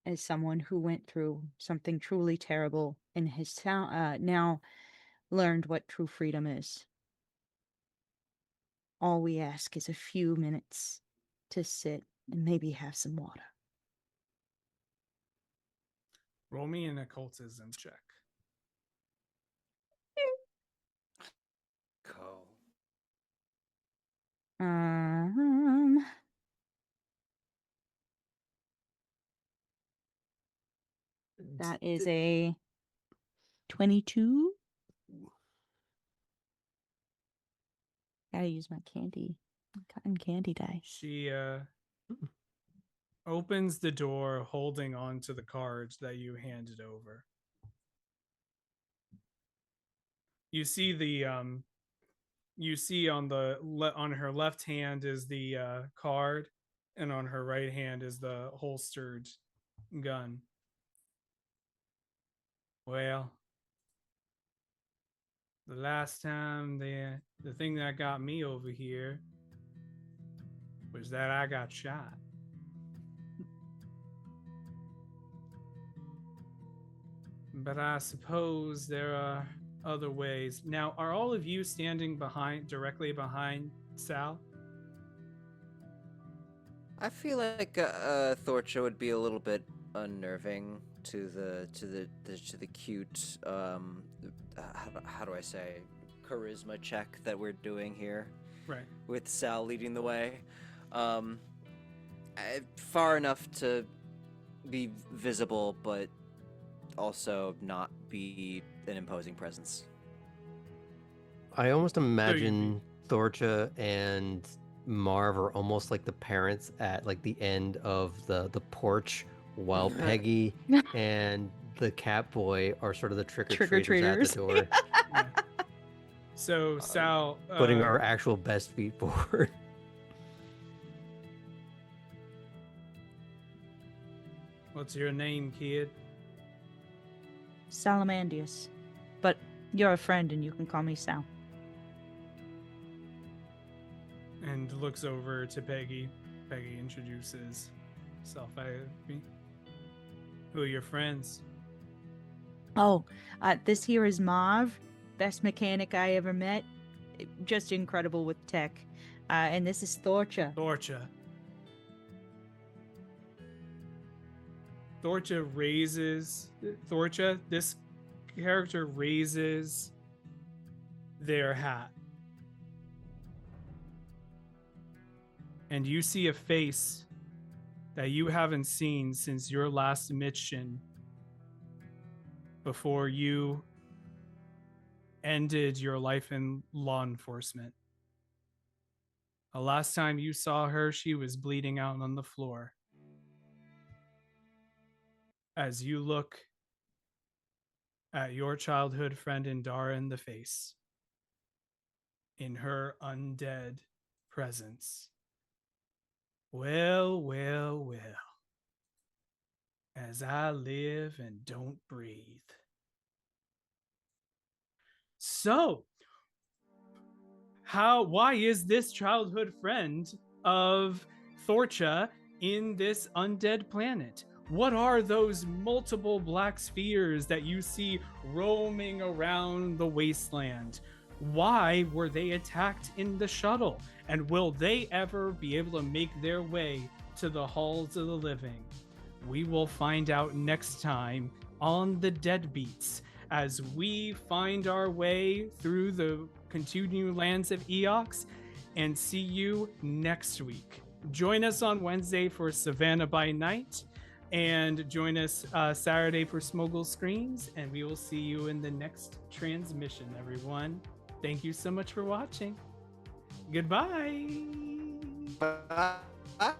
as someone who went through something truly terrible and has now learned what true freedom is. All we ask is a few minutes to sit and maybe have some water." Roll me an occultism check. Cool. Um, that is a 22. Gotta use my candy. Cotton candy die. She opens the door holding on to the cards that you handed over. You see on her left hand is the card, and on her right hand is the holstered gun. Well, the last time the thing that got me over here was that I got shot. But I suppose there are other ways. Now, are all of you standing directly behind Sal? I feel like Thorcha would be a little bit unnerving to the cute how do I say charisma check that we're doing here. Right. With Sal leading the way. Far enough to be visible, but also not be an imposing presence. I almost imagine Thorcha and Marv are almost like the parents at like the end of the porch, while Peggy and the cat boy are sort of the trick-or-treaters at the door. Yeah. So Sal Putting our actual best feet forward. What's your name, kid? Salamandius. But you're a friend and you can call me Sal. And looks over to Peggy. Peggy introduces herself. Who are your friends? Oh, this here is Marv, best mechanic I ever met. Just incredible with tech. And this is Thorcha. Thorcha, this character raises their hat. And you see a face that you haven't seen since your last mission before you ended your life in law enforcement. The last time you saw her, she was bleeding out on the floor. As you look at your childhood friend Indara in the face, in her undead presence. Well, well, well. As I live and don't breathe. So, why is this childhood friend of Thorcha in this undead planet? What are those multiple black spheres that you see roaming around the wasteland? Why were they attacked in the shuttle? And will they ever be able to make their way to the halls of the living? We will find out next time on the Deadbeats as we find our way through the continuing lands of Eox, and see you next week. Join us on Wednesday for Savannah by Night, and join us Saturday for Smoggle Screams, and we will see you in the next transmission, everyone. Thank you so much for watching. Goodbye. Bye.